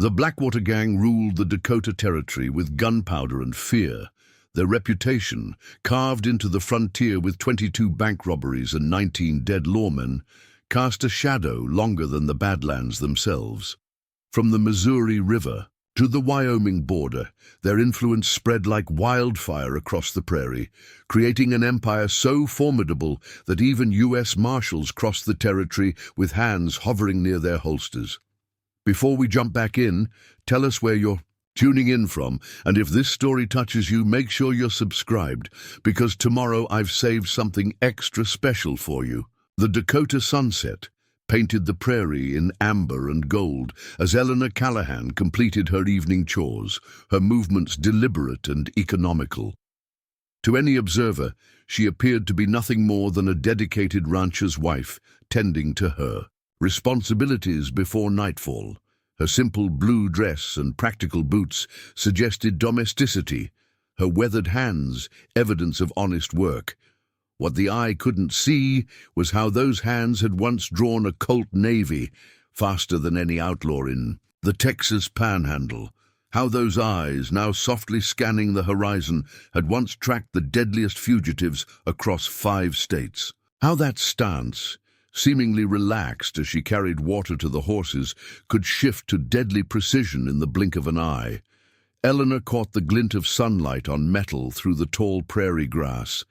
The Blackwater gang ruled the Dakota Territory with gunpowder and fear. Their reputation, carved into the frontier with 22 bank robberies and 19 dead lawmen, cast a shadow longer than the Badlands themselves. From the Missouri River to the Wyoming border, their influence spread like wildfire across the prairie, creating an empire so formidable that even U.S. Marshals crossed the territory with hands hovering near their holsters. Before we jump back in, tell us where you're tuning in from, and if this story touches you, make sure you're subscribed, because tomorrow I've saved something extra special for you. The Dakota sunset painted the prairie in amber and gold as Eleanor Callahan completed her evening chores, her movements deliberate and economical. To any observer, she appeared to be nothing more than a dedicated rancher's wife tending to her responsibilities before nightfall. Her simple blue dress and practical boots suggested domesticity, her weathered hands evidence of honest work. What the eye couldn't see was how those hands had once drawn a Colt Navy faster than any outlaw in the Texas Panhandle, how those eyes, now softly scanning the horizon, had once tracked the deadliest fugitives across 5 states. How that stance, seemingly relaxed as she carried water to the horses, could shift to deadly precision in the blink of an eye. Eleanor caught the glint of sunlight on metal through the tall prairie grass.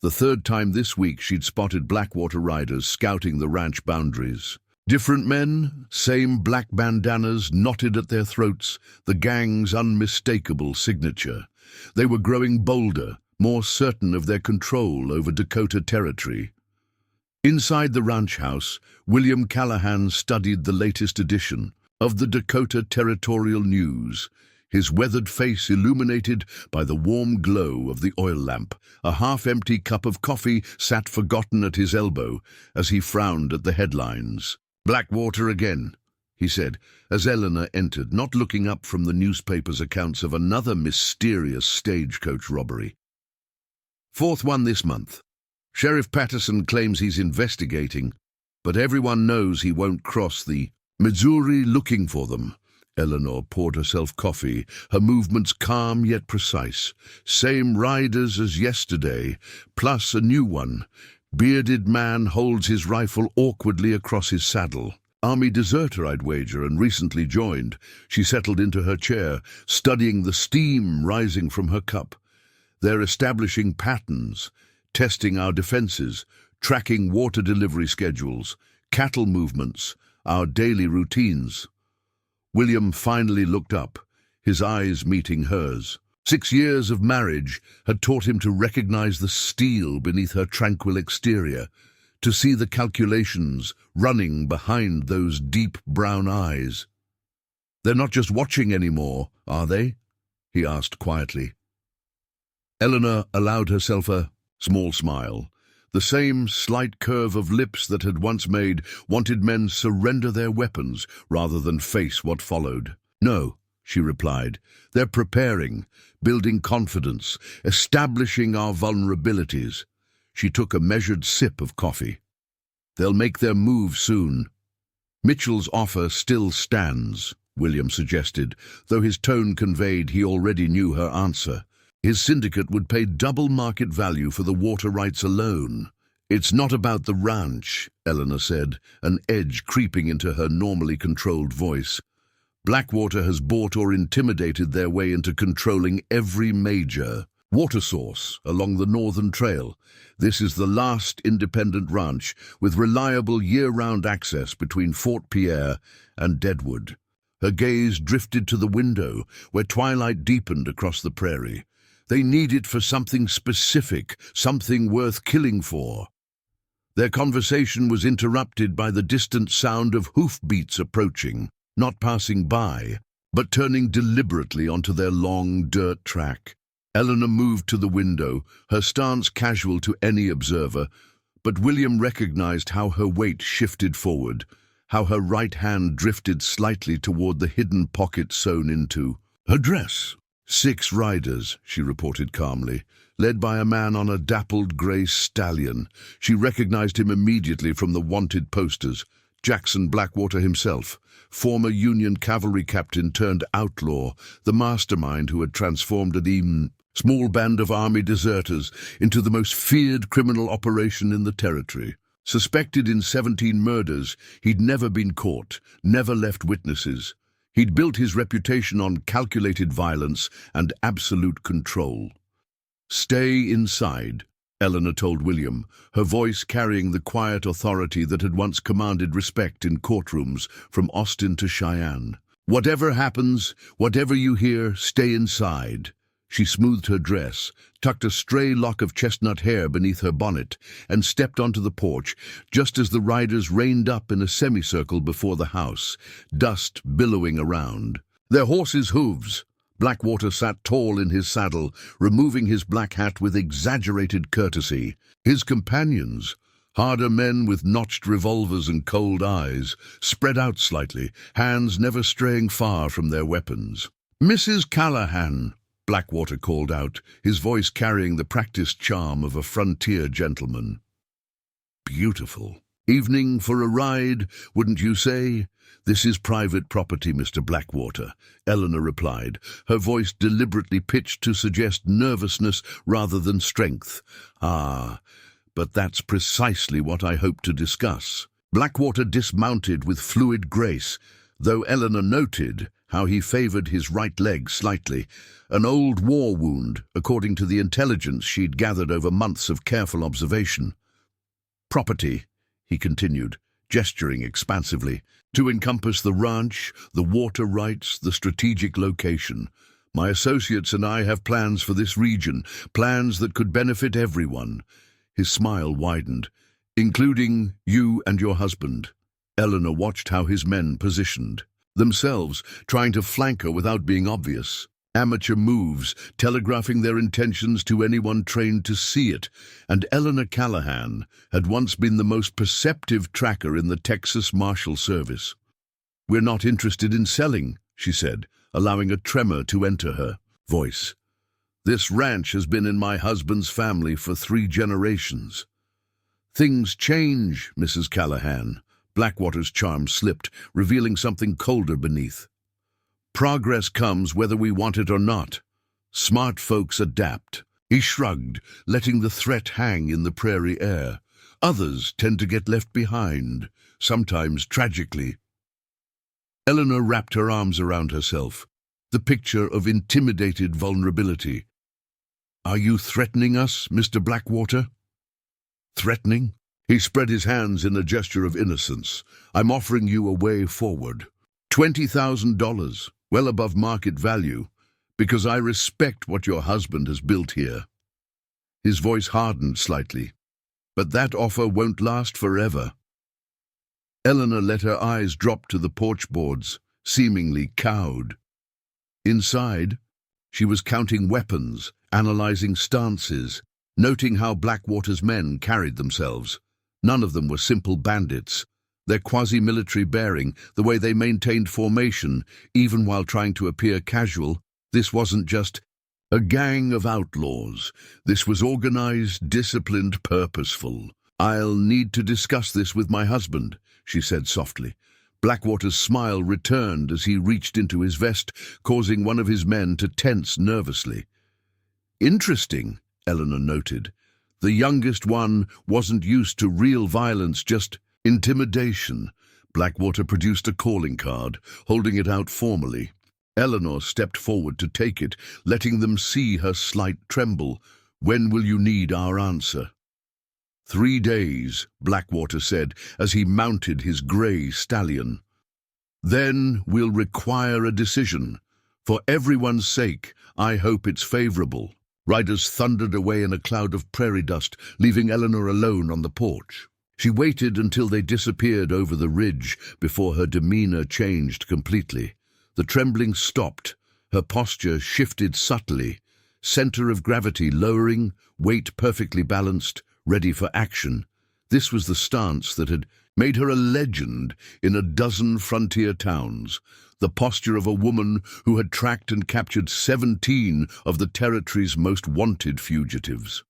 The 3rd time this week she'd spotted Blackwater riders scouting the ranch boundaries. Different men, same black bandanas knotted at their throats, the gang's unmistakable signature. They were growing bolder, more certain of their control over Dakota Territory. Inside the ranch house, William Callahan studied the latest edition of the Dakota Territorial News, his weathered face illuminated by the warm glow of the oil lamp. A half-empty cup of coffee sat forgotten at his elbow as he frowned at the headlines. "Blackwater again," he said, as Eleanor entered, not looking up from the newspaper's accounts of another mysterious stagecoach robbery. "4th one this month. Sheriff Patterson claims he's investigating, but everyone knows he won't cross the Missouri looking for them." Eleanor poured herself coffee, her movements calm yet precise. "Same riders as yesterday, plus a new one. Bearded man holds his rifle awkwardly across his saddle. Army deserter, I'd wager, and recently joined." She settled into her chair, studying the steam rising from her cup. "They're establishing patterns, testing our defenses, tracking water delivery schedules, cattle movements, our daily routines." William finally looked up, his eyes meeting hers. 6 years of marriage had taught him to recognize the steel beneath her tranquil exterior, to see the calculations running behind those deep brown eyes. "They're not just watching anymore, are they?" he asked quietly. Eleanor allowed herself a small smile. The same slight curve of lips that had once made wanted men surrender their weapons rather than face what followed. "No," she replied. "They're preparing, building confidence, establishing our vulnerabilities." She took a measured sip of coffee. "They'll make their move soon." "Mitchell's offer still stands," William suggested, though his tone conveyed he already knew her answer. His syndicate would pay double market value for the water rights alone. "It's not about the ranch," Eleanor said, an edge creeping into her normally controlled voice. "Blackwater has bought or intimidated their way into controlling every major water source along the Northern Trail. This is the last independent ranch with reliable year-round access between Fort Pierre and Deadwood." Her gaze drifted to the window, where twilight deepened across the prairie. "They need it for something specific, something worth killing for." Their conversation was interrupted by the distant sound of hoofbeats approaching, not passing by, but turning deliberately onto their long dirt track. Eleanor moved to the window, her stance casual to any observer, but William recognized how her weight shifted forward, how her right hand drifted slightly toward the hidden pocket sewn into her dress. 6 riders, she reported calmly, led by a man on a dappled grey stallion. She recognized him immediately from the wanted posters. Jackson Blackwater himself, former Union cavalry captain turned outlaw, the mastermind who had transformed an even small band of army deserters into the most feared criminal operation in the territory. Suspected in 17 murders, he'd never been caught, never left witnesses. He'd built his reputation on calculated violence and absolute control. "Stay inside," Eleanor told William, her voice carrying the quiet authority that had once commanded respect in courtrooms from Austin to Cheyenne. "Whatever happens, whatever you hear, stay inside." She smoothed her dress, tucked a stray lock of chestnut hair beneath her bonnet, and stepped onto the porch just as the riders reined up in a semicircle before the house, dust billowing around. Their horses' hooves. Blackwater sat tall in his saddle, removing his black hat with exaggerated courtesy. His companions, harder men with notched revolvers and cold eyes, spread out slightly, hands never straying far from their weapons. "Mrs. Callahan," Blackwater called out, his voice carrying the practiced charm of a frontier gentleman. "Beautiful. Evening for a ride, wouldn't you say?" "This is private property, Mr. Blackwater," Eleanor replied, her voice deliberately pitched to suggest nervousness rather than strength. "Ah, but that's precisely what I hope to discuss." Blackwater dismounted with fluid grace, though Eleanor noted how he favored his right leg slightly, an old war wound, according to the intelligence she'd gathered over months of careful observation. "Property," he continued, gesturing expansively, "to encompass the ranch, the water rights, the strategic location. My associates and I have plans for this region, plans that could benefit everyone." His smile widened. "Including you and your husband." Eleanor watched how his men positioned themselves, trying to flank her without being obvious. Amateur moves, telegraphing their intentions to anyone trained to see it, and Eleanor Callahan had once been the most perceptive tracker in the Texas Marshal service. "We're not interested in selling," she said, allowing a tremor to enter her voice. "This ranch has been in my husband's family for 3 generations. "Things change, Mrs. Callahan." Blackwater's charm slipped, revealing something colder beneath. "Progress comes whether we want it or not. Smart folks adapt." He shrugged, letting the threat hang in the prairie air. "Others tend to get left behind, sometimes tragically." Eleanor wrapped her arms around herself, the picture of intimidated vulnerability. "Are you threatening us, Mr. Blackwater?" "Threatening?" He spread his hands in a gesture of innocence. "I'm offering you a way forward. $20,000, well above market value, because I respect what your husband has built here." His voice hardened slightly. "But that offer won't last forever." Eleanor let her eyes drop to the porch boards, seemingly cowed. Inside, she was counting weapons, analyzing stances, noting how Blackwater's men carried themselves. None of them were simple bandits. Their quasi-military bearing, the way they maintained formation, even while trying to appear casual, this wasn't just a gang of outlaws. This was organized, disciplined, purposeful. "I'll need to discuss this with my husband," she said softly. Blackwater's smile returned as he reached into his vest, causing one of his men to tense nervously. "Interesting," Eleanor noted. The youngest one wasn't used to real violence, just intimidation. Blackwater produced a calling card, holding it out formally. Eleanor stepped forward to take it, letting them see her slight tremble. "When will you need our answer?" 3 days, Blackwater said as he mounted his grey stallion. "Then we'll require a decision. For everyone's sake, I hope it's favorable." Riders thundered away in a cloud of prairie dust, leaving Eleanor alone on the porch. She waited until they disappeared over the ridge before her demeanor changed completely. The trembling stopped, her posture shifted subtly, center of gravity lowering, weight perfectly balanced, ready for action. This was the stance that had made her a legend in a dozen frontier towns, the posture of a woman who had tracked and captured 17 of the territory's most wanted fugitives.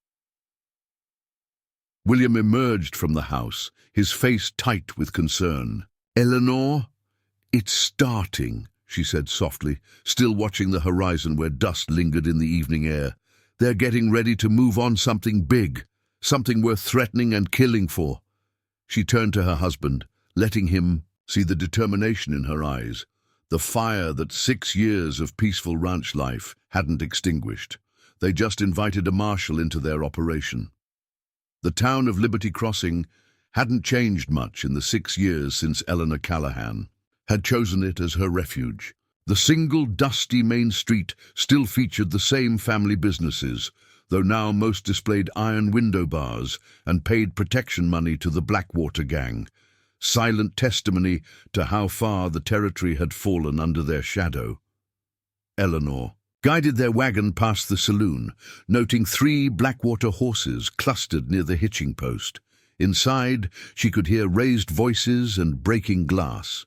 William emerged from the house, his face tight with concern. "Eleanor, it's starting," she said softly, still watching the horizon where dust lingered in the evening air. "They're getting ready to move on something big, something worth threatening and killing for." She turned to her husband, letting him see the determination in her eyes, the fire that 6 years of peaceful ranch life hadn't extinguished. They just invited a marshal into their operation. The town of Liberty Crossing hadn't changed much in the 6 years since Eleanor Callahan had chosen it as her refuge. The single dusty main street still featured the same family businesses, though now most displayed iron window bars and paid protection money to the Blackwater gang, silent testimony to how far the territory had fallen under their shadow. Eleanor guided their wagon past the saloon, noting 3 Blackwater horses clustered near the hitching post. Inside, she could hear raised voices and breaking glass.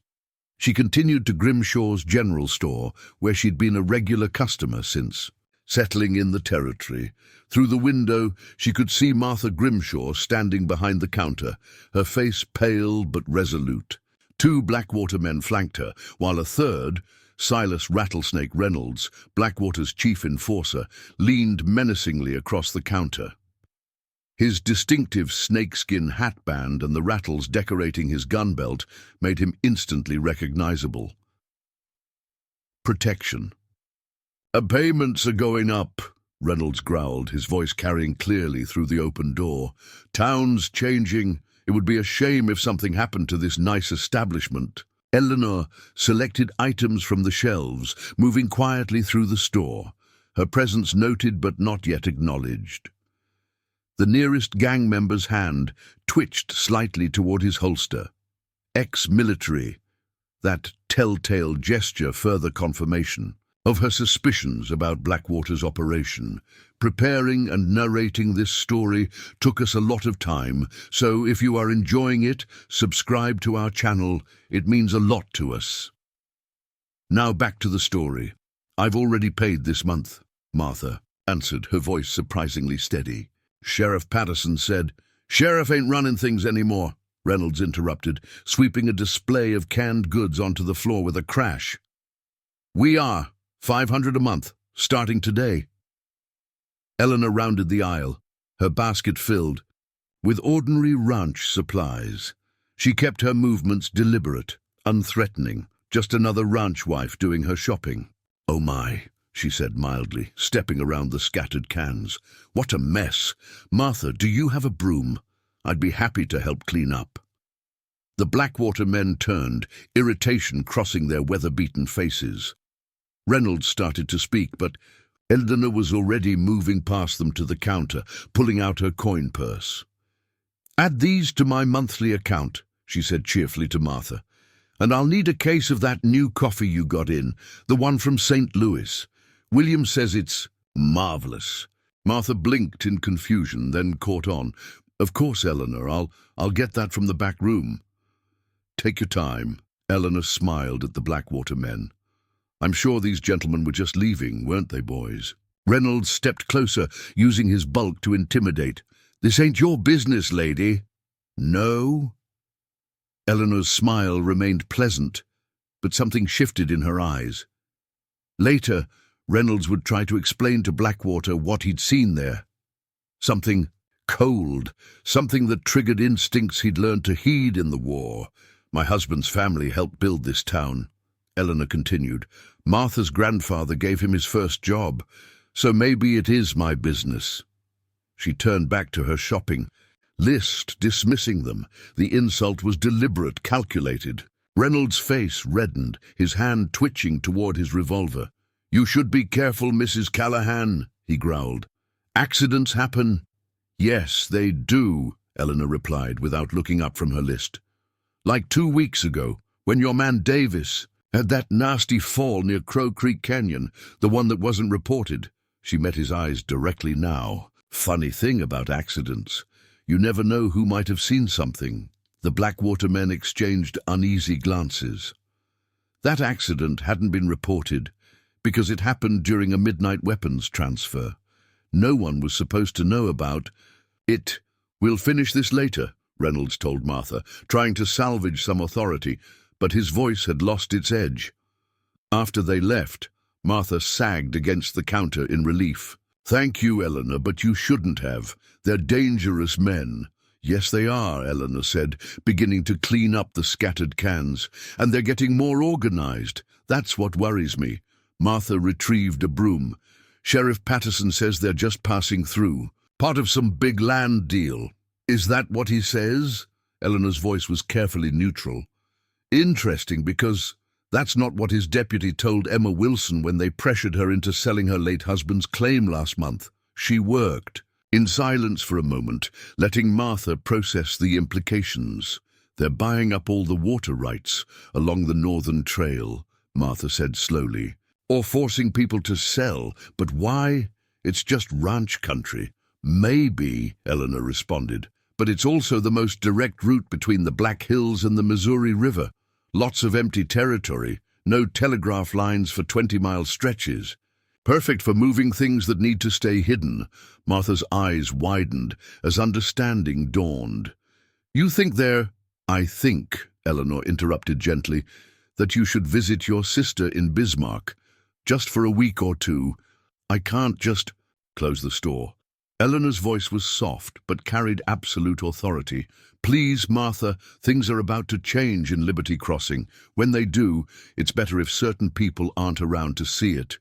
She continued to Grimshaw's general store, where she'd been a regular customer since settling in the territory. Through the window, she could see Martha Grimshaw standing behind the counter, her face pale but resolute. 2 Blackwater men flanked her, while a third, Silas Rattlesnake Reynolds, Blackwater's chief enforcer, leaned menacingly across the counter. His distinctive snakeskin hatband and the rattles decorating his gun belt made him instantly recognizable. Protection. "Payments are going up," Reynolds growled, his voice carrying clearly through the open door. "Town's changing. It would be a shame if something happened to this nice establishment." Eleanor selected items from the shelves, moving quietly through the store, her presence noted but not yet acknowledged. The nearest gang member's hand twitched slightly toward his holster. Ex-military, that telltale gesture further confirmation of her suspicions about Blackwater's operation. Preparing and narrating this story took us a lot of time, so if you are enjoying it, subscribe to our channel. It means a lot to us. Now back to the story. "I've already paid this month," Martha answered, her voice surprisingly steady. Sheriff Patterson said. "Sheriff ain't running things anymore," Reynolds interrupted, sweeping a display of canned goods onto the floor with a crash. "We are. $500 a month, starting today." Eleanor rounded the aisle, her basket filled with ordinary ranch supplies. She kept her movements deliberate, unthreatening, just another ranch wife doing her shopping. "Oh my," she said mildly, stepping around the scattered cans. "What a mess. Martha, do you have a broom? I'd be happy to help clean up." The Blackwater men turned, irritation crossing their weather-beaten faces. Reynolds started to speak, but Eleanor was already moving past them to the counter, pulling out her coin purse. "Add these to my monthly account," she said cheerfully to Martha. "And I'll need a case of that new coffee you got in, the one from St. Louis. William says it's marvelous." Martha blinked in confusion, then caught on. "Of course, Eleanor, I'll get that from the back room." "Take your time." Eleanor smiled at the Blackwater men. "I'm sure these gentlemen were just leaving, weren't they, boys?" Reynolds stepped closer, using his bulk to intimidate. "This ain't your business, lady." "No?" Eleanor's smile remained pleasant, but something shifted in her eyes. Later, Reynolds would try to explain to Blackwater what he'd seen there. Something cold, something that triggered instincts he'd learned to heed in the war. "My husband's family helped build this town," Eleanor continued. "Martha's grandfather gave him his first job, so maybe it is my business." She turned back to her shopping list, dismissing them. The insult was deliberate, calculated. Reynolds' face reddened, his hand twitching toward his revolver. "You should be careful, Mrs. Callahan," he growled. "Accidents happen." "Yes, they do," Eleanor replied without looking up from her list. "Like 2 weeks ago, when your man Davis had that nasty fall near Crow Creek Canyon, the one that wasn't reported." She met his eyes directly now. "Funny thing about accidents. You never know who might have seen something." The Blackwater men exchanged uneasy glances. That accident hadn't been reported because it happened during a midnight weapons transfer. No one was supposed to know about it "We'll finish this later," Reynolds told Martha, trying to salvage some authority, but his voice had lost its edge. After they left, Martha sagged against the counter in relief. "Thank you, Eleanor, but you shouldn't have. They're dangerous men." "Yes, they are," Eleanor said, beginning to clean up the scattered cans. "And they're getting more organized. That's what worries me." Martha retrieved a broom. "Sheriff Patterson says they're just passing through. Part of some big land deal." "Is that what he says?" Eleanor's voice was carefully neutral. "Interesting, because that's not what his deputy told Emma Wilson when they pressured her into selling her late husband's claim last month. She worked." In silence for a moment, letting Martha process the implications. "They're buying up all the water rights along the Northern Trail," Martha said slowly. "Or forcing people to sell. But why? It's just ranch country." "Maybe," Eleanor responded, "but it's also the most direct route between the Black Hills and the Missouri River. Lots of empty territory, no telegraph lines for 20-mile stretches. Perfect for moving things that need to stay hidden." Martha's eyes widened as understanding dawned. "You think they're—" "I think," Eleanor interrupted gently, "that you should visit your sister in Bismarck, just for a week or two. I can't just close the store." Eleanor's voice was soft, but carried absolute authority. "Please, Martha, things are about to change in Liberty Crossing. When they do, it's better if certain people aren't around to see it."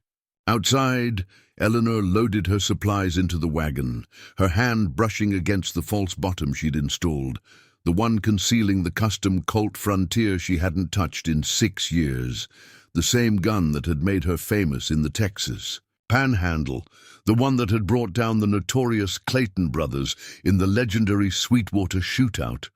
Outside, Eleanor loaded her supplies into the wagon, her hand brushing against the false bottom she'd installed, the one concealing the custom Colt Frontier she hadn't touched in 6 years, the same gun that had made her famous in the Texas Panhandle, the one that had brought down the notorious Clayton brothers in the legendary Sweetwater shootout.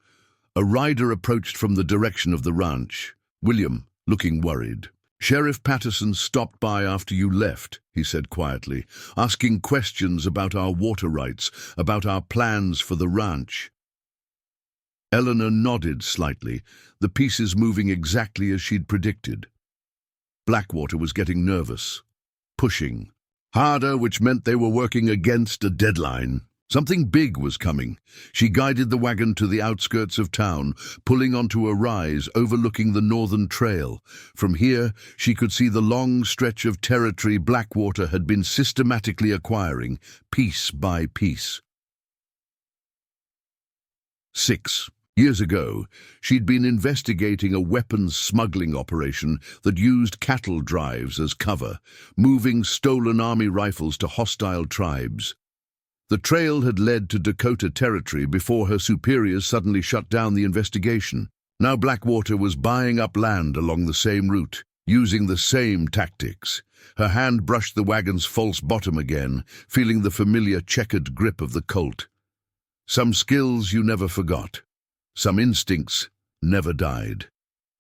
A rider approached from the direction of the ranch, William, looking worried. "Sheriff Patterson stopped by after you left," he said quietly, "asking questions about our water rights, about our plans for the ranch." Eleanor nodded slightly, the pieces moving exactly as she'd predicted. Blackwater was getting nervous, pushing harder, which meant they were working against a deadline. Something big was coming. She guided the wagon to the outskirts of town, pulling onto a rise overlooking the Northern Trail. From here, she could see the long stretch of territory Blackwater had been systematically acquiring, piece by piece. 6 years ago, she'd been investigating a weapons smuggling operation that used cattle drives as cover, moving stolen army rifles to hostile tribes. The trail had led to Dakota Territory before her superiors suddenly shut down the investigation. Now Blackwater was buying up land along the same route, using the same tactics. Her hand brushed the wagon's false bottom again, feeling the familiar checkered grip of the Colt. Some skills you never forgot. Some instincts never died.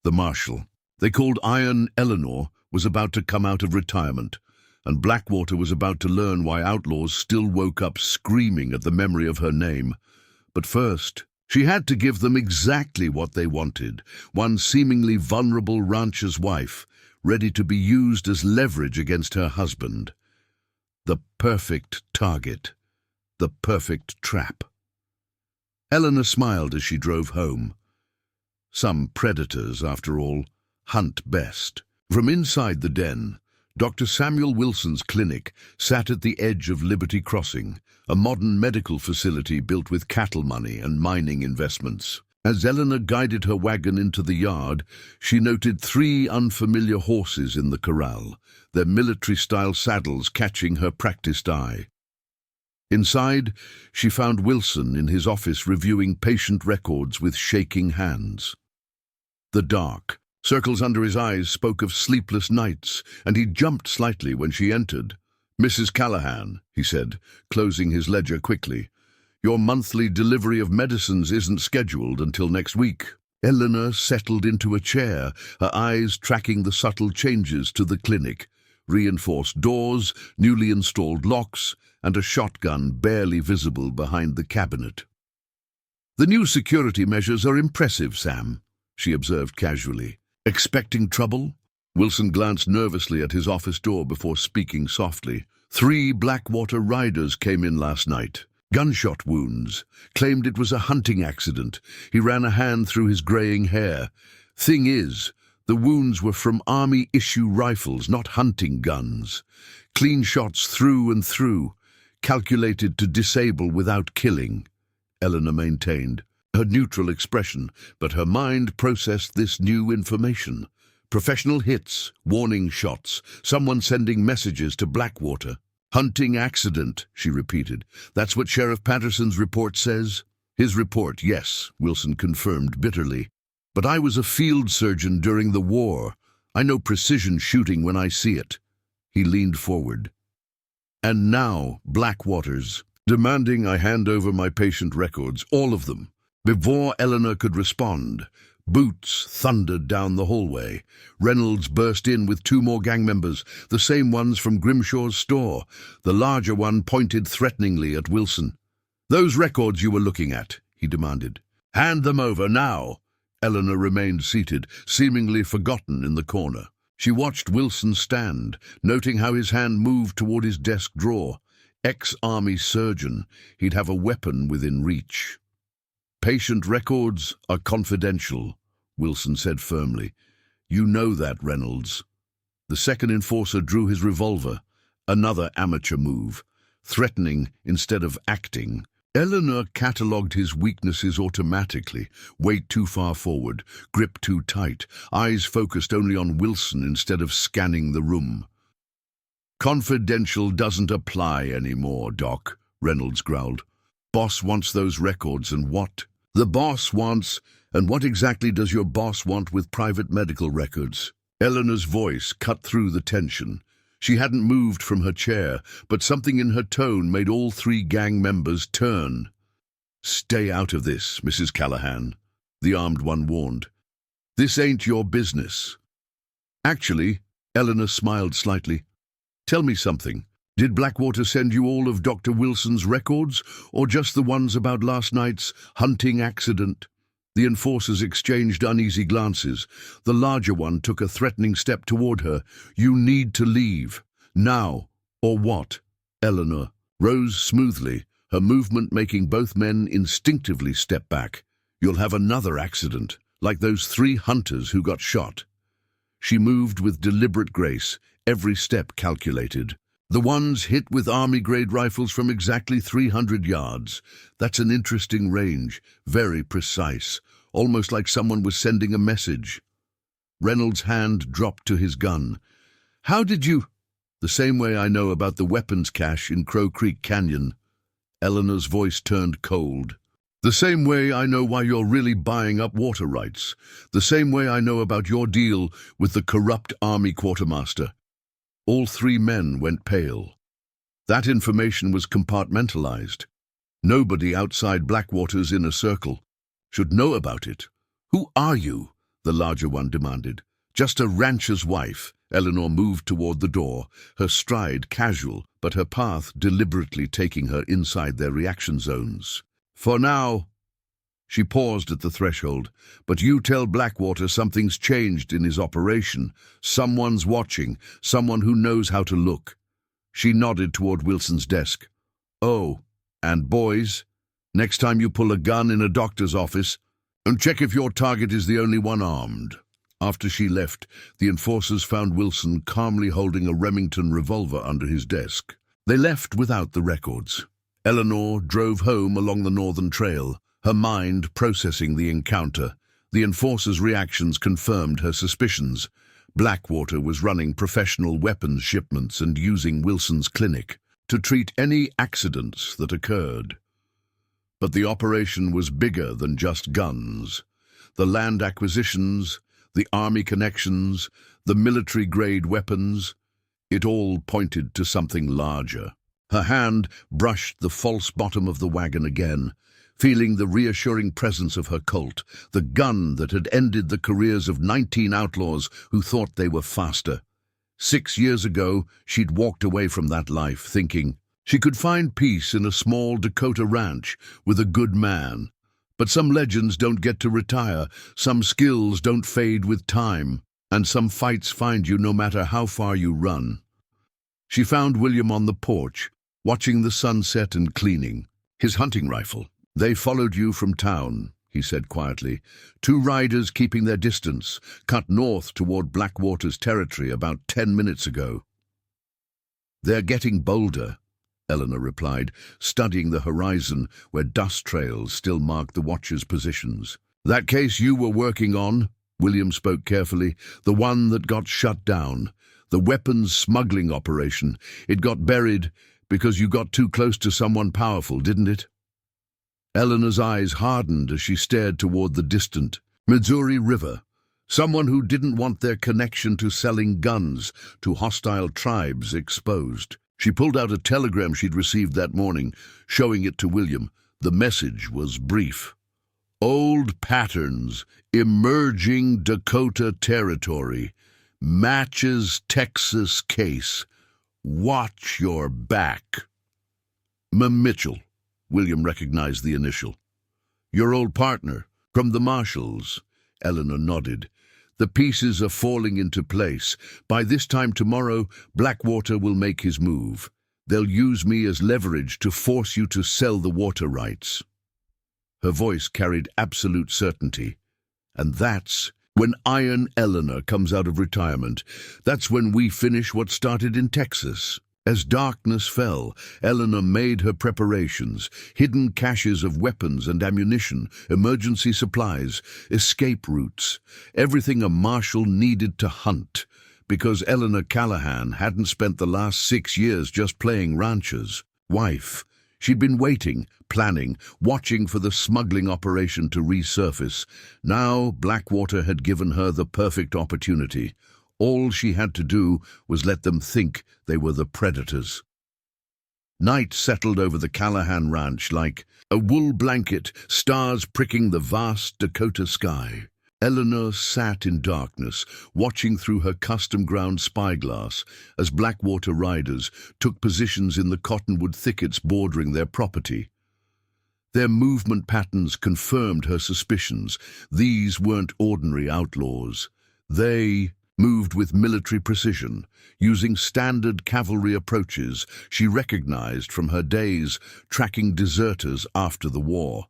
The Marshal, they called Iron Eleanor, was about to come out of retirement, and Blackwater was about to learn why Outlaws still woke up screaming at the memory of her name. But first, she had to give them exactly what they wanted, one seemingly vulnerable rancher's wife, ready to be used as leverage against her husband. The perfect target. The perfect trap. Eleanor smiled as she drove home. Some predators, after all, hunt best. From inside the den, Dr. Samuel Wilson's clinic sat at the edge of Liberty Crossing, a modern medical facility built with cattle money and mining investments. As Eleanor guided her wagon into the yard, she noted 3 unfamiliar horses in the corral, their military-style saddles catching her practiced eye. Inside, she found Wilson in his office reviewing patient records with shaking hands. The dark circles under his eyes spoke of sleepless nights, and he jumped slightly when she entered. "Mrs. Callahan," he said, closing his ledger quickly, "your monthly delivery of medicines isn't scheduled until next week." Eleanor settled into a chair, her eyes tracking the subtle changes to the clinic. Reinforced doors, newly installed locks, and a shotgun barely visible behind the cabinet. "The new security measures are impressive, Sam," she observed casually. "Expecting trouble?" Wilson glanced nervously at his office door before speaking softly. 3 Blackwater riders came in last night. Gunshot wounds. Claimed it was a hunting accident. He ran a hand through his graying hair. Thing is, the wounds were from Army-issue rifles, not hunting guns. Clean shots through and through, calculated to disable without killing, Eleanor maintained, her neutral expression, but her mind processed this new information. Professional hits, warning shots, someone sending messages to Blackwater. Hunting accident, she repeated. That's what Sheriff Patterson's report says? His report, yes, Wilson confirmed bitterly. But I was a field surgeon during the war. I know precision shooting when I see it. He leaned forward. And now, Blackwater's, demanding I hand over my patient records, all of them. Before Eleanor could respond, boots thundered down the hallway. Reynolds burst in with 2 more gang members, the same ones from Grimshaw's store. The larger one pointed threateningly at Wilson. "Those records you were looking at," he demanded. "Hand them over now." Eleanor remained seated, seemingly forgotten in the corner. She watched Wilson stand, noting how his hand moved toward his desk drawer. Ex-army surgeon, he'd have a weapon within reach. "Patient records are confidential," Wilson said firmly. "You know that, Reynolds." The second enforcer drew his revolver, another amateur move, threatening instead of acting. Eleanor catalogued his weaknesses automatically. Weight too far forward, grip too tight, eyes focused only on Wilson instead of scanning the room. "Confidential doesn't apply anymore, Doc," Reynolds growled. "Boss wants those records, and what? The boss wants, and what exactly does your boss want with private medical records?" Eleanor's voice cut through the tension. She hadn't moved from her chair, but something in her tone made all 3 gang members turn. "Stay out of this, Mrs. Callahan," the armed one warned. "This ain't your business." "Actually," Eleanor smiled slightly, "tell me something. Did Blackwater send you all of Dr. Wilson's records, or just the ones about last night's hunting accident?" The enforcers exchanged uneasy glances. The larger one took a threatening step toward her. "You need to leave. Now. Or what?" Eleanor rose smoothly, her movement making both men instinctively step back. "You'll have another accident, like those 3 hunters who got shot." She moved with deliberate grace, every step calculated. "The ones hit with Army-grade rifles from exactly 300 yards. That's an interesting range, very precise, almost like someone was sending a message." Reynolds' hand dropped to his gun. "How did you—" "The same way I know about the weapons cache in Crow Creek Canyon." Eleanor's voice turned cold. "The same way I know why you're really buying up water rights. The same way I know about your deal with the corrupt Army quartermaster." All 3 men went pale. That information was compartmentalized. Nobody outside Blackwater's inner circle should know about it. "Who are you?" the larger one demanded. "Just a rancher's wife." Eleanor moved toward the door, her stride casual, but her path deliberately taking her inside their reaction zones. "For now." She paused at the threshold. "But you tell Blackwater something's changed in his operation. Someone's watching, someone who knows how to look." She nodded toward Wilson's desk. "Oh, and boys, next time you pull a gun in a doctor's office, and check if your target is the only one armed." After she left, the enforcers found Wilson calmly holding a Remington revolver under his desk. They left without the records. Eleanor drove home along the northern trail, her mind processing the encounter. The enforcers' reactions confirmed her suspicions. Blackwater was running professional weapons shipments and using Wilson's clinic to treat any accidents that occurred. But the operation was bigger than just guns. The land acquisitions, the Army connections, the military-grade weapons, it all pointed to something larger. Her hand brushed the false bottom of the wagon again, feeling the reassuring presence of her Colt, the gun that had ended the careers of 19 outlaws who thought they were faster. 6 years ago, she'd walked away from that life, thinking she could find peace in a small Dakota ranch with a good man. But some legends don't get to retire, some skills don't fade with time, and some fights find you no matter how far you run. She found William on the porch, watching the sunset and cleaning. His hunting rifle. They followed you from town, he said quietly. 2 riders keeping their distance, cut north toward Blackwater's territory about 10 minutes ago. They're getting bolder, Eleanor replied, studying the horizon where dust trails still marked the watchers' positions. That case you were working on, William spoke carefully, the one that got shut down, the weapons smuggling operation. It got buried because you got too close to someone powerful, didn't it? Eleanor's eyes hardened as she stared toward the distant Missouri River. Someone who didn't want their connection to selling guns to hostile tribes exposed. She pulled out a telegram she'd received that morning, showing it to William. The message was brief. Old patterns, emerging Dakota territory, matches Texas case. Watch your back. Mitchell. William recognized the initial. Your old partner, from the Marshals. Eleanor nodded. The pieces are falling into place. By this time tomorrow, Blackwater will make his move. They'll use me as leverage to force you to sell the water rights. Her voice carried absolute certainty. And that's when Iron Eleanor comes out of retirement. That's when we finish what started in Texas. As darkness fell, Eleanor made her preparations, hidden caches of weapons and ammunition, emergency supplies, escape routes, everything a marshal needed to hunt, because Eleanor Callahan hadn't spent the last 6 years just playing ranchers. Wife. She'd been waiting, planning, watching for the smuggling operation to resurface. Now Blackwater had given her the perfect opportunity. All she had to do was let them think they were the predators. Night settled over the Callahan ranch like a wool blanket, stars pricking the vast Dakota sky. Eleanor sat in darkness, watching through her custom-ground spyglass as Blackwater riders took positions in the cottonwood thickets bordering their property. Their movement patterns confirmed her suspicions. These weren't ordinary outlaws. They moved with military precision, using standard cavalry approaches she recognized from her days tracking deserters after the war.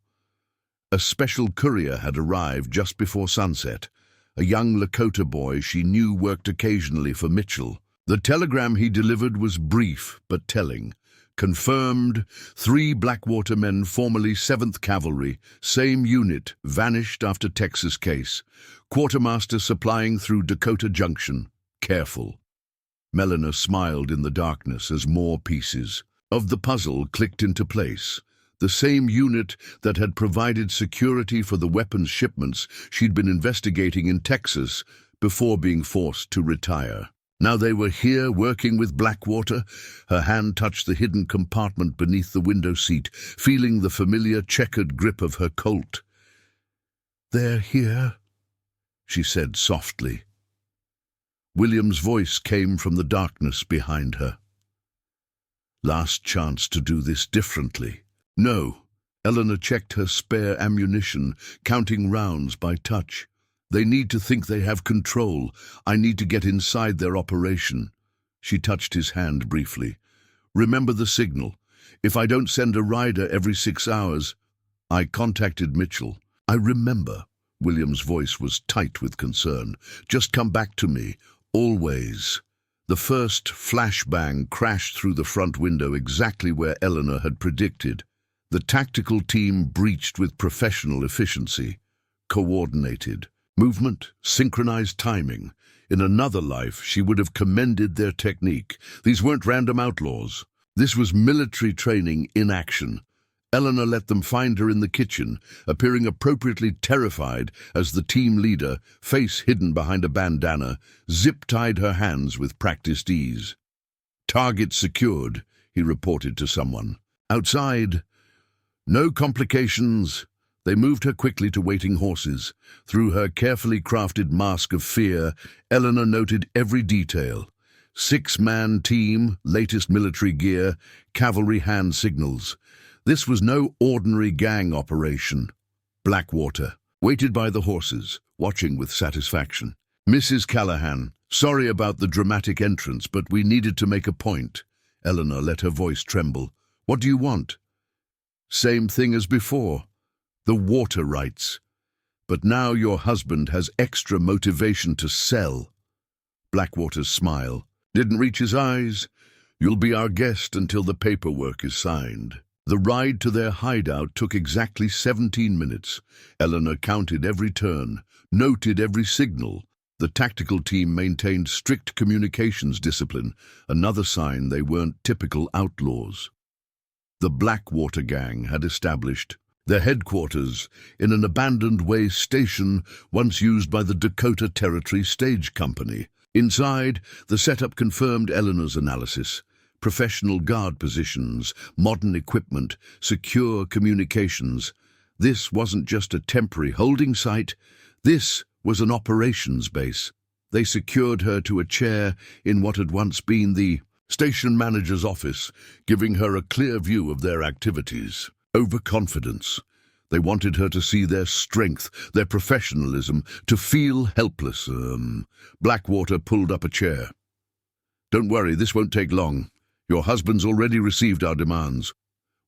A special courier had arrived just before sunset, a young Lakota boy she knew worked occasionally for Mitchell. The telegram he delivered was brief but telling. Confirmed, 3 Blackwater men, formerly 7th Cavalry, same unit, vanished after Texas case. Quartermaster supplying through Dakota Junction. Careful. Melina smiled in the darkness as more pieces of the puzzle clicked into place. The same unit that had provided security for the weapons shipments she'd been investigating in Texas before being forced to retire. Now they were here working with Blackwater. Her hand touched the hidden compartment beneath the window seat, feeling the familiar checkered grip of her Colt. "They're here," she said softly. William's voice came from the darkness behind her. Last chance to do this differently. No. Eleanor checked her spare ammunition, counting rounds by touch. They need to think they have control. I need to get inside their operation. She touched his hand briefly. Remember the signal. If I don't send a rider every 6 hours. I contacted Mitchell. I remember. William's voice was tight with concern. Just come back to me. Always. The first flashbang crashed through the front window exactly where Eleanor had predicted. The tactical team breached with professional efficiency. Coordinated. Movement, synchronized timing. In another life, she would have commended their technique. These weren't random outlaws. This was military training in action. Eleanor let them find her in the kitchen, appearing appropriately terrified as the team leader, face hidden behind a bandana, zip-tied her hands with practiced ease. Target secured, he reported to someone. Outside, no complications. They moved her quickly to waiting horses. Through her carefully crafted mask of fear, Eleanor noted every detail. 6-man team, latest military gear, cavalry hand signals. This was no ordinary gang operation. Blackwater waited by the horses, watching with satisfaction. Mrs. Callahan, sorry about the dramatic entrance, but we needed to make a point. Eleanor let her voice tremble. What do you want? Same thing as before. The water rights. But now your husband has extra motivation to sell. Blackwater's smile didn't reach his eyes. You'll be our guest until the paperwork is signed. The ride to their hideout took exactly 17 minutes. Eleanor counted every turn, noted every signal. The tactical team maintained strict communications discipline, another sign they weren't typical outlaws. The Blackwater gang had established their headquarters in an abandoned way station once used by the Dakota Territory Stage Company. Inside, the setup confirmed Eleanor's analysis. Professional guard positions, modern equipment, secure communications. This wasn't just a temporary holding site. This was an operations base. They secured her to a chair in what had once been the station manager's office, giving her a clear view of their activities. Overconfidence. They wanted her to see their strength, their professionalism, to feel helpless. Blackwater pulled up a chair. Don't worry, this won't take long. Your husband's already received our demands.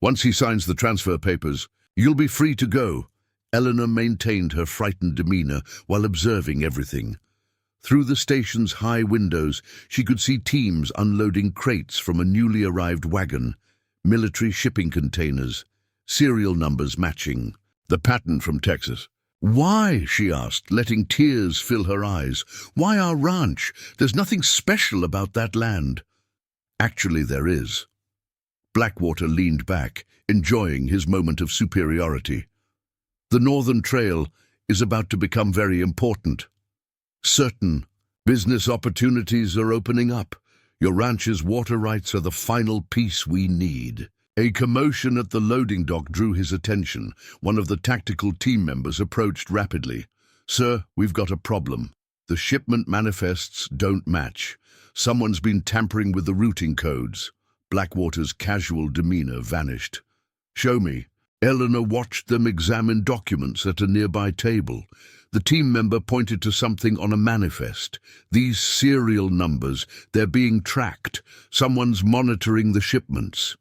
Once he signs the transfer papers, you'll be free to go. Eleanor maintained her frightened demeanor while observing everything. Through the station's high windows, she could see teams unloading crates from a newly arrived wagon, military shipping containers, serial numbers matching. The pattern from Texas. Why, she asked, letting tears fill her eyes. Why our ranch? There's nothing special about that land. Actually, there is. Blackwater leaned back, enjoying his moment of superiority. The Northern Trail is about to become very important. Certain business opportunities are opening up. Your ranch's water rights are the final piece we need. A commotion at the loading dock drew his attention. One of the tactical team members approached rapidly. Sir, we've got a problem. The shipment manifests don't match. Someone's been tampering with the routing codes. Blackwater's casual demeanor vanished. Show me. Eleanor watched them examine documents at a nearby table. The team member pointed to something on a manifest. These serial numbers, they're being tracked. Someone's monitoring the shipments.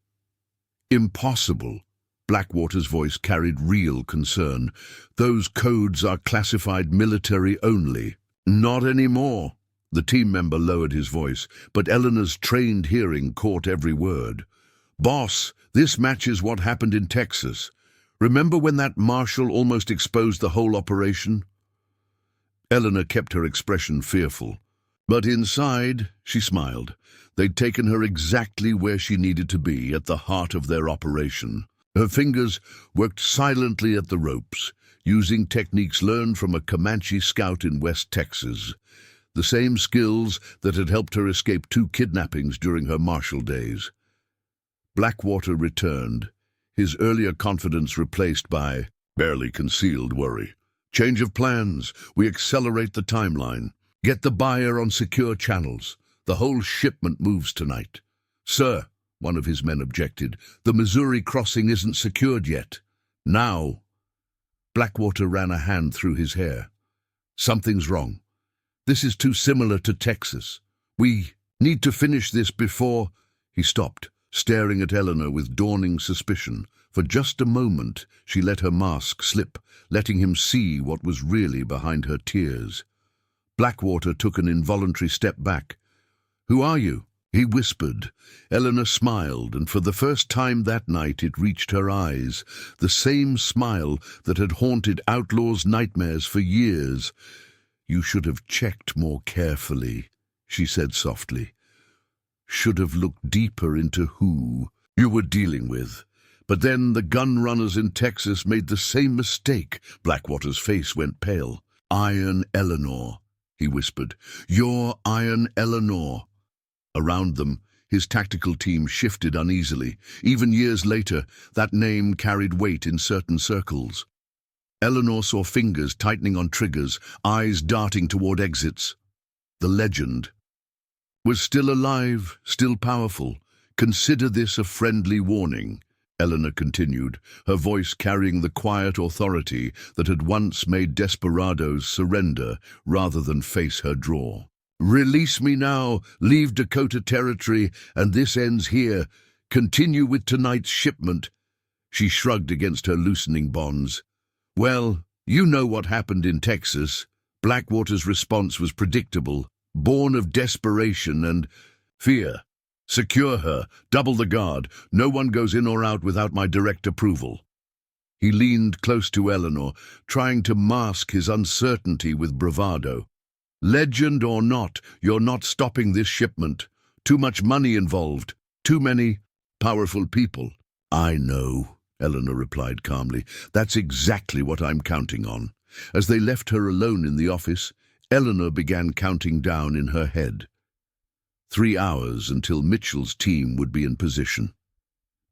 Impossible. Blackwater's voice carried real concern. Those codes are classified military only. Not anymore. The team member lowered his voice, but Eleanor's trained hearing caught every word. Boss, this matches what happened in Texas. Remember when that marshal almost exposed the whole operation? Eleanor kept her expression fearful. But inside, she smiled. They'd taken her exactly where she needed to be, at the heart of their operation. Her fingers worked silently at the ropes, using techniques learned from a Comanche scout in West Texas. The same skills that had helped her escape 2 kidnappings during her Marshal days. Blackwater returned, his earlier confidence replaced by barely concealed worry. Change of plans. We accelerate the timeline. Get the buyer on secure channels. The whole shipment moves tonight. Sir, one of his men objected, the Missouri crossing isn't secured yet. Now. Blackwater ran a hand through his hair. Something's wrong. This is too similar to Texas. We need to finish this before... He stopped, staring at Eleanor with dawning suspicion. For just a moment, she let her mask slip, letting him see what was really behind her tears. Blackwater took an involuntary step back. "Who are you?" he whispered. Eleanor smiled, and for the first time that night it reached her eyes, the same smile that had haunted Outlaws' nightmares for years. "You should have checked more carefully," she said softly. "Should have looked deeper into who you were dealing with. But then the gun runners in Texas made the same mistake." Blackwater's face went pale. "Iron Eleanor," he whispered. "You're Iron Eleanor." Around them, his tactical team shifted uneasily. Even years later, that name carried weight in certain circles. Eleanor saw fingers tightening on triggers, eyes darting toward exits. The legend was still alive, still powerful. "Consider this a friendly warning," Eleanor continued, her voice carrying the quiet authority that had once made desperados surrender rather than face her draw. "Release me now, leave Dakota Territory, and this ends here. Continue with tonight's shipment. She shrugged against her loosening bonds. Well, you know what happened in Texas. Blackwater's response was predictable, born of desperation and fear. Secure her, double the guard. No one goes in or out without my direct approval. He leaned close to Eleanor, trying to mask his uncertainty with bravado. Legend or not, you're not stopping this shipment. Too much money involved. Too many powerful people. I know, Eleanor replied calmly. That's exactly what I'm counting on. As they left her alone in the office, Eleanor began counting down in her head. 3 hours until Mitchell's team would be in position.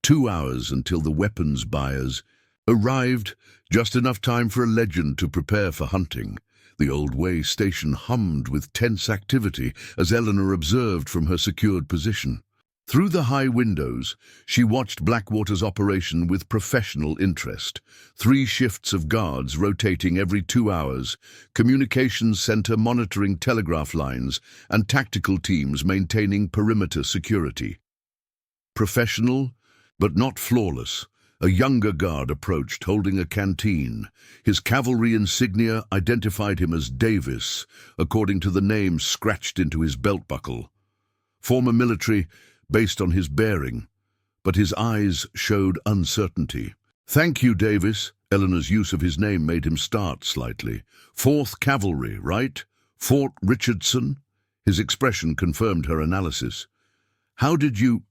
2 hours until the weapons buyers arrived, just enough time for a legend to prepare for hunting. The old way station hummed with tense activity as Eleanor observed from her secured position. Through the high windows, she watched Blackwater's operation with professional interest. 3 shifts of guards rotating every 2 hours, communications center monitoring telegraph lines, and tactical teams maintaining perimeter security. Professional, but not flawless. A younger guard approached, holding a canteen. His cavalry insignia identified him as Davis, according to the name scratched into his belt buckle. Former military, based on his bearing, but his eyes showed uncertainty. Thank you, Davis. Eleanor's use of his name made him start slightly. 4th Cavalry, right? Fort Richardson? His expression confirmed her analysis. How did you...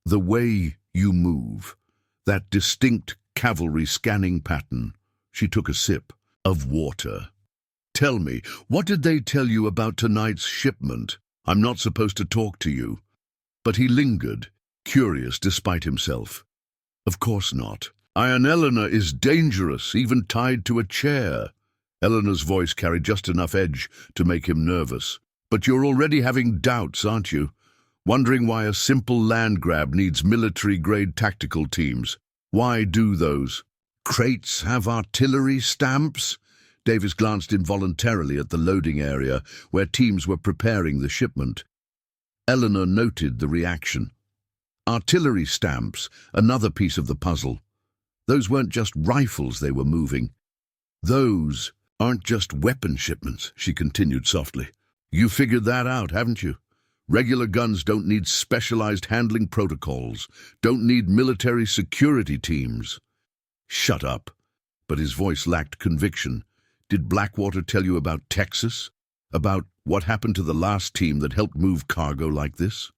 The way you move. That distinct cavalry scanning pattern. She took a sip of water. Tell me, what did they tell you about tonight's shipment? I'm not supposed to talk to you. But he lingered, curious despite himself. Of course not. Iron Eleanor is dangerous, even tied to a chair. Eleanor's voice carried just enough edge to make him nervous. But you're already having doubts, aren't you? Wondering why a simple land grab needs military-grade tactical teams. Why do those? Crates have artillery stamps? Davis glanced involuntarily at the loading area, where teams were preparing the shipment. Eleanor noted the reaction. Artillery stamps, another piece of the puzzle. Those weren't just rifles they were moving. Those aren't just weapon shipments, she continued softly. You figured that out, haven't you? Regular guns don't need specialized handling protocols, don't need military security teams. Shut up. But his voice lacked conviction. Did Blackwater tell you about Texas? About what happened to the last team that helped move cargo like this?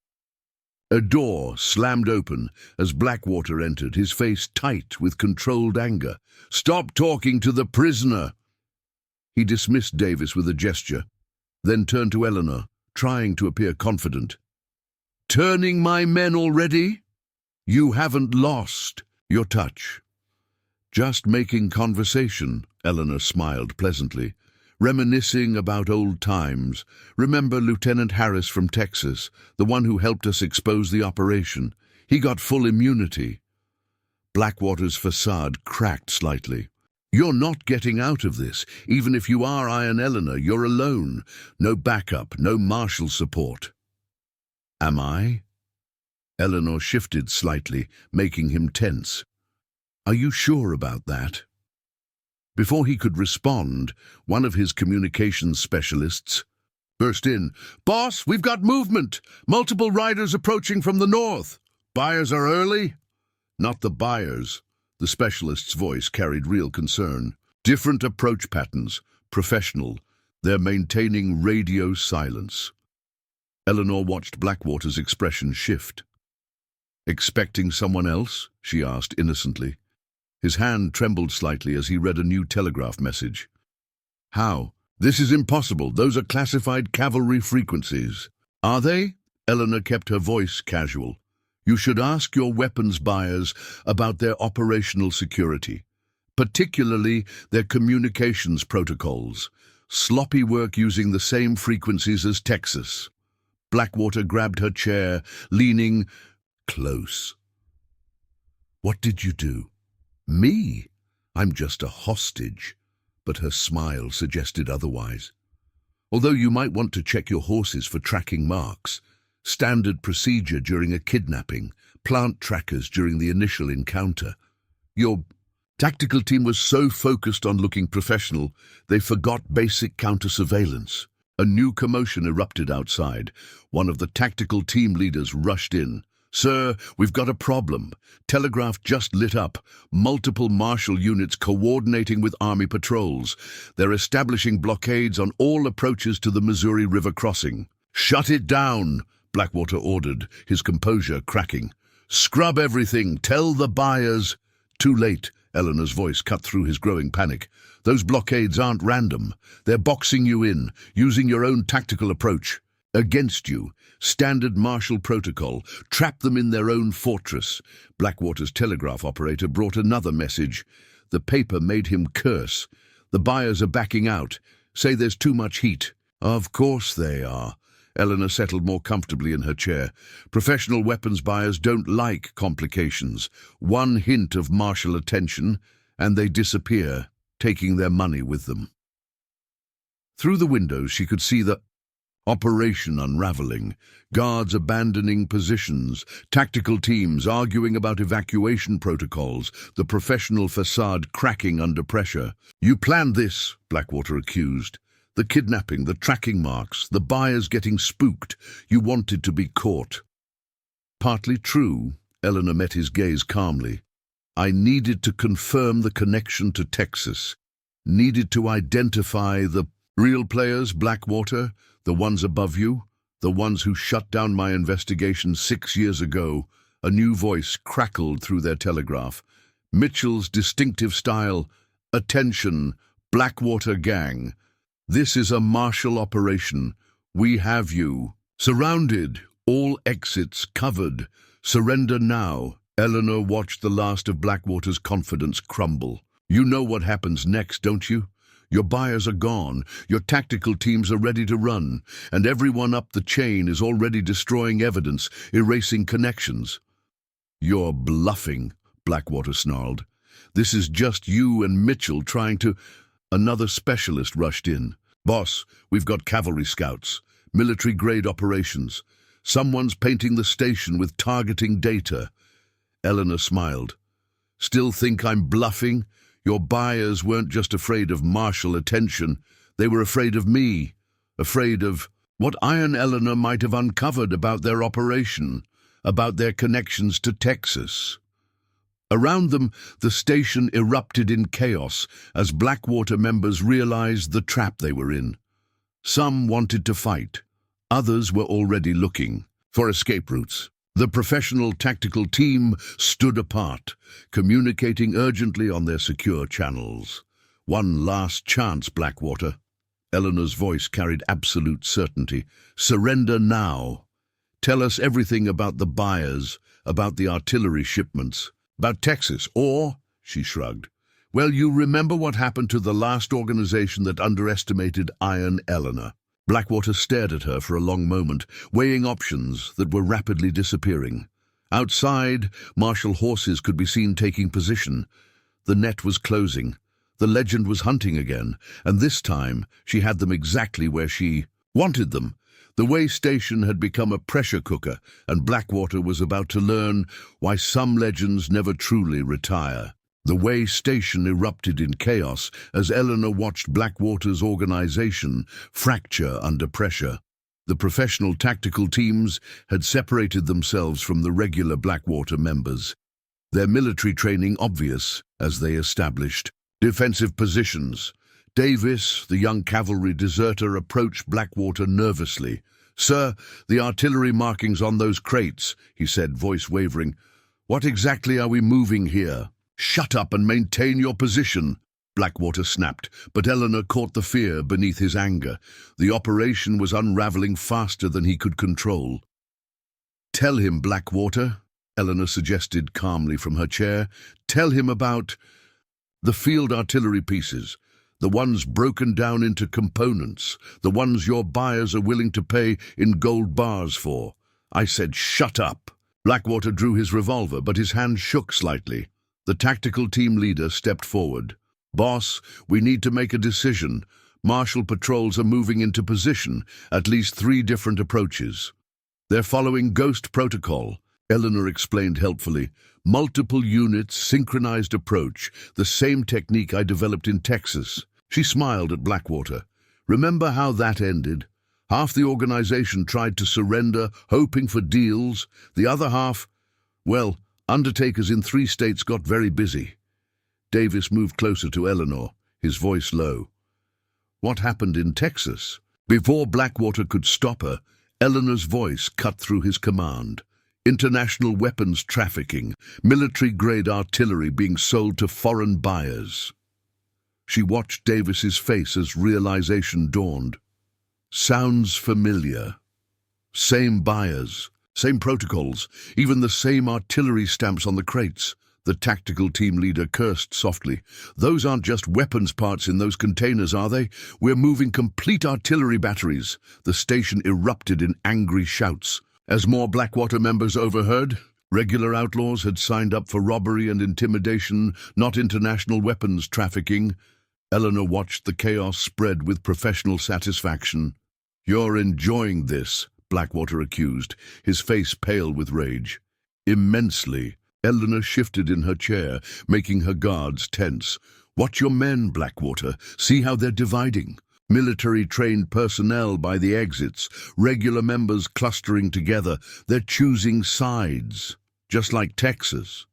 A door slammed open as Blackwater entered, his face tight with controlled anger. Stop talking to the prisoner! He dismissed Davis with a gesture, then turned to Eleanor, trying to appear confident. Turning my men already? You haven't lost your touch. Just making conversation, Eleanor smiled pleasantly. Reminiscing about old times. Remember Lieutenant Harris from Texas, the one who helped us expose the operation? He got full immunity. Blackwater's facade cracked slightly. You're not getting out of this. Even if you are Iron Eleanor, you're alone. No backup, no Marshal support. Am I? Eleanor shifted slightly, making him tense. Are you sure about that? Before he could respond, one of his communications specialists burst in. Boss, we've got movement! Multiple riders approaching from the north. Buyers are early? Not the buyers. The specialist's voice carried real concern. Different approach patterns. Professional. They're maintaining radio silence. Eleanor watched Blackwater's expression shift. Expecting someone else? She asked innocently. His hand trembled slightly as he read a new telegraph message. How? This is impossible. Those are classified cavalry frequencies. Are they? Eleanor kept her voice casual. You should ask your weapons buyers about their operational security, particularly their communications protocols. Sloppy work using the same frequencies as Texas. Blackwater grabbed her chair, leaning close. What did you do? Me? I'm just a hostage. But her smile suggested otherwise. Although you might want to check your horses for tracking marks, standard procedure during a kidnapping, plant trackers during the initial encounter. Your tactical team was so focused on looking professional, they forgot basic counter-surveillance. A new commotion erupted outside. One of the tactical team leaders rushed in. "Sir, we've got a problem. Telegraph just lit up. Multiple Marshal units coordinating with Army patrols. They're establishing blockades on all approaches to the Missouri River crossing." "Shut it down," Blackwater ordered, his composure cracking. "Scrub everything. Tell the buyers—" "Too late," Eleanor's voice cut through his growing panic. "Those blockades aren't random. They're boxing you in, using your own tactical approach. Against you. Standard Marshal protocol. Trap them in their own fortress." Blackwater's telegraph operator brought another message. The paper made him curse. "The buyers are backing out. Say there's too much heat." "Of course they are." Eleanor settled more comfortably in her chair. "Professional weapons buyers don't like complications. One hint of Marshal attention, and they disappear, taking their money with them." Through the windows she could see the operation unraveling, guards abandoning positions, tactical teams arguing about evacuation protocols, the professional facade cracking under pressure. "You planned this," Blackwater accused. "The kidnapping, the tracking marks, the buyers getting spooked. You wanted to be caught." "Partly true," Eleanor met his gaze calmly. "I needed to confirm the connection to Texas. Needed to identify the real players, Blackwater, the ones above you, the ones who shut down my investigation 6 years ago." A new voice crackled through their telegraph. Mitchell's distinctive style. "Attention, Blackwater gang. This is a Marshal operation. We have you surrounded, all exits covered. Surrender now." Eleanor watched the last of Blackwater's confidence crumble. "You know what happens next, don't you? Your buyers are gone, your tactical teams are ready to run, and everyone up the chain is already destroying evidence, erasing connections." "You're bluffing," Blackwater snarled. "This is just you and Mitchell trying to—" Another specialist rushed in. "Boss, we've got cavalry scouts, military-grade operations. Someone's painting the station with targeting data." Eleanor smiled. "Still think I'm bluffing? Your buyers weren't just afraid of Marshal attention. They were afraid of me. Afraid of what Iron Eleanor might have uncovered about their operation, about their connections to Texas." Around them, the station erupted in chaos as Blackwater members realized the trap they were in. Some wanted to fight. Others were already looking for escape routes. The professional tactical team stood apart, communicating urgently on their secure channels. "One last chance, Blackwater." Eleanor's voice carried absolute certainty. "Surrender now. Tell us everything about the buyers, about the artillery shipments, about Texas, or—" she shrugged. "Well, you remember what happened to the last organization that underestimated Iron Eleanor." Blackwater stared at her for a long moment, weighing options that were rapidly disappearing. Outside, Marshal horses could be seen taking position. The net was closing. The legend was hunting again, and this time she had them exactly where she wanted them. The way station had become a pressure cooker, and Blackwater was about to learn why some legends never truly retire. The way station erupted in chaos as Eleanor watched Blackwater's organization fracture under pressure. The professional tactical teams had separated themselves from the regular Blackwater members, their military training obvious as they established defensive positions. Davis, the young cavalry deserter, approached Blackwater nervously. "Sir, the artillery markings on those crates," he said, voice wavering. "What exactly are we moving here?" "Shut up and maintain your position," Blackwater snapped, but Eleanor caught the fear beneath his anger. The operation was unraveling faster than he could control. "Tell him, Blackwater," Eleanor suggested calmly from her chair. "Tell him about the field artillery pieces, the ones broken down into components, the ones your buyers are willing to pay in gold bars for." I said, "Shut up." Blackwater drew his revolver, but his hand shook slightly. The tactical team leader stepped forward. "Boss, we need to make a decision. Marshal patrols are moving into position, at least 3 different approaches. They're following Ghost Protocol. Eleanor explained helpfully. Multiple units, synchronized approach, the same technique I developed in Texas. She smiled at Blackwater. Remember how that ended? Half the organization tried to surrender, hoping for deals. The other half, well, undertakers in 3 states got very busy. Davis moved closer to Eleanor, his voice low. What happened in Texas? Before Blackwater could stop her, Eleanor's voice cut through his command. International weapons trafficking, military-grade artillery being sold to foreign buyers. She watched Davis's face as realization dawned. Sounds familiar. Same buyers, same protocols, even the same artillery stamps on the crates. The tactical team leader cursed softly. Those aren't just weapons parts in those containers, are they? We're moving complete artillery batteries. The station erupted in angry shouts. As more Blackwater members overheard, regular outlaws had signed up for robbery and intimidation, not international weapons trafficking. Eleanor watched the chaos spread with professional satisfaction. You're enjoying this, Blackwater accused, his face pale with rage. Immensely. Eleanor shifted in her chair, making her guards tense. Watch your men, Blackwater. See how they're dividing. Military-trained personnel by the exits, regular members clustering together. They're choosing sides, just like Texas.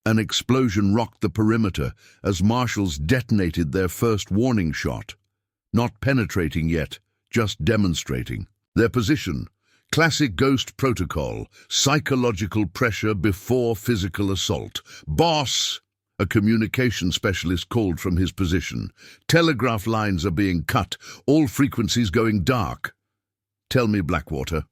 An explosion rocked the perimeter as marshals detonated their first warning shot. Not penetrating yet, just demonstrating. Their position: classic ghost protocol, psychological pressure before physical assault. Boss! A communication specialist called from his position. Telegraph lines are being cut, all frequencies going dark. Tell me, Blackwater.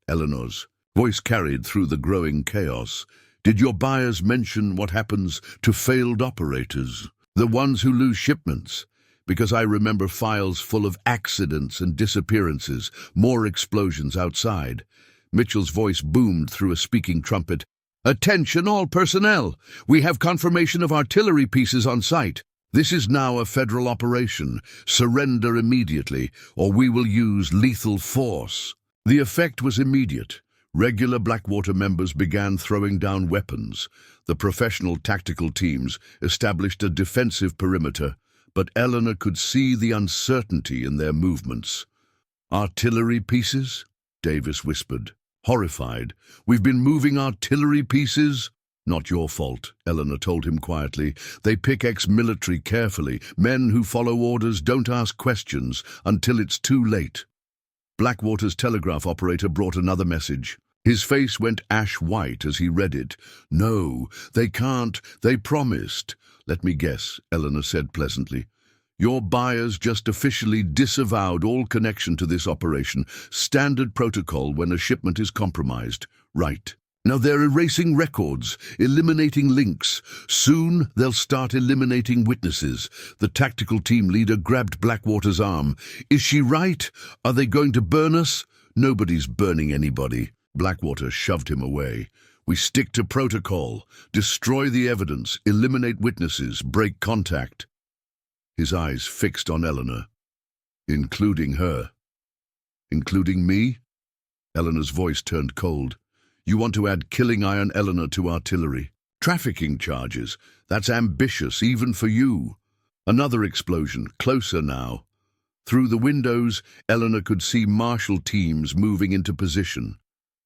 Eleanor's voice carried through the growing chaos. Did your buyers mention what happens to failed operators? The ones who lose shipments? Because I remember files full of accidents and disappearances, more explosions outside. Mitchell's voice boomed through a speaking trumpet. Attention all personnel! We have confirmation of artillery pieces on site. This is now a federal operation. Surrender immediately, or we will use lethal force. The effect was immediate. Regular Blackwater members began throwing down weapons. The professional tactical teams established a defensive perimeter, but Eleanor could see the uncertainty in their movements. Artillery pieces? Davis whispered. Horrified. We've been moving artillery pieces? Not your fault, Eleanor told him quietly. They pick ex-military carefully. Men who follow orders don't ask questions until it's too late. Blackwater's telegraph operator brought another message. His face went ash white as he read it. No, they can't. They promised. Let me guess, Eleanor said pleasantly. Your buyers just officially disavowed all connection to this operation. Standard protocol when a shipment is compromised. Right. Now they're erasing records, eliminating links. Soon they'll start eliminating witnesses. The tactical team leader grabbed Blackwater's arm. Is she right? Are they going to burn us? Nobody's burning anybody. Blackwater shoved him away. We stick to protocol. Destroy the evidence, eliminate witnesses, break contact. His eyes fixed on Eleanor. Including her. Including me? Eleanor's voice turned cold. You want to add killing Iron Eleanor to artillery. Trafficking charges. That's ambitious, even for you. Another explosion, closer now. Through the windows, Eleanor could see Marshal teams moving into position.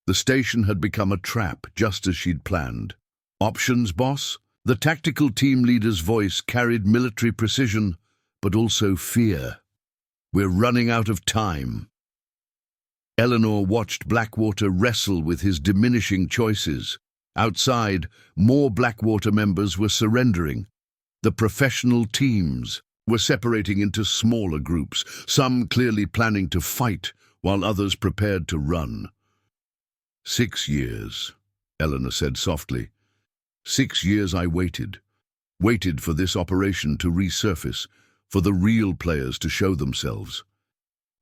The station had become a trap, just as she'd planned. Options, boss? The tactical team leader's voice carried military precision, but also fear. We're running out of time. Eleanor watched Blackwater wrestle with his diminishing choices. Outside, more Blackwater members were surrendering. The professional teams were separating into smaller groups, some clearly planning to fight, while others prepared to run. 6 years, Eleanor said softly. 6 years I waited for this operation to resurface, for the real players to show themselves.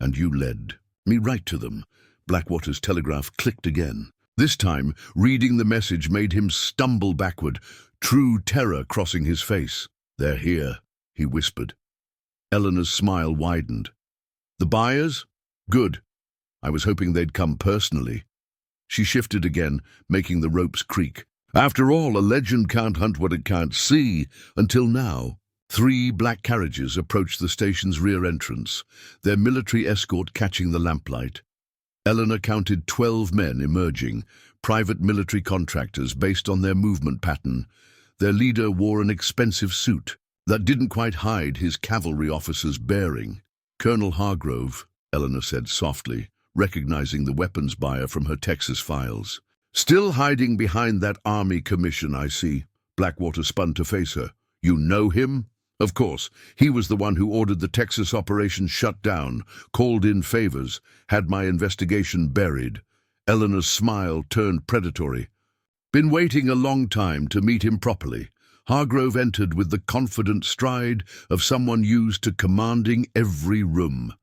And you led me right to them. Blackwater's telegraph clicked again. This time, reading the message made him stumble backward, true terror crossing his face. They're here, he whispered. Eleanor's smile widened. The buyers? Good. I was hoping they'd come personally. She shifted again, making the ropes creak. After all, a legend can't hunt what it can't see. Until now. 3 black carriages approached the station's rear entrance, their military escort catching the lamplight. Eleanor counted 12 men emerging, private military contractors based on their movement pattern. Their leader wore an expensive suit that didn't quite hide his cavalry officer's bearing. Colonel Hargrove, Eleanor said softly, recognizing the weapons buyer from her Texas files. Still hiding behind that army commission, I see. Blackwater spun to face her. You know him? Of course, he was the one who ordered the Texas operation shut down, called in favors, had my investigation buried. Eleanor's smile turned predatory. Been waiting a long time to meet him properly. Hargrove entered with the confident stride of someone used to commanding every room.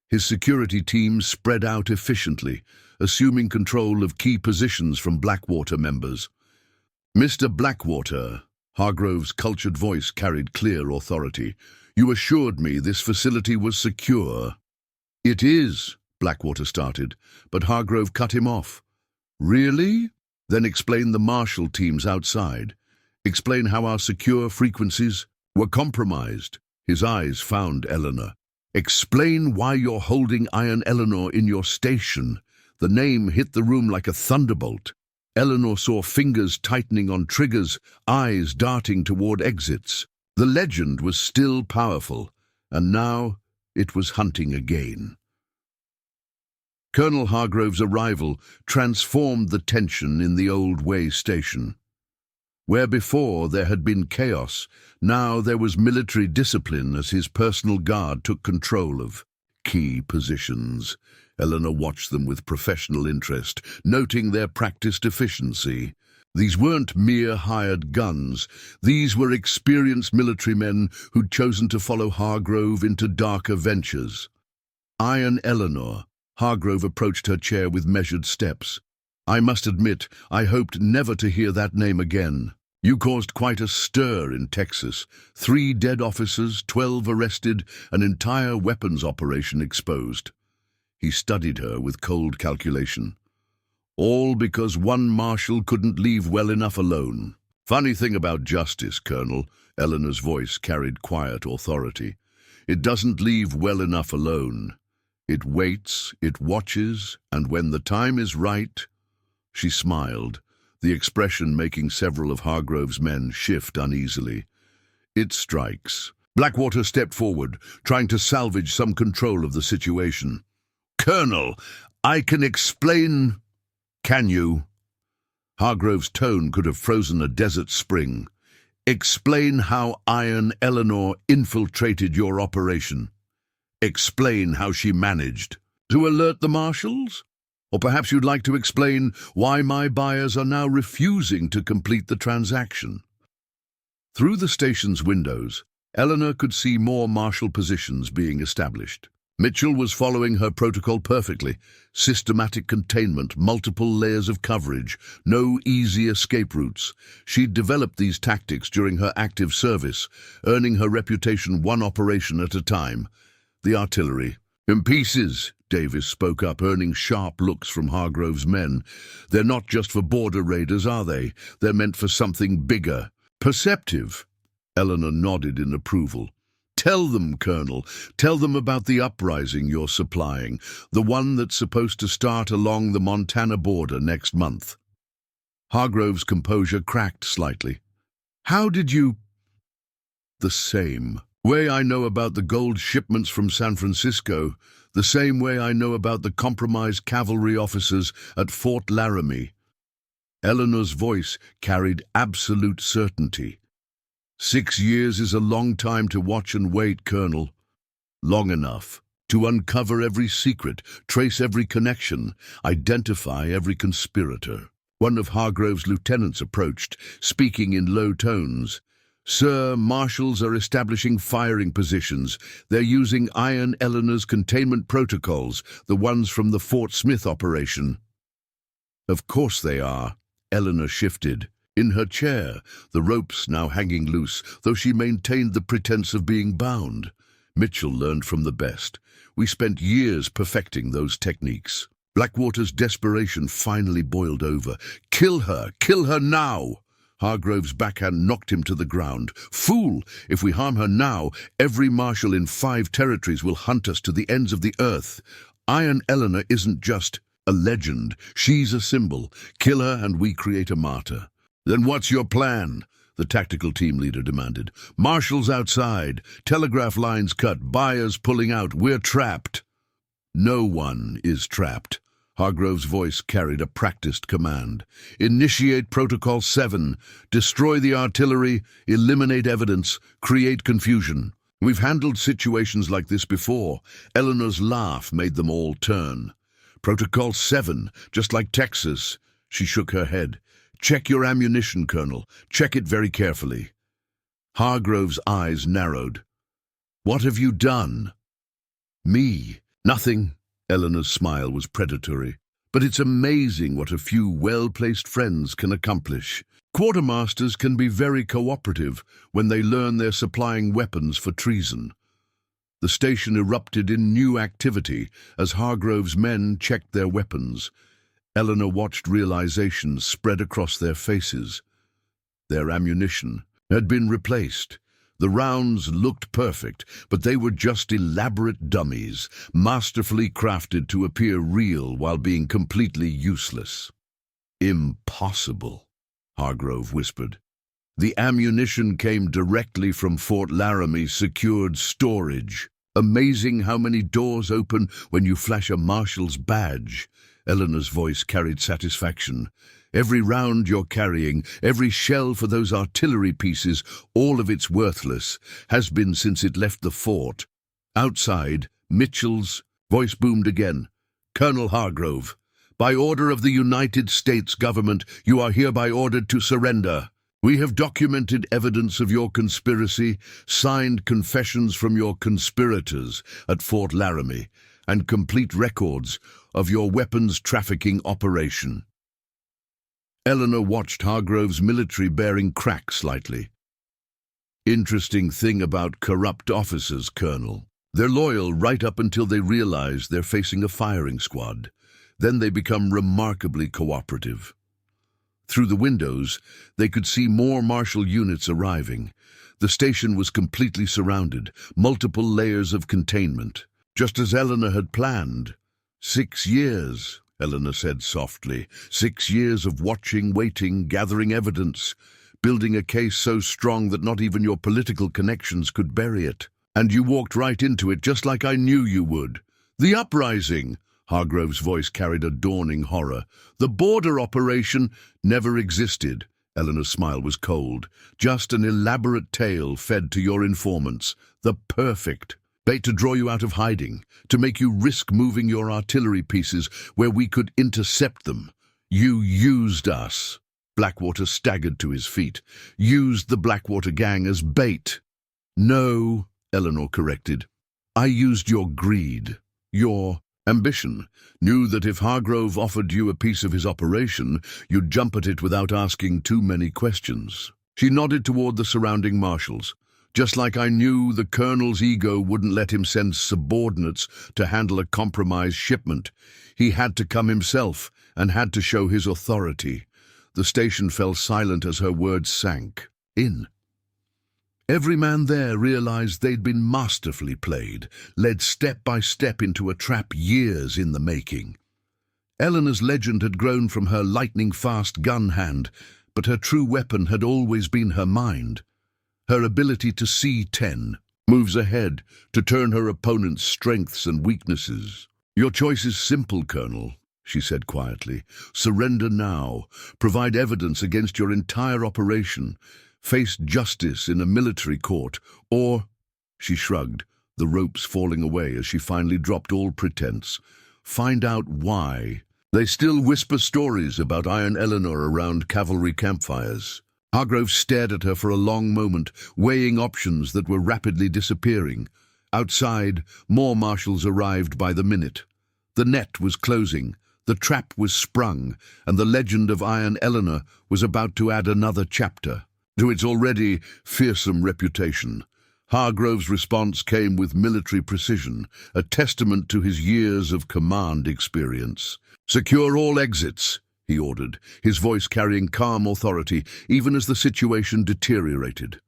His security team spread out efficiently, assuming control of key positions from Blackwater members. Mr. Blackwater, Hargrove's cultured voice carried clear authority. You assured me this facility was secure. It is, Blackwater started, but Hargrove cut him off. Really? Then explain the Marshal teams outside. Explain how our secure frequencies were compromised. His eyes found Eleanor. Explain why you're holding Iron Eleanor in your station. The name hit the room like a thunderbolt. Eleanor saw fingers tightening on triggers, eyes darting toward exits. The legend was still powerful, and now it was hunting again. Colonel Hargrove's arrival transformed the tension in the Old Way station. Where before there had been chaos, now there was military discipline as his personal guard took control of key positions. Eleanor watched them with professional interest, noting their practiced efficiency. These weren't mere hired guns. These were experienced military men who'd chosen to follow Hargrove into darker ventures. Iron Eleanor. Hargrove approached her chair with measured steps. I must admit, I hoped never to hear that name again. You caused quite a stir in Texas. 3 dead officers, 12 arrested, an entire weapons operation exposed. He studied her with cold calculation. All because one marshal couldn't leave well enough alone. Funny thing about justice, Colonel, Eleanor's voice carried quiet authority. It doesn't leave well enough alone. It waits, it watches, and when the time is right... She smiled, the expression making several of Hargrove's men shift uneasily. It strikes. Blackwater stepped forward, trying to salvage some control of the situation. Colonel, I can explain... Can you? Hargrove's tone could have frozen a desert spring. Explain how Iron Eleanor infiltrated your operation. Explain how she managed. To alert the marshals? Or perhaps you'd like to explain why my buyers are now refusing to complete the transaction. Through the station's windows, Eleanor could see more marshal positions being established. Mitchell was following her protocol perfectly. Systematic containment, multiple layers of coverage, no easy escape routes. She'd developed these tactics during her active service, earning her reputation one operation at a time. The artillery. In pieces, Davis spoke up, earning sharp looks from Hargrove's men. They're not just for border raiders, are they? They're meant for something bigger. Perceptive. Eleanor nodded in approval. Tell them, Colonel. Tell them about the uprising you're supplying, the one that's supposed to start along the Montana border next month. Hargrove's composure cracked slightly. How did you... The same way I know about the gold shipments from San Francisco, the same way I know about the compromised cavalry officers at Fort Laramie. Eleanor's voice carried absolute certainty. 6 years is a long time to watch and wait, Colonel. Long enough to uncover every secret, trace every connection, identify every conspirator. One of Hargrove's lieutenants approached, speaking in low tones. Sir, marshals are establishing firing positions. They're using Iron Eleanor's containment protocols, the ones from the Fort Smith operation. Of course they are. Eleanor shifted. In her chair, the ropes now hanging loose, though she maintained the pretense of being bound. Mitchell learned from the best. We spent years perfecting those techniques. Blackwater's desperation finally boiled over. Kill her! Kill her now! Hargrove's backhand knocked him to the ground. Fool! If we harm her now, every marshal in 5 territories will hunt us to the ends of the earth. Iron Eleanor isn't just a legend. She's a symbol. Kill her and we create a martyr. Then what's your plan? The tactical team leader demanded. Marshals outside. Telegraph lines cut. Buyers pulling out. We're trapped. No one is trapped. Hargrove's voice carried a practiced command. Initiate Protocol 7. Destroy the artillery, eliminate evidence, create confusion. We've handled situations like this before. Eleanor's laugh made them all turn. Protocol 7, just like Texas. She shook her head. Check your ammunition, Colonel. Check it very carefully. Hargrove's eyes narrowed. What have you done? Me? Nothing. Eleanor's smile was predatory. But it's amazing what a few well-placed friends can accomplish. Quartermasters can be very cooperative when they learn they're supplying weapons for treason. The station erupted in new activity as Hargrove's men checked their weapons. Eleanor watched realization spread across their faces. Their ammunition had been replaced. The rounds looked perfect, but they were just elaborate dummies, masterfully crafted to appear real while being completely useless. Impossible, Hargrove whispered. The ammunition came directly from Fort Laramie's secured storage. Amazing how many doors open when you flash a marshal's badge. Eleanor's voice carried satisfaction. Every round you're carrying, every shell for those artillery pieces, all of it's worthless, has been since it left the fort. Outside, Mitchell's voice boomed again. Colonel Hargrove, by order of the United States government, you are hereby ordered to surrender. We have documented evidence of your conspiracy, signed confessions from your conspirators at Fort Laramie, and complete records of your weapons trafficking operation. Eleanor watched Hargrove's military bearing crack slightly. Interesting thing about corrupt officers, Colonel. They're loyal right up until they realize they're facing a firing squad. Then they become remarkably cooperative. Through the windows, they could see more marshal units arriving. The station was completely surrounded, multiple layers of containment, just as Eleanor had planned. 6 years, Eleanor said softly. 6 years of watching, waiting, gathering evidence, building a case so strong that not even your political connections could bury it. And you walked right into it just like I knew you would. The uprising! Hargrove's voice carried a dawning horror. The border operation never existed. Eleanor's smile was cold. Just an elaborate tale fed to your informants. The perfect bait to draw you out of hiding, to make you risk moving your artillery pieces where we could intercept them. You used us. Blackwater staggered to his feet. Used the Blackwater gang as bait. No, Eleanor corrected. I used your greed, your ambition. Knew that if Hargrove offered you a piece of his operation, you'd jump at it without asking too many questions. She nodded toward the surrounding marshals. Just like I knew the colonel's ego wouldn't let him send subordinates to handle a compromised shipment. He had to come himself and had to show his authority. The station fell silent as her words sank in. Every man there realized they'd been masterfully played, led step by step into a trap years in the making. Eleanor's legend had grown from her lightning-fast gun hand, but her true weapon had always been her mind. Her ability to see 10 moves ahead, to turn her opponent's strengths and weaknesses. Your choice is simple, Colonel, she said quietly. Surrender now. Provide evidence against your entire operation. Face justice in a military court, or, she shrugged, the ropes falling away as she finally dropped all pretense, find out why. They still whisper stories about Iron Eleanor around cavalry campfires. Hargrove stared at her for a long moment, weighing options that were rapidly disappearing. Outside, more marshals arrived by the minute. The net was closing, the trap was sprung, and the legend of Iron Eleanor was about to add another chapter to its already fearsome reputation. Hargrove's response came with military precision, a testament to his years of command experience. "Secure all exits," he ordered, his voice carrying calm authority even as the situation deteriorated.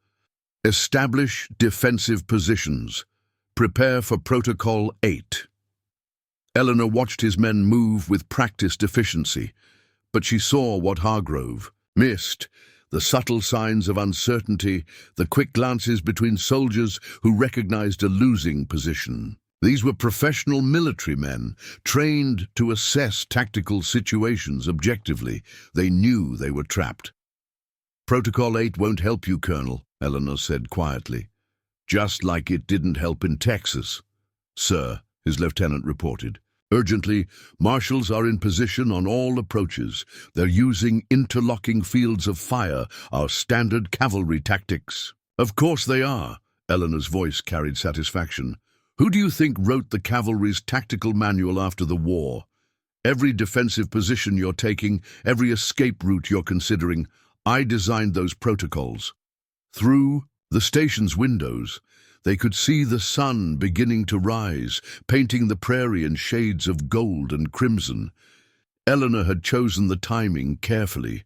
"Establish defensive positions. Prepare for Protocol 8. Eleanor watched his men move with practiced efficiency, but she saw what Hargrove missed: the subtle signs of uncertainty, the quick glances between soldiers who recognized a losing position. These were professional military men, trained to assess tactical situations objectively. They knew they were trapped. "Protocol 8 won't help you, Colonel," Eleanor said quietly. "Just like it didn't help in Texas." "Sir," his lieutenant reported. "Urgently, marshals are in position on all approaches. They're using interlocking fields of fire, our standard cavalry tactics." "Of course they are," Eleanor's voice carried satisfaction. "Who do you think wrote the cavalry's tactical manual after the war? Every defensive position you're taking, every escape route you're considering, I designed those protocols." Through the station's windows, they could see the sun beginning to rise, painting the prairie in shades of gold and crimson. Eleanor had chosen the timing carefully.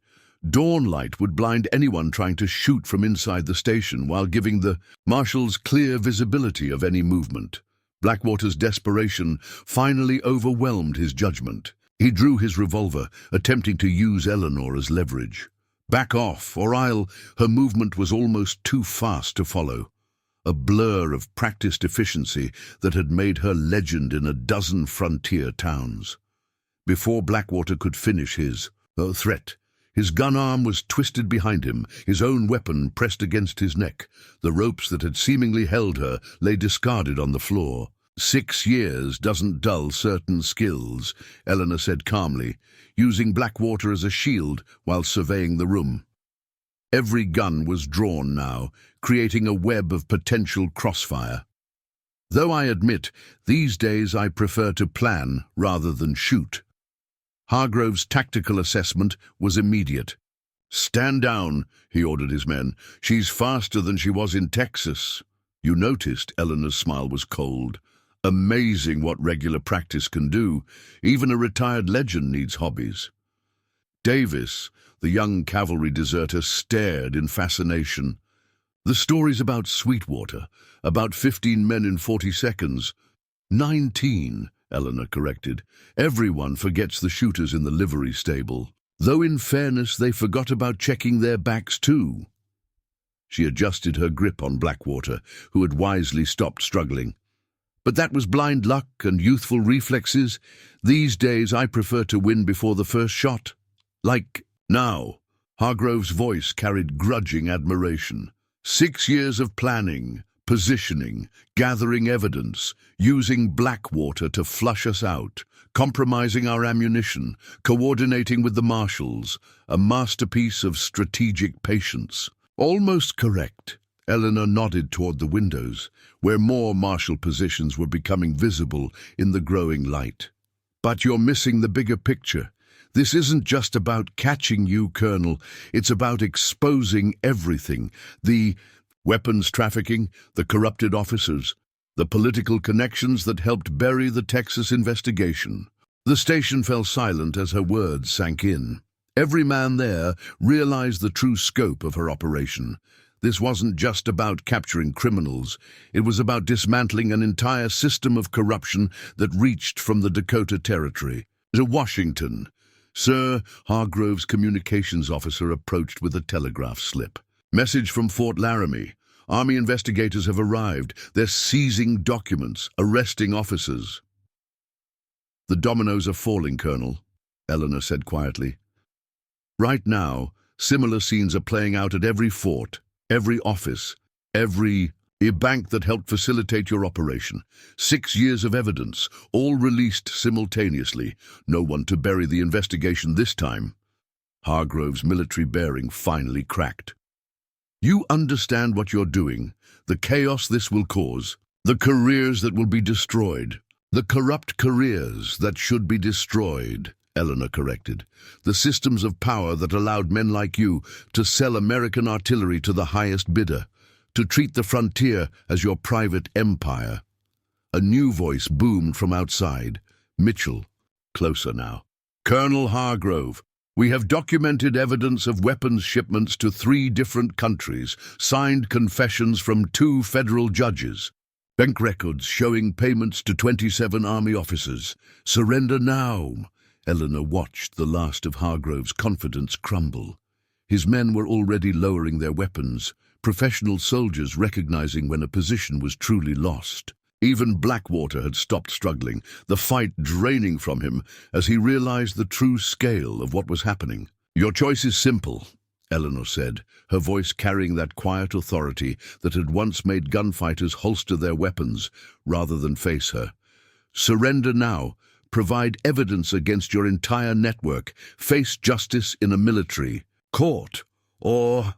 Dawn light would blind anyone trying to shoot from inside the station while giving the marshals clear visibility of any movement. Blackwater's desperation finally overwhelmed his judgment. He drew his revolver, attempting to use Eleanor as leverage. "Back off, or I'll—" Her movement was almost too fast to follow. A blur of practiced efficiency that had made her legend in a dozen frontier towns. Before Blackwater could finish his threat, his gun arm was twisted behind him, his own weapon pressed against his neck. The ropes that had seemingly held her lay discarded on the floor. 6 years doesn't dull certain skills," Eleanor said calmly, using Blackwater as a shield while surveying the room. Every gun was drawn now, creating a web of potential crossfire. "Though I admit, these days I prefer to plan rather than shoot." Hargrove's tactical assessment was immediate. "Stand down," he ordered his men. "She's faster than she was in Texas." You noticed Eleanor's smile was cold. Amazing what regular practice can do. Even a retired legend needs hobbies. Davis, the young cavalry deserter, stared in fascination. "The story's about Sweetwater, about 15 men in 40 seconds. 19, Eleanor corrected. "Everyone forgets the shooters in the livery stable. Though in fairness, they forgot about checking their backs too." She adjusted her grip on Blackwater, who had wisely stopped struggling. "But that was blind luck and youthful reflexes. These days I prefer to win before the first shot. Like now." Hargrove's voice carried grudging admiration. 6 years of planning, positioning, gathering evidence, using Blackwater to flush us out, compromising our ammunition, coordinating with the marshals, a masterpiece of strategic patience. "Almost correct." Eleanor nodded toward the windows, where more marshal positions were becoming visible in the growing light. "But you're missing the bigger picture. This isn't just about catching you, Colonel. It's about exposing everything. The weapons trafficking, the corrupted officers, the political connections that helped bury the Texas investigation." The station fell silent as her words sank in. Every man there realized the true scope of her operation. This wasn't just about capturing criminals. It was about dismantling an entire system of corruption that reached from the Dakota Territory to Washington. "Sir," Hargrove's communications officer approached with a telegraph slip. "Message from Fort Laramie. Army investigators have arrived. They're seizing documents, arresting officers." "The dominoes are falling, Colonel," Eleanor said quietly. "Right now, similar scenes are playing out at every fort, every office, every bank that helped facilitate your operation. 6 years of evidence, all released simultaneously. No one to bury the investigation this time." Hargrove's military bearing finally cracked. "You understand what you're doing, the chaos this will cause, the careers that will be destroyed, the corrupt careers that should be destroyed," Eleanor corrected. "The systems of power that allowed men like you to sell American artillery to the highest bidder, to treat the frontier as your private empire. A new voice boomed from outside. Mitchell, closer now. Colonel Hargrove, we have documented evidence of weapons shipments to 3 different countries, signed confessions from 2 federal judges. Bank records showing payments to 27 Army officers. Surrender now. Eleanor watched the last of Hargrove's confidence crumble. His men were already lowering their weapons, professional soldiers recognizing when a position was truly lost. Even Blackwater had stopped struggling, the fight draining from him as he realized the true scale of what was happening. Your choice is simple, Eleanor said, her voice carrying that quiet authority that had once made gunfighters holster their weapons rather than face her. Surrender now, provide evidence against your entire network, face justice in a military court, or...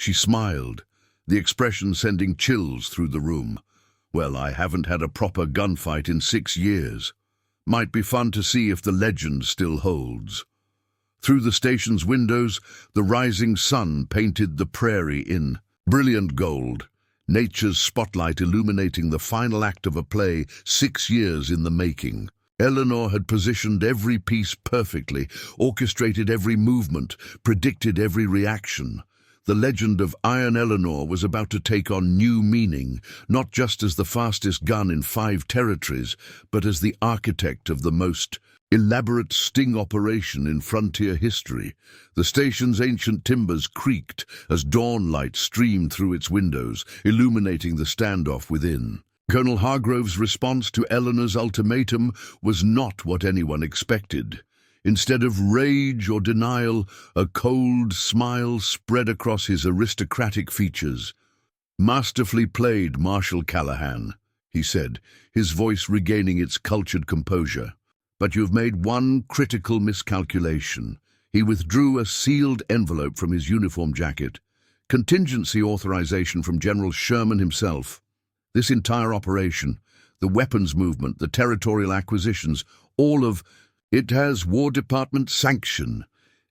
She smiled, the expression sending chills through the room. Well, I haven't had a proper gunfight in 6 years. Might be fun to see if the legend still holds. Through the station's windows, the rising sun painted the prairie in brilliant gold, nature's spotlight illuminating the final act of a play 6 years in the making. Eleanor had positioned every piece perfectly, orchestrated every movement, predicted every reaction. The legend of Iron Eleanor was about to take on new meaning, not just as the fastest gun in 5 territories, but as the architect of the most elaborate sting operation in frontier history. The station's ancient timbers creaked as dawn light streamed through its windows, illuminating the standoff within. Colonel Hargrove's response to Eleanor's ultimatum was not what anyone expected. Instead of rage or denial, a cold smile spread across his aristocratic features. "Masterfully played, Marshal Callahan," he said, his voice regaining its cultured composure. "But you've made one critical miscalculation." He withdrew a sealed envelope from his uniform jacket. "Contingency authorization from General Sherman himself. This entire operation, the weapons movement, the territorial acquisitions, all of it has War Department sanction."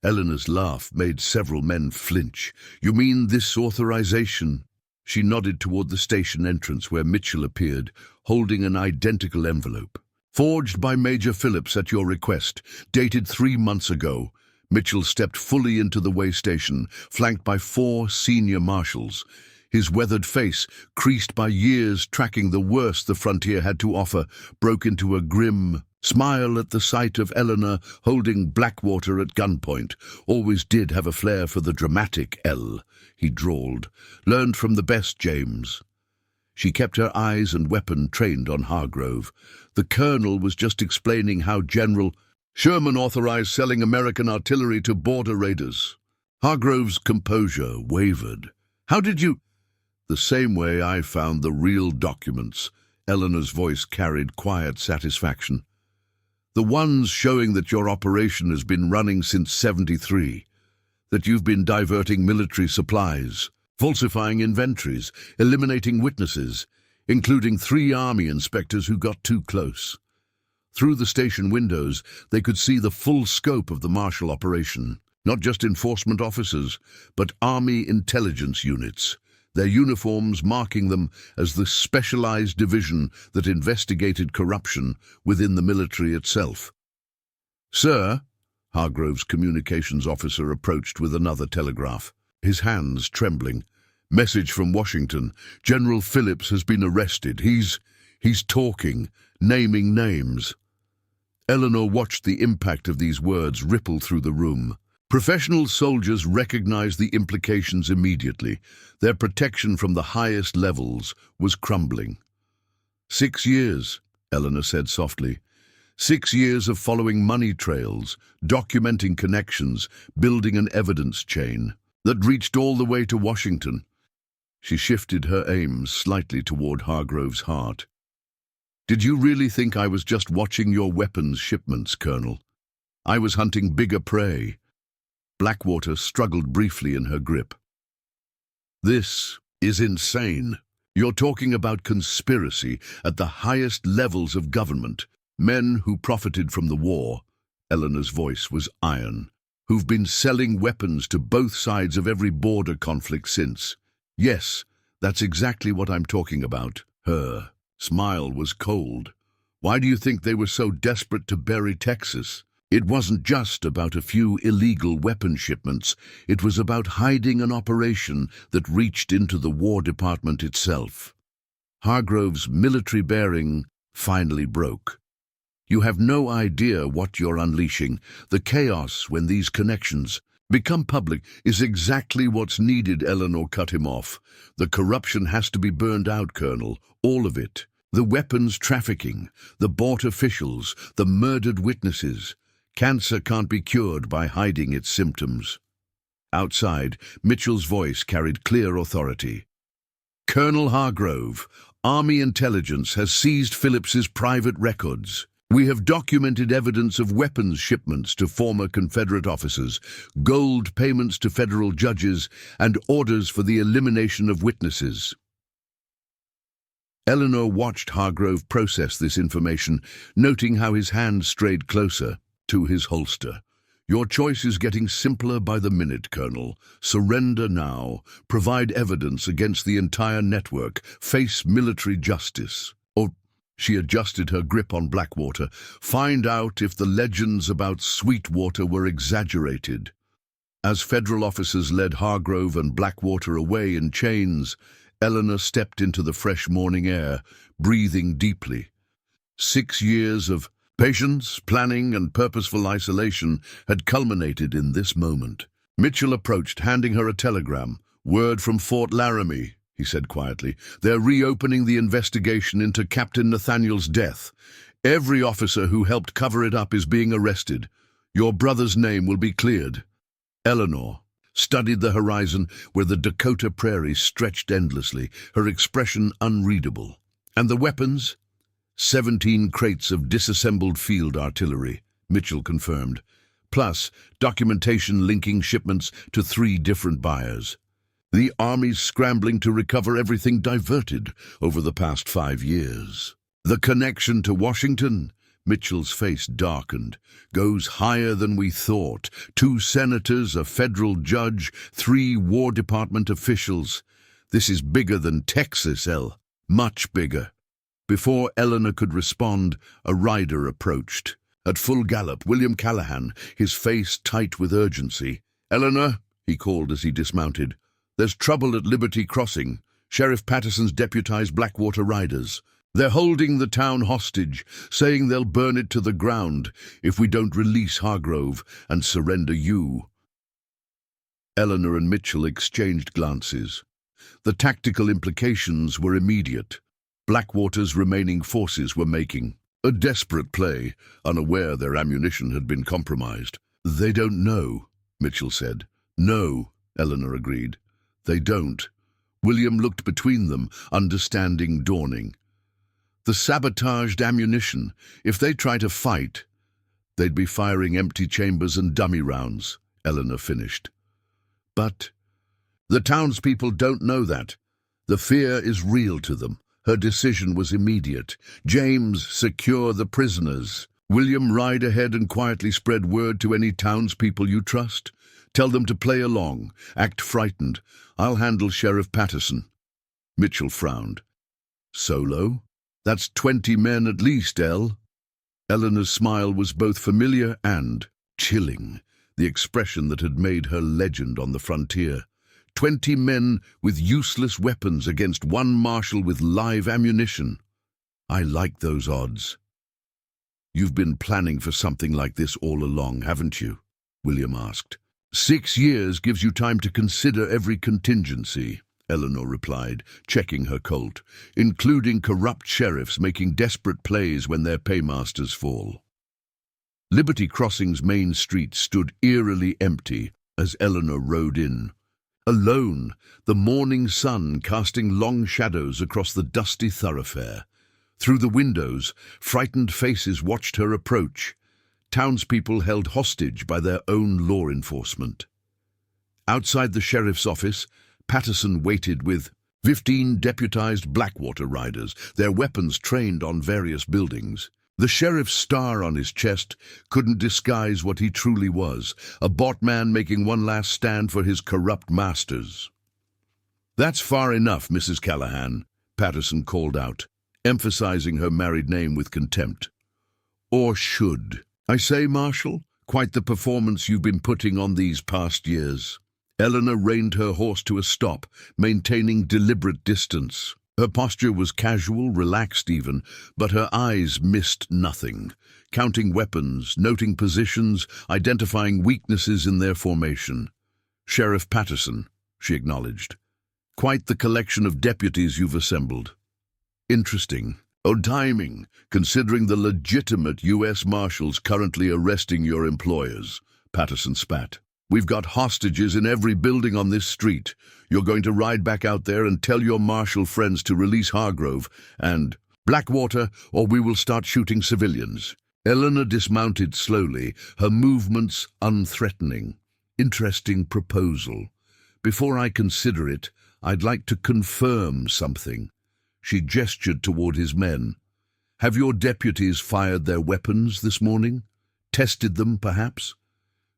Eleanor's laugh made several men flinch. "You mean this authorization?" She nodded toward the station entrance where Mitchell appeared, holding an identical envelope. "Forged by Major Phillips at your request, dated 3 months ago." Mitchell stepped fully into the way station, flanked by 4 senior marshals. His weathered face, creased by years tracking the worst the frontier had to offer, broke into a grim smile at the sight of Eleanor holding Blackwater at gunpoint. "Always did have a flair for the dramatic, Elle," he drawled. "Learned from the best, James." She kept her eyes and weapon trained on Hargrove. The colonel was just explaining how General Sherman authorized selling American artillery to border raiders. Hargrove's composure wavered. "How did you—" "The same way I found the real documents." Eleanor's voice carried quiet satisfaction. "The ones showing that your operation has been running since '73, that you've been diverting military supplies, falsifying inventories, eliminating witnesses, including 3 Army inspectors who got too close." Through the station windows, they could see the full scope of the Marshal operation. Not just enforcement officers, but Army intelligence units, their uniforms marking them as the specialized division that investigated corruption within the military itself. "Sir," Hargrove's communications officer approached with another telegraph, his hands trembling. "Message from Washington. General Phillips has been arrested. He's talking, naming names." Eleanor watched the impact of these words ripple through the room. Professional soldiers recognized the implications immediately. Their protection from the highest levels was crumbling. 6 years, Eleanor said softly. 6 years of following money trails, documenting connections, building an evidence chain that reached all the way to Washington. She shifted her aim slightly toward Hargrove's heart. "Did you really think I was just watching your weapons shipments, Colonel? I was hunting bigger prey." Blackwater struggled briefly in her grip. "This is insane. You're talking about conspiracy at the highest levels of government. Men who profited from the war," Eleanor's voice was iron, "who've been selling weapons to both sides of every border conflict since. Yes, That's exactly what I'm talking about. Her smile was cold. Why do you think they were so desperate to bury Texas? It wasn't just about a few illegal weapon shipments. It was about hiding an operation that reached into the War Department itself. Hargrove's military bearing finally broke. You have no idea what you're unleashing. The chaos when these connections become public is exactly what's needed. Eleanor cut him off. The corruption has to be burned out, Colonel. All of it. The weapons trafficking, the bought officials, the murdered witnesses. Cancer can't be cured by hiding its symptoms. Outside, Mitchell's voice carried clear authority. Colonel Hargrove, Army Intelligence has seized Phillips's private records. We have documented evidence of weapons shipments to former Confederate officers, gold payments to federal judges, and orders for the elimination of witnesses. Eleanor watched Hargrove process this information, noting how his hand strayed closer to his holster. Your choice is getting simpler by the minute, Colonel. Surrender now. Provide evidence against the entire network. Face military justice. Or, she adjusted her grip on Blackwater, find out if the legends about Sweetwater were exaggerated. As federal officers led Hargrove and Blackwater away in chains, Eleanor stepped into the fresh morning air, breathing deeply. 6 years of patience, planning, and purposeful isolation had culminated in this moment. Mitchell approached, handing her a telegram. Word from Fort Laramie, he said quietly. They're reopening the investigation into Captain Nathaniel's death. Every officer who helped cover it up is being arrested. Your brother's name will be cleared. Eleanor studied the horizon where the Dakota prairies stretched endlessly, her expression unreadable. And the weapons? 17 crates of disassembled field artillery, Mitchell confirmed, plus documentation linking shipments to 3 different buyers. The Army's scrambling to recover everything diverted over the past 5 years. The connection to Washington, Mitchell's face darkened, goes higher than we thought. 2 senators, a federal judge, 3 War Department officials. This is bigger than Texas, much bigger. Before Eleanor could respond, a rider approached. At full gallop, William Callahan, his face tight with urgency. Eleanor, he called as he dismounted. There's trouble at Liberty Crossing. Sheriff Patterson's deputized Blackwater riders. They're holding the town hostage, saying they'll burn it to the ground if we don't release Hargrove and surrender you. Eleanor and Mitchell exchanged glances. The tactical implications were immediate. Blackwater's remaining forces were making a desperate play, unaware their ammunition had been compromised. They don't know, Mitchell said. No, Eleanor agreed. They don't. William looked between them, understanding dawning. The sabotaged ammunition. If they try to fight, they'd be firing empty chambers and dummy rounds, Eleanor finished. But the townspeople don't know that. The fear is real to them. Her decision was immediate. James, secure the prisoners. William, ride ahead and quietly spread word to any townspeople you trust. Tell them to play along. Act frightened. I'll handle Sheriff Patterson. Mitchell frowned. Solo? That's 20 men at least, Eleanor's smile was both familiar and chilling, the expression that had made her legend on the frontier. 20 men with useless weapons against 1 marshal with live ammunition. I like those odds. You've been planning for something like this all along, haven't you? William asked. 6 years gives you time to consider every contingency, Eleanor replied, checking her Colt, including corrupt sheriffs making desperate plays when their paymasters fall. Liberty Crossing's main street stood eerily empty as Eleanor rode in. Alone, the morning sun casting long shadows across the dusty thoroughfare. Through the windows, frightened faces watched her approach. Townspeople held hostage by their own law enforcement. Outside the sheriff's office, Patterson waited with 15 deputized Blackwater riders, their weapons trained on various buildings. The sheriff's star on his chest couldn't disguise what he truly was, a bought man making one last stand for his corrupt masters. "That's far enough, Mrs. Callahan," Patterson called out, emphasizing her married name with contempt. "Or should I say, Marshal? Quite the performance you've been putting on these past years." Eleanor reined her horse to a stop, maintaining deliberate distance. Her posture was casual, relaxed even, but her eyes missed nothing, counting weapons, noting positions, identifying weaknesses in their formation. "Sheriff Patterson," she acknowledged. "Quite the collection of deputies you've assembled." "Interesting. Odd timing, considering the legitimate U.S. Marshals currently arresting your employers," Patterson spat. "We've got hostages in every building on this street. You're going to ride back out there and tell your Marshal friends to release Hargrove and Blackwater, or we will start shooting civilians." Eleanor dismounted slowly, her movements unthreatening. "Interesting proposal. Before I consider it, I'd like to confirm something." She gestured toward his men. "Have your deputies fired their weapons this morning? Tested them, perhaps?"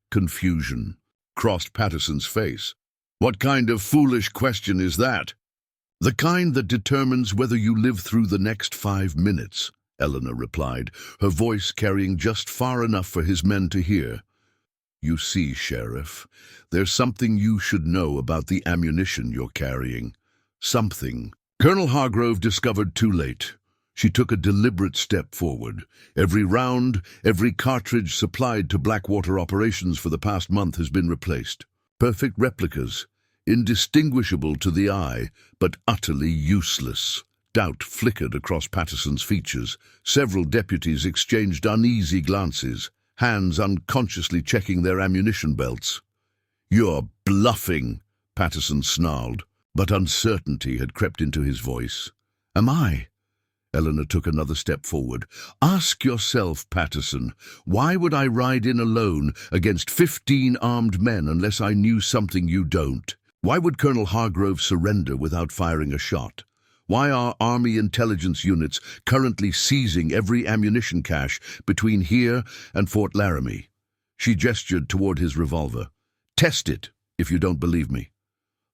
Confusion crossed Patterson's face. "What kind of foolish question is that?" "The kind that determines whether you live through the next 5 minutes," Eleanor replied, her voice carrying just far enough for his men to hear. "You see, Sheriff, there's something you should know about the ammunition you're carrying. Something Colonel Hargrove discovered too late." She took a deliberate step forward. "Every round, every cartridge supplied to Blackwater operations for the past month has been replaced. Perfect replicas, indistinguishable to the eye, but utterly useless." Doubt flickered across Patterson's features. Several deputies exchanged uneasy glances, hands unconsciously checking their ammunition belts. "You're bluffing," Patterson snarled, but uncertainty had crept into his voice. "Am I?" Eleanor took another step forward. "Ask yourself, Patterson, why would I ride in alone against 15 armed men unless I knew something you don't? Why would Colonel Hargrove surrender without firing a shot? Why are Army intelligence units currently seizing every ammunition cache between here and Fort Laramie?" She gestured toward his revolver. "Test it, if you don't believe me.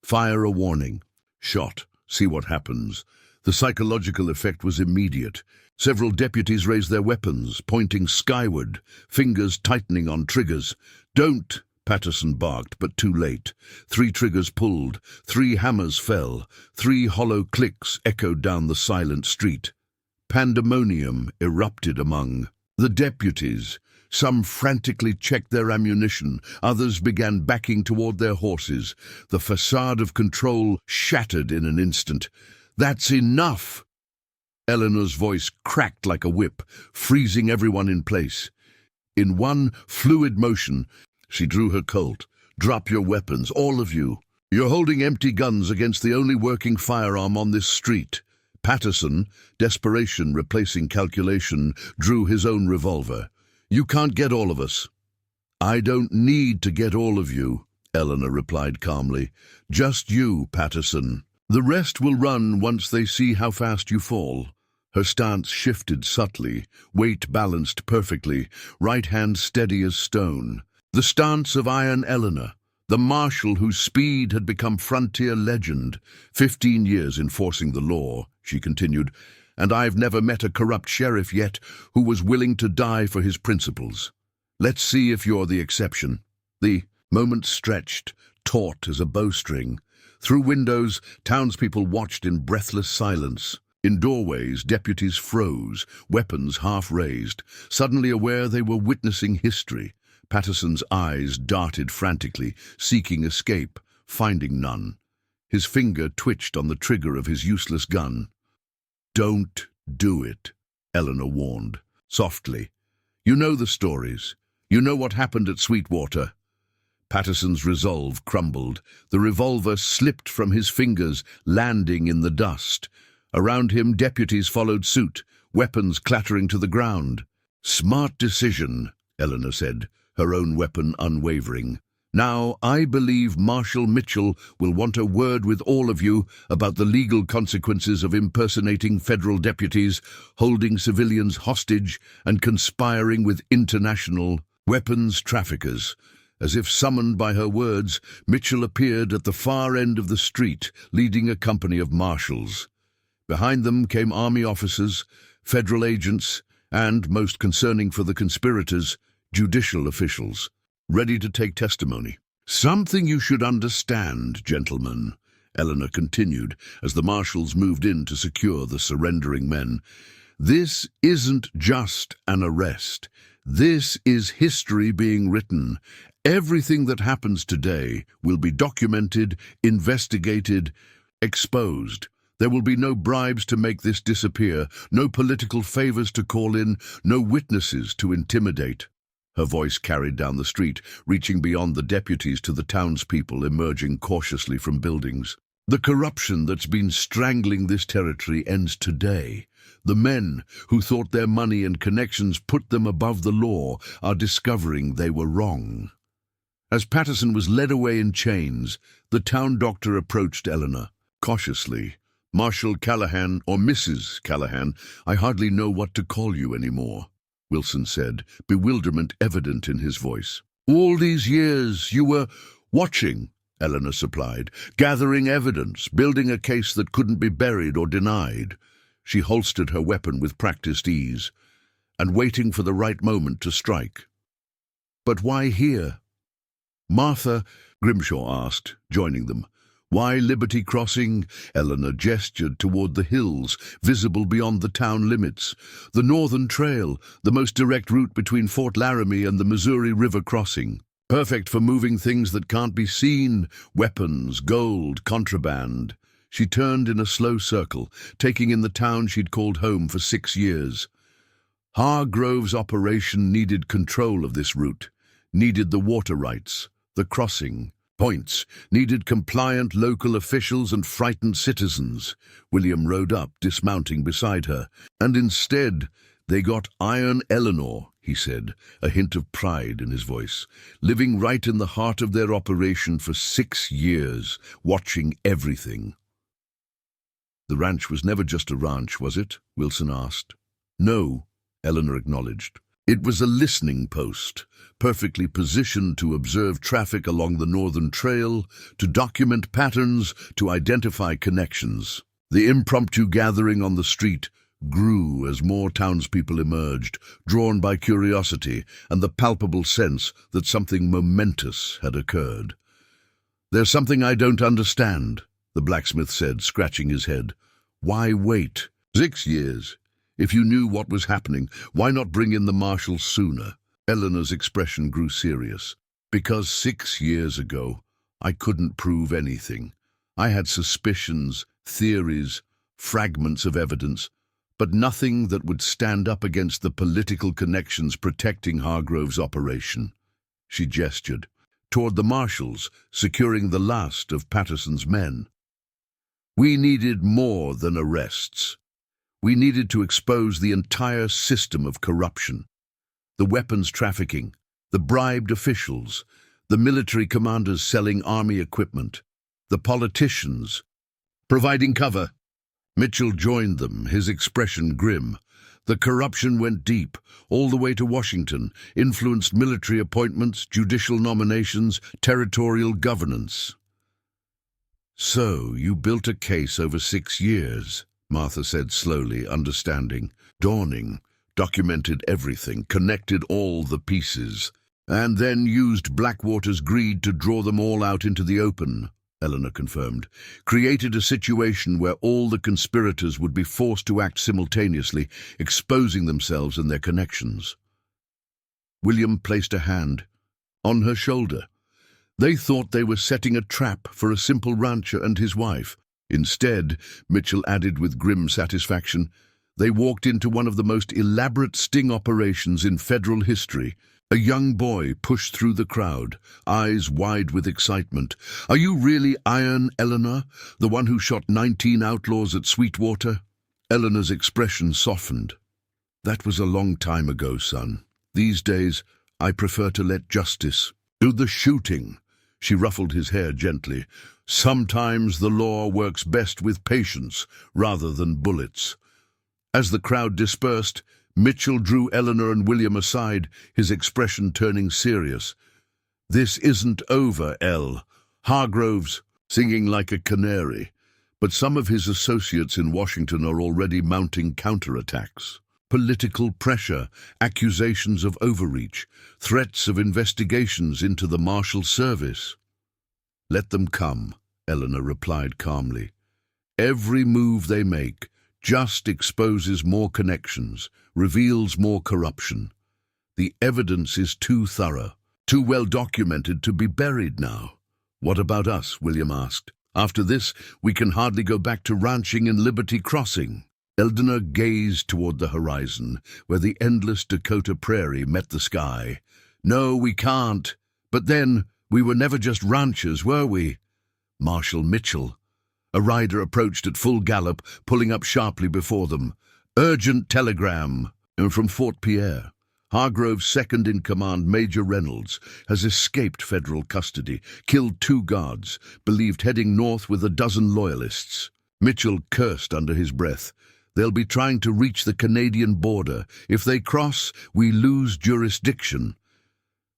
Fire a warning. Shot. See what happens." The psychological effect was immediate. Several deputies raised their weapons, pointing skyward, fingers tightening on triggers. "Don't!" Patterson barked, but too late. 3 triggers pulled, 3 hammers fell, 3 hollow clicks echoed down the silent street. Pandemonium erupted among the deputies. Some frantically checked their ammunition, others began backing toward their horses. The facade of control shattered in an instant. "That's enough!" Eleanor's voice cracked like a whip, freezing everyone in place. In one fluid motion, she drew her Colt. "Drop your weapons, all of you. You're holding empty guns against the only working firearm on this street." Patterson, desperation replacing calculation, drew his own revolver. "You can't get all of us." "I don't need to get all of you," Eleanor replied calmly. "Just you, Patterson. The rest will run once they see how fast you fall." Her stance shifted subtly, weight balanced perfectly, right hand steady as stone. The stance of Iron Eleanor, the marshal whose speed had become frontier legend. 15 years enforcing the law, she continued, "and I've never met a corrupt sheriff yet who was willing to die for his principles. Let's see if you're the exception." The moment stretched, taut as a bowstring. Through windows, townspeople watched in breathless silence. In doorways, deputies froze, weapons half raised, suddenly aware they were witnessing history. Patterson's eyes darted frantically, seeking escape, finding none. His finger twitched on the trigger of his useless gun. "Don't do it," Eleanor warned, softly. "You know the stories. You know what happened at Sweetwater." Patterson's resolve crumbled. The revolver slipped from his fingers, landing in the dust. Around him, deputies followed suit, weapons clattering to the ground. "Smart decision," Eleanor said, her own weapon unwavering. "Now, I believe Marshal Mitchell will want a word with all of you about the legal consequences of impersonating federal deputies, holding civilians hostage, and conspiring with international weapons traffickers." As if summoned by her words, Mitchell appeared at the far end of the street, leading a company of marshals. Behind them came army officers, federal agents, and, most concerning for the conspirators, judicial officials, ready to take testimony. "Something you should understand, gentlemen," Eleanor continued, as the marshals moved in to secure the surrendering men. "This isn't just an arrest. This is history being written. Everything that happens today will be documented, investigated, exposed. There will be no bribes to make this disappear, no political favors to call in, no witnesses to intimidate." Her voice carried down the street, reaching beyond the deputies to the townspeople emerging cautiously from buildings. "The corruption that's been strangling this territory ends today. The men who thought their money and connections put them above the law are discovering they were wrong." As Patterson was led away in chains, the town doctor approached Eleanor, cautiously. "Marshal Callahan, or Mrs. Callahan, I hardly know what to call you anymore," Wilson said, bewilderment evident in his voice. "All these years you were watching," Eleanor supplied, "gathering evidence, building a case that couldn't be buried or denied." She holstered her weapon with practiced ease, and waiting for the right moment to strike. "But why here?" "Martha," Grimshaw asked, joining them. "Why Liberty Crossing?" Eleanor gestured toward the hills, visible beyond the town limits. "The Northern Trail, the most direct route between Fort Laramie and the Missouri River crossing. Perfect for moving things that can't be seen, weapons, gold, contraband." She turned in a slow circle, taking in the town she'd called home for 6 years. Hargrove's operation needed control of this route, needed the water rights, the crossing points, needed compliant local officials and frightened citizens. William rode up, dismounting beside her. "And instead, they got Iron Eleanor," he said, a hint of pride in his voice, "living right in the heart of their operation for 6 years, watching everything." "The ranch was never just a ranch, was it?" Wilson asked. "No," Eleanor acknowledged. "It was a listening post, perfectly positioned to observe traffic along the Northern Trail, to document patterns, to identify connections." The impromptu gathering on the street grew as more townspeople emerged, drawn by curiosity and the palpable sense that something momentous had occurred. "There's something I don't understand," the blacksmith said, scratching his head. "Why wait? 6 years. If you knew what was happening, why not bring in the marshals sooner?" Eleanor's expression grew serious. "Because 6 years ago, I couldn't prove anything. I had suspicions, theories, fragments of evidence, but nothing that would stand up against the political connections protecting Hargrove's operation." She gestured toward the marshals, securing the last of Patterson's men. "We needed more than arrests. We needed to expose the entire system of corruption. The weapons trafficking, the bribed officials, the military commanders selling army equipment, the politicians providing cover." Mitchell joined them, his expression grim. "The corruption went deep, all the way to Washington, influenced military appointments, judicial nominations, territorial governance." "So you built a case over 6 years," Martha said slowly, understanding, dawning, documented everything, connected all the pieces, "and then used Blackwater's greed to draw them all out into the open," Eleanor confirmed. "Created a situation where all the conspirators would be forced to act simultaneously, exposing themselves and their connections." William placed a hand on her shoulder. "They thought they were setting a trap for a simple rancher and his wife. Instead," Mitchell added with grim satisfaction, "they walked into one of the most elaborate sting operations in federal history." A young boy pushed through the crowd, eyes wide with excitement. "Are you really Iron Eleanor, the one who shot 19 outlaws at Sweetwater?" Eleanor's expression softened. "That was a long time ago, son. These days, I prefer to let justice do the shooting." She ruffled his hair gently. "Sometimes the law works best with patience rather than bullets." As the crowd dispersed, Mitchell drew Eleanor and William aside, his expression turning serious. This isn't over, El. Hargrove's singing like a canary, but some of his associates in Washington are already mounting counterattacks. Political pressure, accusations of overreach, threats of investigations into the Marshal Service. Let them come, Eleanor replied calmly. Every move they make just exposes more connections, reveals more corruption. The evidence is too thorough, too well documented to be buried now. What about us? William asked. After this, we can hardly go back to ranching in Liberty Crossing. Eleanor gazed toward the horizon, where the endless Dakota prairie met the sky. No, we can't. But then, we were never just ranchers, were we? Marshal Mitchell. A rider approached at full gallop, pulling up sharply before them. Urgent telegram. And from Fort Pierre. Hargrove's second-in-command, Major Reynolds, has escaped federal custody, killed 2 guards, believed heading north with a dozen loyalists. Mitchell cursed under his breath. They'll be trying to reach the Canadian border. If they cross, we lose jurisdiction.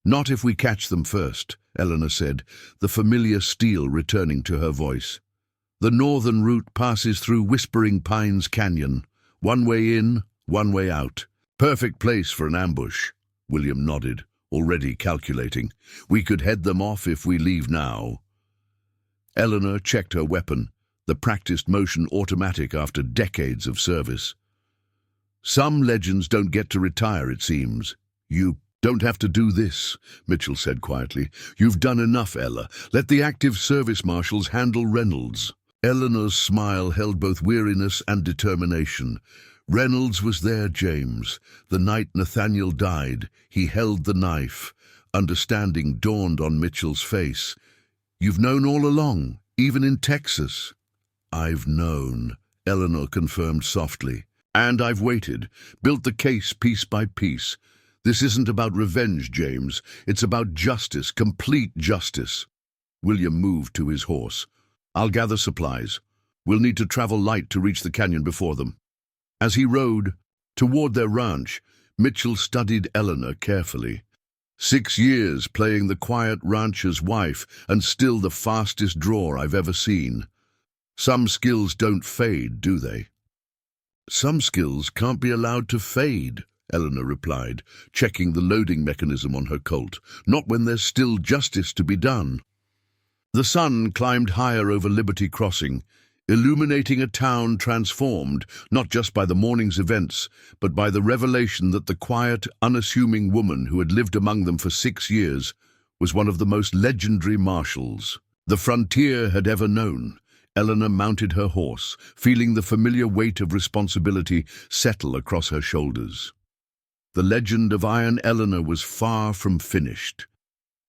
Not if we catch them first, Eleanor said, the familiar steel returning to her voice. The northern route passes through Whispering Pines Canyon. One way in, one way out. Perfect place for an ambush. William nodded, already calculating. We could head them off if we leave now. Eleanor checked her weapon, the practiced motion automatic after decades of service. Some legends don't get to retire, it seems. You don't have to do this, Mitchell said quietly. You've done enough, Ella. Let the active service marshals handle Reynolds. Eleanor's smile held both weariness and determination. Reynolds was there, James. The night Nathaniel died, he held the knife. Understanding dawned on Mitchell's face. You've known all along, even in Texas. I've known, Eleanor confirmed softly. And I've waited, built the case piece by piece. This isn't about revenge, James. It's about justice, complete justice. William moved to his horse. I'll gather supplies. We'll need to travel light to reach the canyon before them. As he rode toward their ranch, Mitchell studied Eleanor carefully. 6 years playing the quiet rancher's wife, and still the fastest draw I've ever seen. Some skills don't fade, do they? Some skills can't be allowed to fade, Eleanor replied, checking the loading mechanism on her Colt. Not when there's still justice to be done. The sun climbed higher over Liberty Crossing, illuminating a town transformed, not just by the morning's events, but by the revelation that the quiet, unassuming woman who had lived among them for 6 years was one of the most legendary marshals the frontier had ever known. Eleanor mounted her horse, feeling the familiar weight of responsibility settle across her shoulders. The legend of Iron Eleanor was far from finished.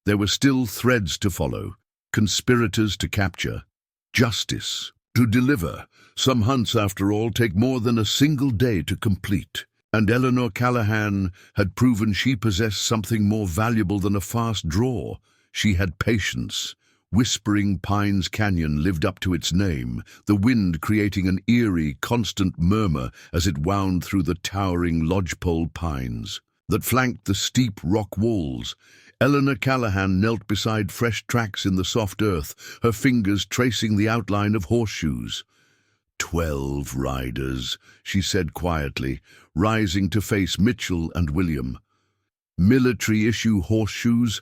There were still threads to follow, conspirators to capture, justice to deliver. Some hunts, after all, take more than a single day to complete. And Eleanor Callahan had proven she possessed something more valuable than a fast draw. She had patience. Whispering Pines Canyon lived up to its name, the wind creating an eerie, constant murmur as it wound through the towering lodgepole pines that flanked the steep rock walls. Eleanor Callahan knelt beside fresh tracks in the soft earth, her fingers tracing the outline of horseshoes. 12 riders, she said quietly, rising to face Mitchell and William. Military-issue horseshoes?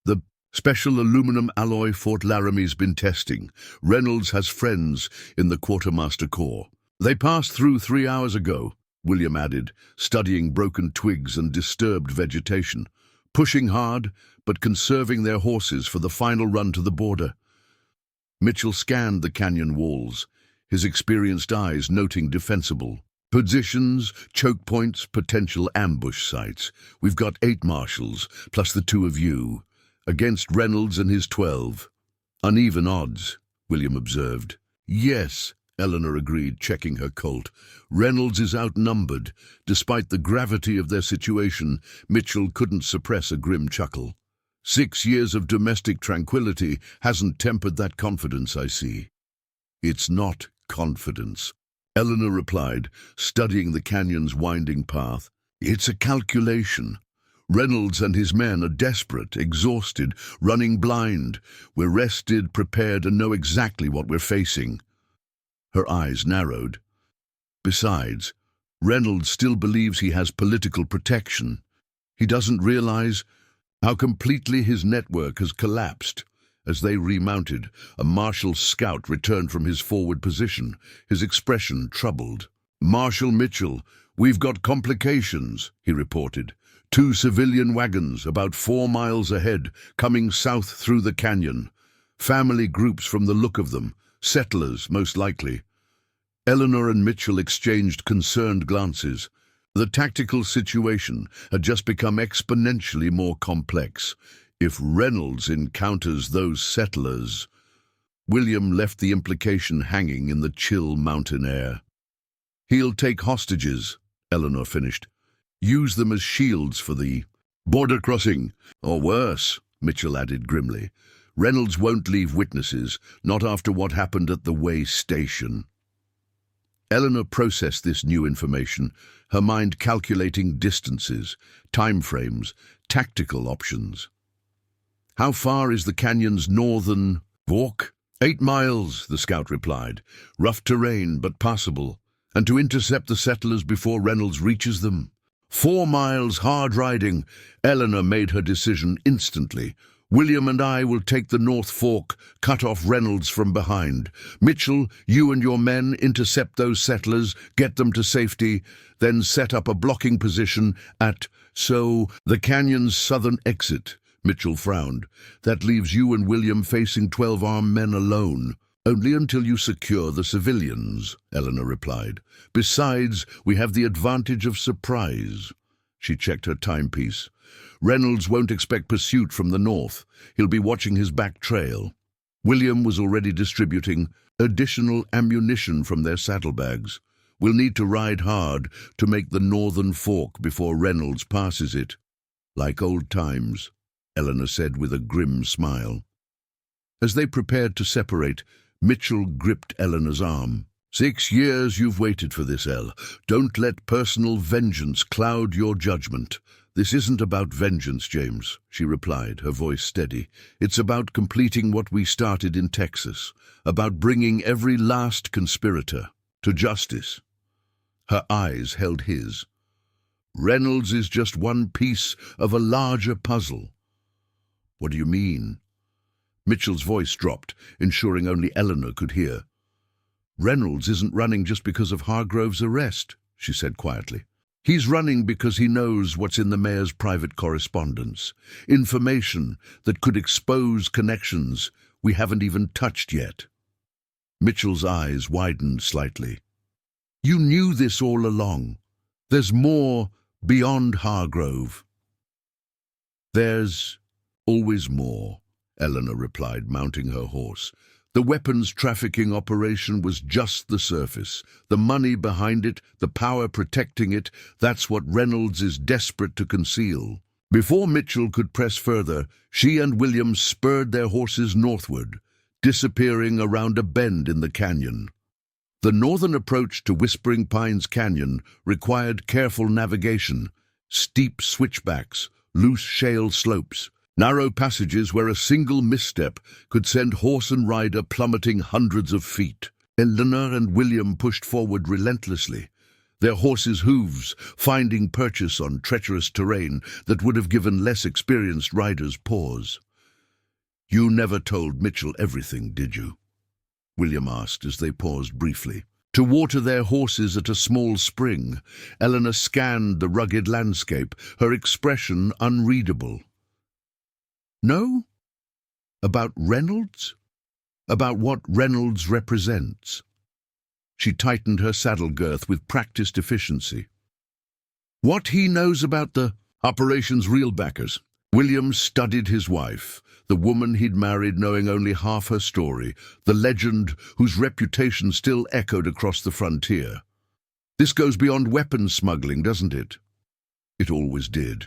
The special aluminum alloy Fort Laramie's been testing. Reynolds has friends in the Quartermaster Corps. They passed through 3 hours ago, William added, studying broken twigs and disturbed vegetation. Pushing hard, but conserving their horses for the final run to the border. Mitchell scanned the canyon walls, his experienced eyes noting defensible positions, choke points, potential ambush sites. We've got 8 marshals, plus the 2 of you, against Reynolds and his 12. Uneven odds, William observed. Yes, Eleanor agreed, checking her Colt. Reynolds is outnumbered. Despite the gravity of their situation, Mitchell couldn't suppress a grim chuckle. 6 years of domestic tranquility hasn't tempered that confidence, I see. It's not confidence, Eleanor replied, studying the canyon's winding path. It's a calculation. Reynolds and his men are desperate, exhausted, running blind. We're rested, prepared, and know exactly what we're facing." Her eyes narrowed. Besides, Reynolds still believes he has political protection. He doesn't realize how completely his network has collapsed. As they remounted, a Marshal scout returned from his forward position, his expression troubled. "Marshal Mitchell, we've got complications," he reported. "Two civilian wagons, about 4 miles ahead, coming south through the canyon. Family groups from the look of them, settlers most likely." Eleanor and Mitchell exchanged concerned glances. The tactical situation had just become exponentially more complex. If Reynolds encounters those settlers... William left the implication hanging in the chill mountain air. "He'll take hostages," Eleanor finished. "Use them as shields for the border crossing. Or worse," Mitchell added grimly. "Reynolds won't leave witnesses, not after what happened at the way station." Eleanor processed this new information, her mind calculating distances, timeframes, tactical options. "How far is the canyon's northern fork?" 8 miles, the scout replied. "Rough terrain, but passable. And to intercept the settlers before Reynolds reaches them." 4 miles, hard riding. Eleanor made her decision instantly. "William and I will take the North Fork, cut off Reynolds from behind. Mitchell, you and your men intercept those settlers, get them to safety, then set up a blocking position at, the canyon's southern exit." Mitchell frowned. "That leaves you and William facing 12 armed men alone." "Only until you secure the civilians," Eleanor replied. "Besides, we have the advantage of surprise." She checked her timepiece. "Reynolds won't expect pursuit from the north. He'll be watching his back trail." William was already distributing additional ammunition from their saddlebags. "We'll need to ride hard to make the northern fork before Reynolds passes it." "Like old times," Eleanor said with a grim smile. As they prepared to separate, Mitchell gripped Eleanor's arm. 6 years you've waited for this, Elle. Don't let personal vengeance cloud your judgment." "This isn't about vengeance, James," she replied, her voice steady. "It's about completing what we started in Texas, about bringing every last conspirator to justice." Her eyes held his. "Reynolds is just one piece of a larger puzzle." "What do you mean?" Mitchell's voice dropped, ensuring only Eleanor could hear. "Reynolds isn't running just because of Hargrove's arrest," she said quietly. "He's running because he knows what's in the mayor's private correspondence, information that could expose connections we haven't even touched yet." Mitchell's eyes widened slightly. "You knew this all along. There's more beyond Hargrove." "There's always more," Eleanor replied, mounting her horse. "The weapons trafficking operation was just the surface. The money behind it, the power protecting it, that's what Reynolds is desperate to conceal." Before Mitchell could press further, she and William spurred their horses northward, disappearing around a bend in the canyon. The northern approach to Whispering Pines Canyon required careful navigation, steep switchbacks, loose shale slopes, narrow passages where a single misstep could send horse and rider plummeting hundreds of feet. Eleanor and William pushed forward relentlessly, their horses' hooves finding purchase on treacherous terrain that would have given less experienced riders pause. "You never told Mitchell everything, did you?" William asked as they paused briefly. To water their horses at a small spring, Eleanor scanned the rugged landscape, her expression unreadable. "No? About Reynolds? About what Reynolds represents?" She tightened her saddle girth with practiced efficiency. "What he knows about the operation's real backers." William studied his wife, the woman he'd married knowing only half her story, the legend whose reputation still echoed across the frontier. "This goes beyond weapons smuggling, doesn't it?" It always did.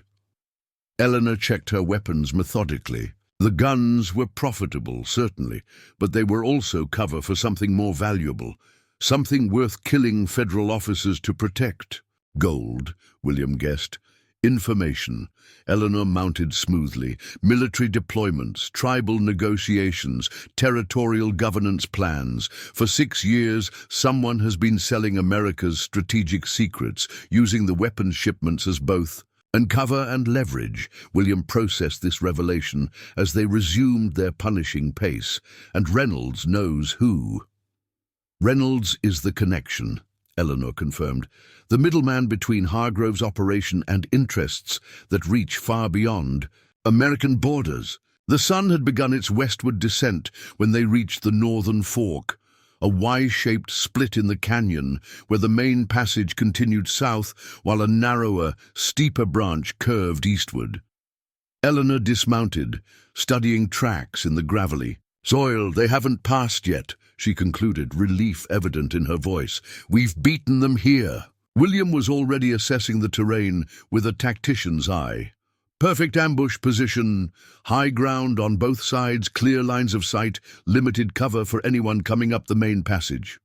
Eleanor checked her weapons methodically. The guns were profitable, certainly, but they were also cover for something more valuable, something worth killing federal officers to protect. Gold, William guessed. Information. Eleanor mounted smoothly. Military deployments, tribal negotiations, territorial governance plans. For 6 years, someone has been selling America's strategic secrets, using the weapons shipments as both cover and leverage. William processed this revelation as they resumed their punishing pace, and Reynolds knows who. Reynolds is the connection, Eleanor confirmed, the middleman between Hargrove's operation and interests that reach far beyond American borders. The sun had begun its westward descent when they reached the northern fork, a Y-shaped split in the canyon where the main passage continued south while a narrower, steeper branch curved eastward. Eleanor dismounted, studying tracks in the gravelly soil. They haven't passed yet, she concluded, relief evident in her voice. We've beaten them here. William was already assessing the terrain with a tactician's eye. Perfect ambush position, high ground on both sides, clear lines of sight, limited cover for anyone coming up the main passage.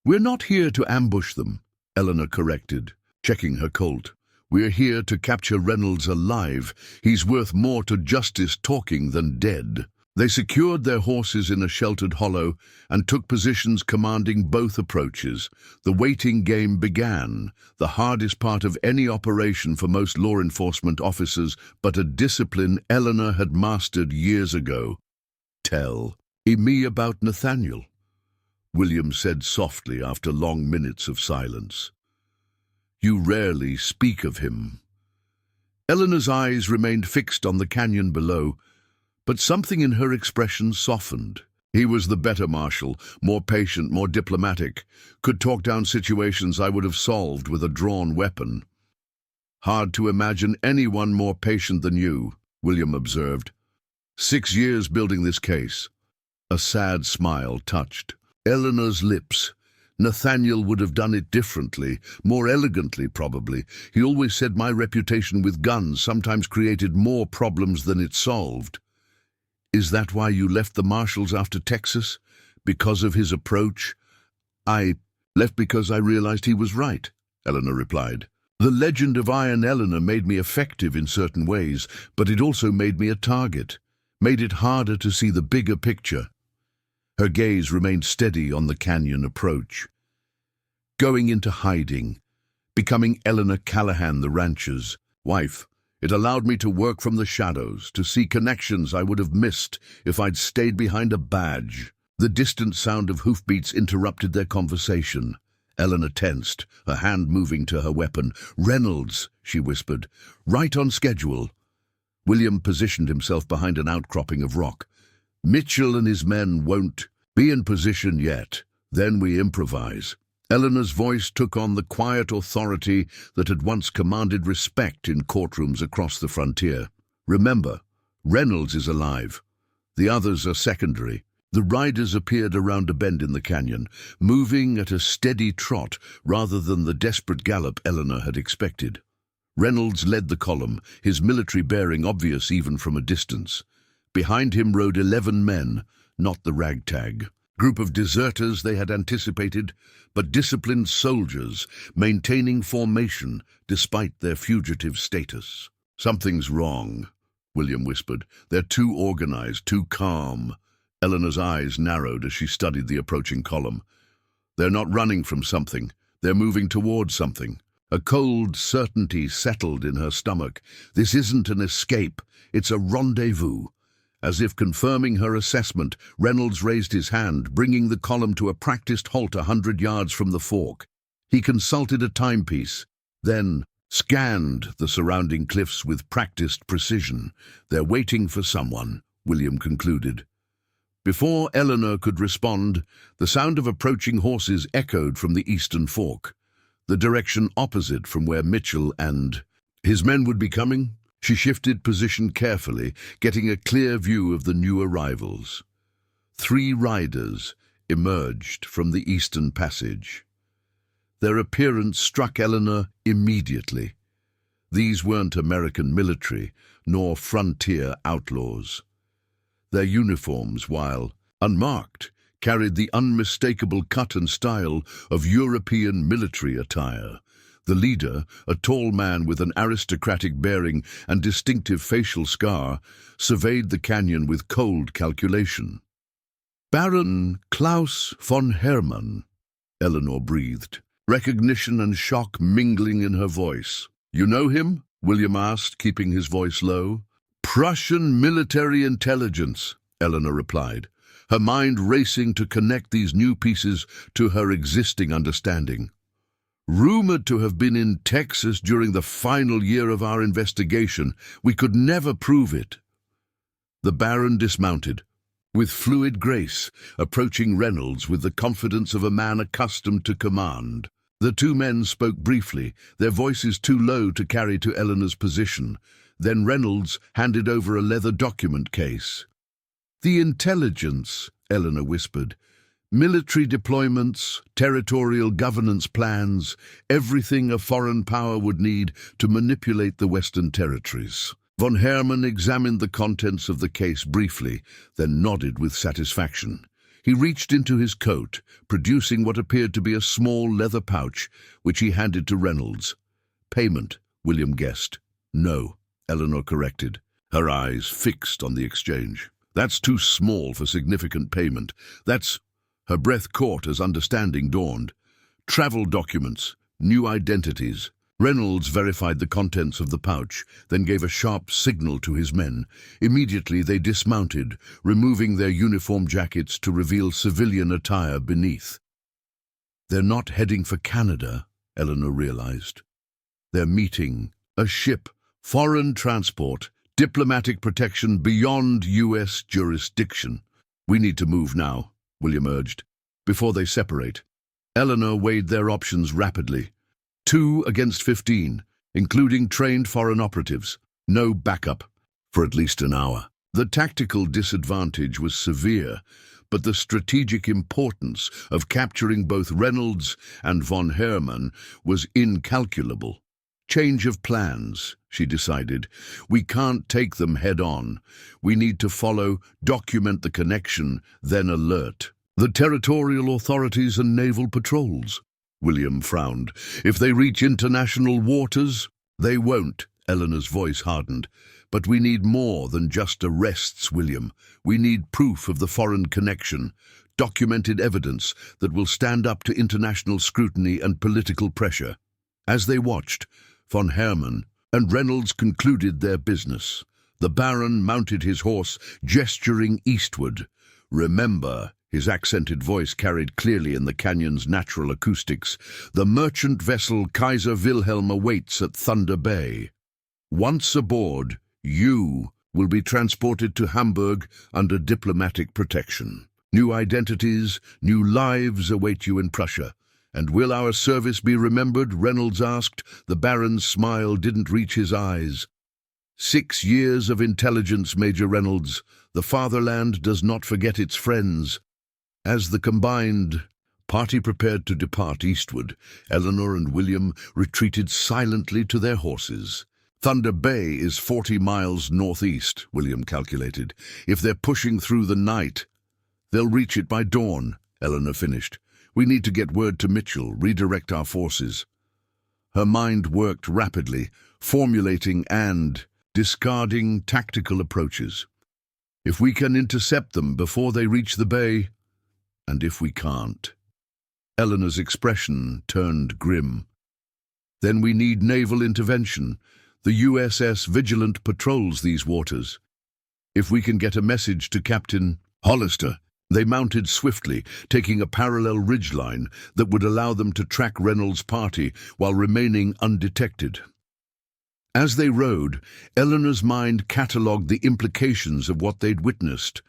We're not here to ambush them, Eleanor corrected, checking her Colt. We're here to capture Reynolds alive. He's worth more to justice talking than dead. They secured their horses in a sheltered hollow and took positions commanding both approaches. The waiting game began, the hardest part of any operation for most law enforcement officers, but a discipline Eleanor had mastered years ago. Tell me about Nathaniel, William said softly after long minutes of silence. You rarely speak of him. Eleanor's eyes remained fixed on the canyon below, but something in her expression softened. He was the better marshal, more patient, more diplomatic, could talk down situations I would have solved with a drawn weapon. Hard to imagine anyone more patient than you, William observed. 6 years building this case. A sad smile touched Eleanor's lips. Nathaniel would have done it differently, more elegantly probably. He always said my reputation with guns sometimes created more problems than it solved. Is that why you left the Marshals after Texas? Because of his approach? I left because I realized he was right, Eleanor replied. The legend of Iron Eleanor made me effective in certain ways, but it also made me a target, made it harder to see the bigger picture. Her gaze remained steady on the canyon approach. Going into hiding, becoming Eleanor Callahan, the rancher's wife, it allowed me to work from the shadows, to see connections I would have missed if I'd stayed behind a badge. The distant sound of hoofbeats interrupted their conversation. Eleanor tensed, her hand moving to her weapon. Reynolds, she whispered, right on schedule. William positioned himself behind an outcropping of rock. Mitchell and his men won't be in position yet. Then we improvise. Eleanor's voice took on the quiet authority that had once commanded respect in courtrooms across the frontier. Remember, Reynolds is alive. The others are secondary. The riders appeared around a bend in the canyon, moving at a steady trot rather than the desperate gallop Eleanor had expected. Reynolds led the column, his military bearing obvious even from a distance. Behind him rode 11 men, not the ragtag group of deserters they had anticipated, but disciplined soldiers maintaining formation despite their fugitive status. Something's wrong, William whispered. They're too organized, too calm. Eleanor's eyes narrowed as she studied the approaching column. They're not running from something. They're moving towards something. A cold certainty settled in her stomach. This isn't an escape. It's a rendezvous. As if confirming her assessment, Reynolds raised his hand, bringing the column to a practiced halt 100 yards from the fork. He consulted a timepiece, then scanned the surrounding cliffs with practiced precision. They're waiting for someone, William concluded. Before Eleanor could respond, the sound of approaching horses echoed from the eastern fork, the direction opposite from where Mitchell and his men would be coming. She shifted position carefully, getting a clear view of the new arrivals. 3 riders emerged from the eastern passage. Their appearance struck Eleanor immediately. These weren't American military, nor frontier outlaws. Their uniforms, while unmarked, carried the unmistakable cut and style of European military attire. The leader, a tall man with an aristocratic bearing and distinctive facial scar, surveyed the canyon with cold calculation. "Baron Klaus von Hermann," Eleanor breathed, recognition and shock mingling in her voice. "You know him?" William asked, keeping his voice low. "Prussian military intelligence," Eleanor replied, her mind racing to connect these new pieces to her existing understanding. "Rumored to have been in Texas during the final year of our investigation. We could never prove it." The Baron dismounted, with fluid grace, approaching Reynolds with the confidence of a man accustomed to command. The two men spoke briefly, their voices too low to carry to Eleanor's position. Then Reynolds handed over a leather document case. "The intelligence," Eleanor whispered. "Military deployments, territorial governance plans, everything a foreign power would need to manipulate the Western territories." Von Hermann examined the contents of the case briefly, then nodded with satisfaction. He reached into his coat, producing what appeared to be a small leather pouch, which he handed to Reynolds. "Payment," William guessed. "No," Eleanor corrected, her eyes fixed on the exchange. "That's too small for significant payment. That's—" Her breath caught as understanding dawned. "Travel documents, new identities." Reynolds verified the contents of the pouch, then gave a sharp signal to his men. Immediately they dismounted, removing their uniform jackets to reveal civilian attire beneath. "They're not heading for Canada," Eleanor realized. "They're meeting a ship, foreign transport, diplomatic protection beyond U.S. jurisdiction." "We need to move now," William urged, "before they separate." Eleanor weighed their options rapidly. 2 against 15, including trained foreign operatives. No backup for at least an hour. The tactical disadvantage was severe, but the strategic importance of capturing both Reynolds and von Hermann was incalculable. "Change of plans," she decided. "We can't take them head-on. We need to follow, document the connection, then alert the territorial authorities and naval patrols." William frowned. "If they reach international waters?" "They won't," Eleanor's voice hardened. "But we need more than just arrests, William. We need proof of the foreign connection, documented evidence that will stand up to international scrutiny and political pressure." As they watched, von Hermann and Reynolds concluded their business. The Baron mounted his horse, gesturing eastward. "Remember," his accented voice carried clearly in the canyon's natural acoustics, "the merchant vessel Kaiser Wilhelm awaits at Thunder Bay. Once aboard, you will be transported to Hamburg under diplomatic protection. New identities, new lives await you in Prussia. And will our service be remembered?" Reynolds asked. The Baron's smile didn't reach his eyes. 6 years of intelligence, Major Reynolds. The fatherland does not forget its friends." As the combined party prepared to depart eastward, Eleanor and William retreated silently to their horses. "Thunder Bay is 40 miles northeast," William calculated. "If they're pushing through the night, they'll reach it by dawn," Eleanor finished. "We need to get word to Mitchell, redirect our forces." Her mind worked rapidly, formulating and discarding tactical approaches. "If we can intercept them before they reach the bay, and if we can't." Eleanor's expression turned grim. "Then we need naval intervention. The USS Vigilant patrols these waters. If we can get a message to Captain Hollister." They mounted swiftly, taking a parallel ridgeline that would allow them to track Reynolds' party while remaining undetected. As they rode, Eleanor's mind catalogued the implications of what they'd witnessed.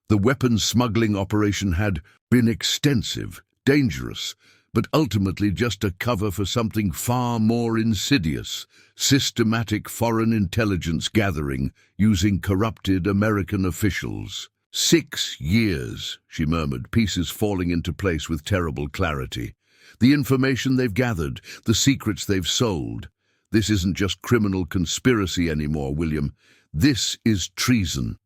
The weapons smuggling operation had been extensive, dangerous, but ultimately just a cover for something far more insidious: systematic foreign intelligence gathering using corrupted American officials. 6 years, she murmured, pieces falling into place with terrible clarity. The information they've gathered, the secrets they've sold. This isn't just criminal conspiracy anymore, William. This is treason.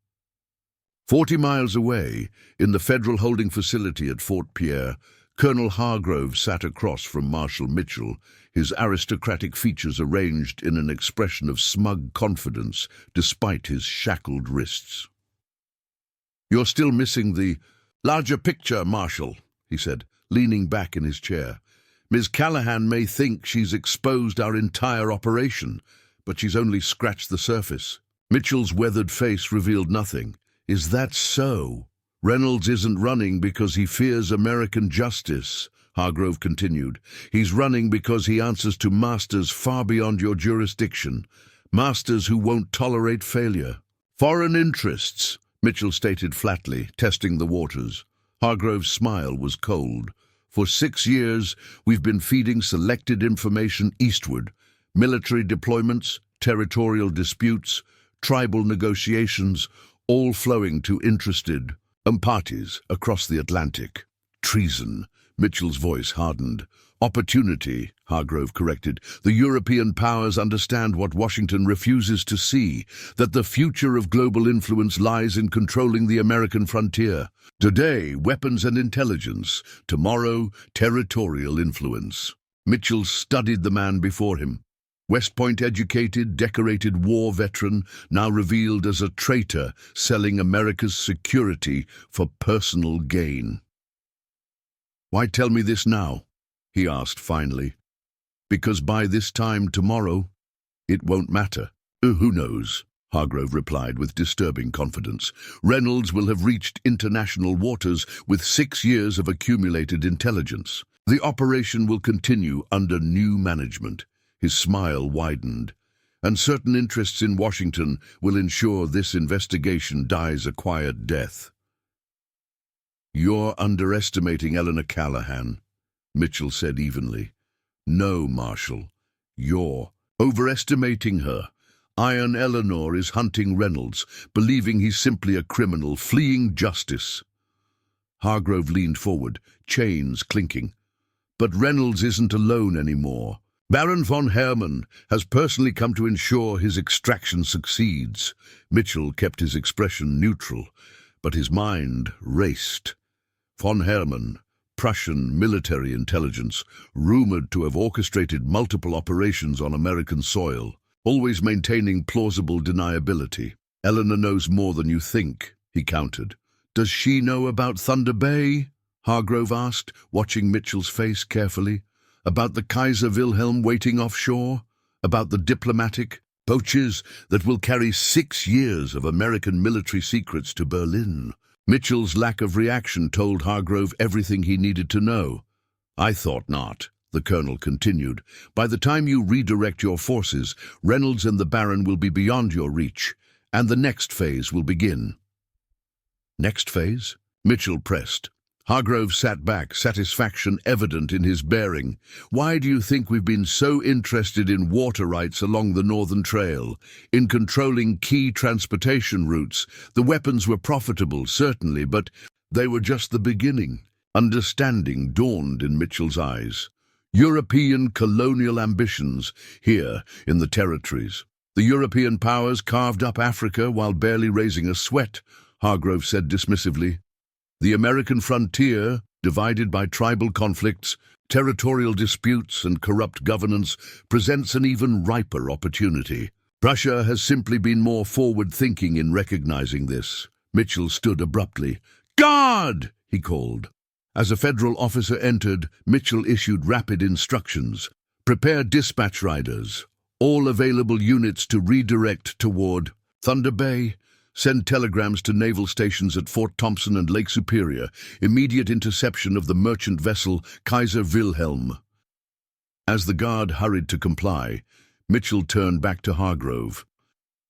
40 miles away, in the federal holding facility at Fort Pierre, Colonel Hargrove sat across from Marshal Mitchell, his aristocratic features arranged in an expression of smug confidence despite his shackled wrists. "You're still missing the larger picture, Marshal," he said, leaning back in his chair. "Ms. Callahan may think she's exposed our entire operation, but she's only scratched the surface." Mitchell's weathered face revealed nothing. "Is that so? Reynolds isn't running because he fears American justice," Hargrove continued. "He's running because he answers to masters far beyond your jurisdiction, masters who won't tolerate failure." "Foreign interests," Mitchell stated flatly, testing the waters. Hargrove's smile was cold. "For 6 years, we've been feeding selected information eastward. Military deployments, territorial disputes, tribal negotiations, all flowing to interested parties across the Atlantic." "Treason," Mitchell's voice hardened. "Opportunity," Hargrove corrected. "The European powers understand what Washington refuses to see, that the future of global influence lies in controlling the American frontier. Today, weapons and intelligence. Tomorrow, territorial influence." Mitchell studied the man before him. West Point-educated, decorated war veteran, now revealed as a traitor selling America's security for personal gain. "Why tell me this now?" he asked finally. "Because by this time tomorrow, it won't matter." "Who knows?" Hargrove replied with disturbing confidence. "Reynolds will have reached international waters with 6 years of accumulated intelligence. The operation will continue under new management." His smile widened. "And certain interests in Washington will ensure this investigation dies a quiet death." "You're underestimating Eleanor Callahan," Mitchell said evenly. "No, Marshal, you're overestimating her. Iron Eleanor is hunting Reynolds, believing he's simply a criminal fleeing justice." Hargrove leaned forward, chains clinking. "But Reynolds isn't alone anymore. Baron von Hermann has personally come to ensure his extraction succeeds." Mitchell kept his expression neutral, but his mind raced. Von Hermann, Prussian military intelligence, rumored to have orchestrated multiple operations on American soil, always maintaining plausible deniability. "Eleanor knows more than you think," he countered. "Does she know about Thunder Bay?" Hargrove asked, watching Mitchell's face carefully. "About the Kaiser Wilhelm waiting offshore? About the diplomatic poaches that will carry 6 years of American military secrets to Berlin?" Mitchell's lack of reaction told Hargrove everything he needed to know. "I thought not," the colonel continued. "By the time you redirect your forces, Reynolds and the Baron will be beyond your reach, and the next phase will begin." "Next phase?" Mitchell pressed. Hargrove sat back, satisfaction evident in his bearing. "Why do you think we've been so interested in water rights along the Northern Trail, in controlling key transportation routes? The weapons were profitable, certainly, but they were just the beginning." Understanding dawned in Mitchell's eyes. European colonial ambitions here in the territories. "The European powers carved up Africa while barely raising a sweat," Hargrove said dismissively. "The American frontier, divided by tribal conflicts, territorial disputes and corrupt governance, presents an even riper opportunity. Prussia has simply been more forward-thinking in recognizing this." Mitchell stood abruptly. "Guard!" he called. As a federal officer entered, Mitchell issued rapid instructions. "Prepare dispatch riders. All available units to redirect toward Thunder Bay. Send telegrams to naval stations at Fort Thompson and Lake Superior. Immediate interception of the merchant vessel Kaiser Wilhelm." As the guard hurried to comply, Mitchell turned back to Hargrove.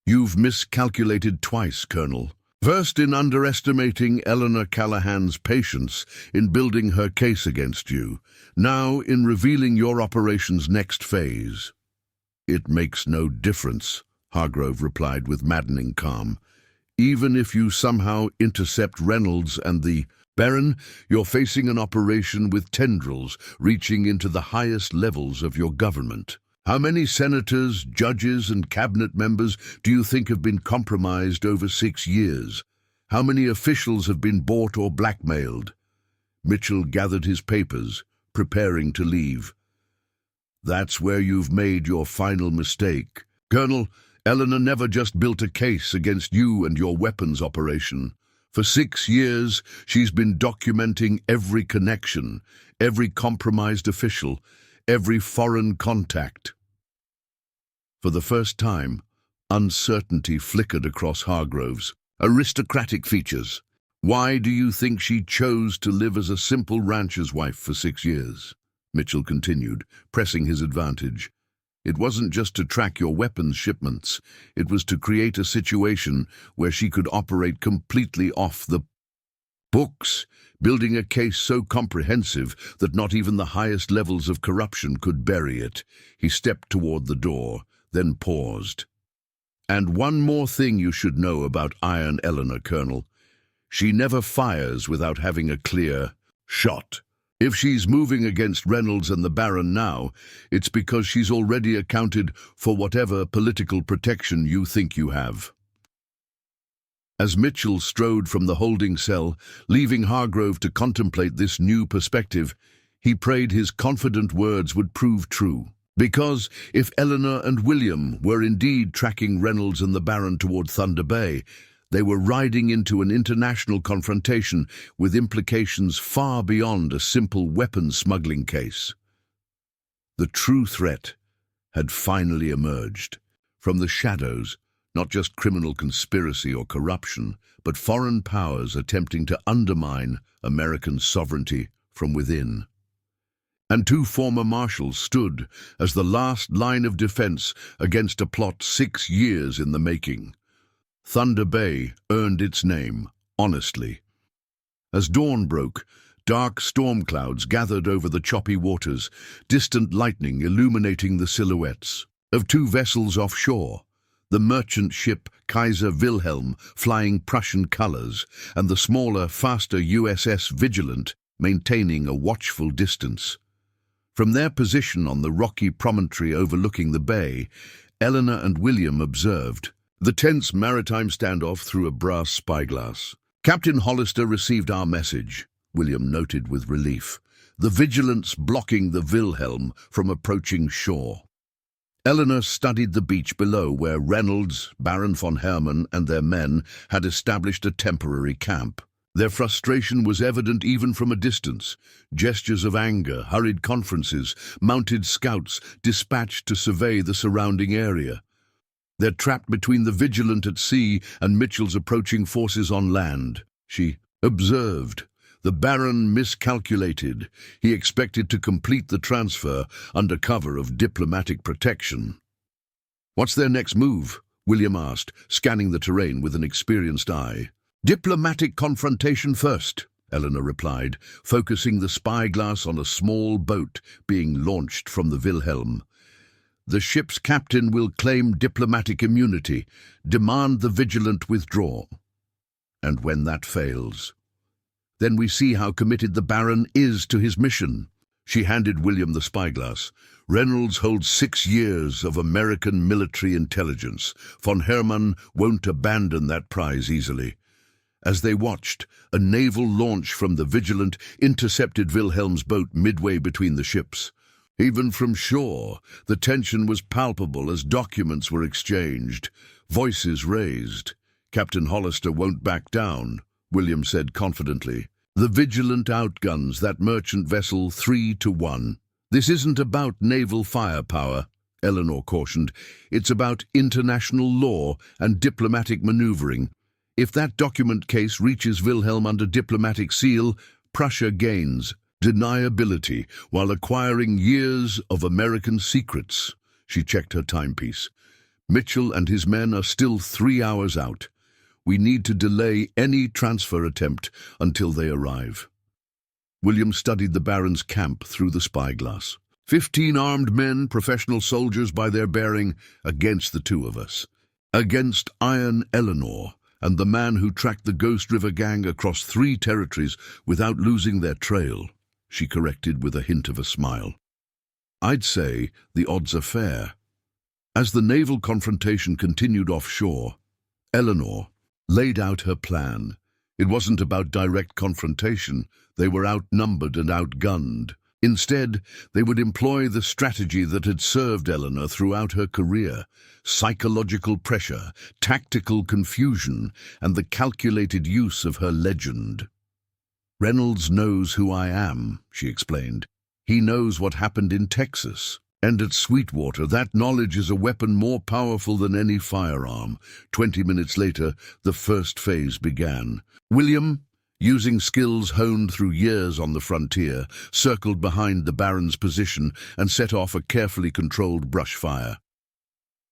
"You've miscalculated twice, Colonel. First in underestimating Eleanor Callahan's patience in building her case against you. Now in revealing your operation's next phase." "It makes no difference," Hargrove replied with maddening calm. "Even if you somehow intercept Reynolds and the Baron, you're facing an operation with tendrils reaching into the highest levels of your government. How many senators, judges, and cabinet members do you think have been compromised over 6 years? How many officials have been bought or blackmailed? Mitchell gathered his papers, preparing to leave. "That's where you've made your final mistake. Colonel, Eleanor never just built a case against you and your weapons operation. For 6 years, she's been documenting every connection, every compromised official, every foreign contact." For the first time, uncertainty flickered across Hargrove's aristocratic features. "Why do you think she chose to live as a simple rancher's wife for 6 years?" Mitchell continued, pressing his advantage. "It wasn't just to track your weapons shipments. It was to create a situation where she could operate completely off the books, building a case so comprehensive that not even the highest levels of corruption could bury it." He stepped toward the door, then paused. "And one more thing you should know about Iron Eleanor, Colonel. She never fires without having a clear shot. If she's moving against Reynolds and the Baron now, it's because she's already accounted for whatever political protection you think you have." As Mitchell strode from the holding cell, leaving Hargrove to contemplate this new perspective, he prayed his confident words would prove true. Because if Eleanor and William were indeed tracking Reynolds and the Baron toward Thunder Bay, they were riding into an international confrontation with implications far beyond a simple weapons smuggling case. The true threat had finally emerged. From the shadows, not just criminal conspiracy or corruption, but foreign powers attempting to undermine American sovereignty from within. And 2 former marshals stood as the last line of defense against a plot 6 years in the making. Thunder Bay earned its name, honestly. As dawn broke, dark storm clouds gathered over the choppy waters, distant lightning illuminating the silhouettes of 2 vessels offshore, the merchant ship Kaiser Wilhelm flying Prussian colors, and the smaller, faster USS Vigilant maintaining a watchful distance. From their position on the rocky promontory overlooking the bay, Eleanor and William observed the tense maritime standoff through a brass spyglass. "Captain Hollister received our message," William noted with relief. "The Vigilance blocking the Wilhelm from approaching shore." Eleanor studied the beach below where Reynolds, Baron von Hermann and their men had established a temporary camp. Their frustration was evident even from a distance. Gestures of anger, hurried conferences, mounted scouts dispatched to survey the surrounding area. They're trapped between the Vigilant at sea and Mitchell's approaching forces on land, she observed. The Baron miscalculated. He expected to complete the transfer under cover of diplomatic protection. "What's their next move?" William asked, scanning the terrain with an experienced eye. "Diplomatic confrontation first," Eleanor replied, focusing the spyglass on a small boat being launched from the Wilhelm. "The ship's captain will claim diplomatic immunity, demand the Vigilant withdraw. And when that fails, then we see how committed the Baron is to his mission." She handed William the spyglass. "Reynolds holds 6 years of American military intelligence. Von Hermann won't abandon that prize easily." As they watched, a naval launch from the Vigilant intercepted Wilhelm's boat midway between the ships. Even from shore, the tension was palpable as documents were exchanged, voices raised. "Captain Hollister won't back down," William said confidently. "The Vigilant outguns that merchant vessel 3-1. This isn't about naval firepower," Eleanor cautioned. "It's about international law and diplomatic maneuvering. If that document case reaches Wilhelm under diplomatic seal, Prussia gains deniability while acquiring years of American secrets." She checked her timepiece. "Mitchell and his men are still 3 hours out. We need to delay any transfer attempt until they arrive." William studied the Baron's camp through the spyglass. 15 armed men, professional soldiers by their bearing, against the 2 of us. Against Iron Eleanor and the man who tracked the Ghost River gang across 3 territories without losing their trail, she corrected with a hint of a smile. "I'd say the odds are fair." As the naval confrontation continued offshore, Eleanor laid out her plan, It wasn't about direct confrontation. They were outnumbered and outgunned. Instead, they would employ the strategy that had served Eleanor throughout her career: psychological pressure, tactical confusion, and the calculated use of her legend. "Reynolds knows who I am," she explained. "He knows what happened in Texas. And at Sweetwater, that knowledge is a weapon more powerful than any firearm." 20 minutes later, the first phase began. William, using skills honed through years on the frontier, circled behind the Baron's position and set off a carefully controlled brush fire.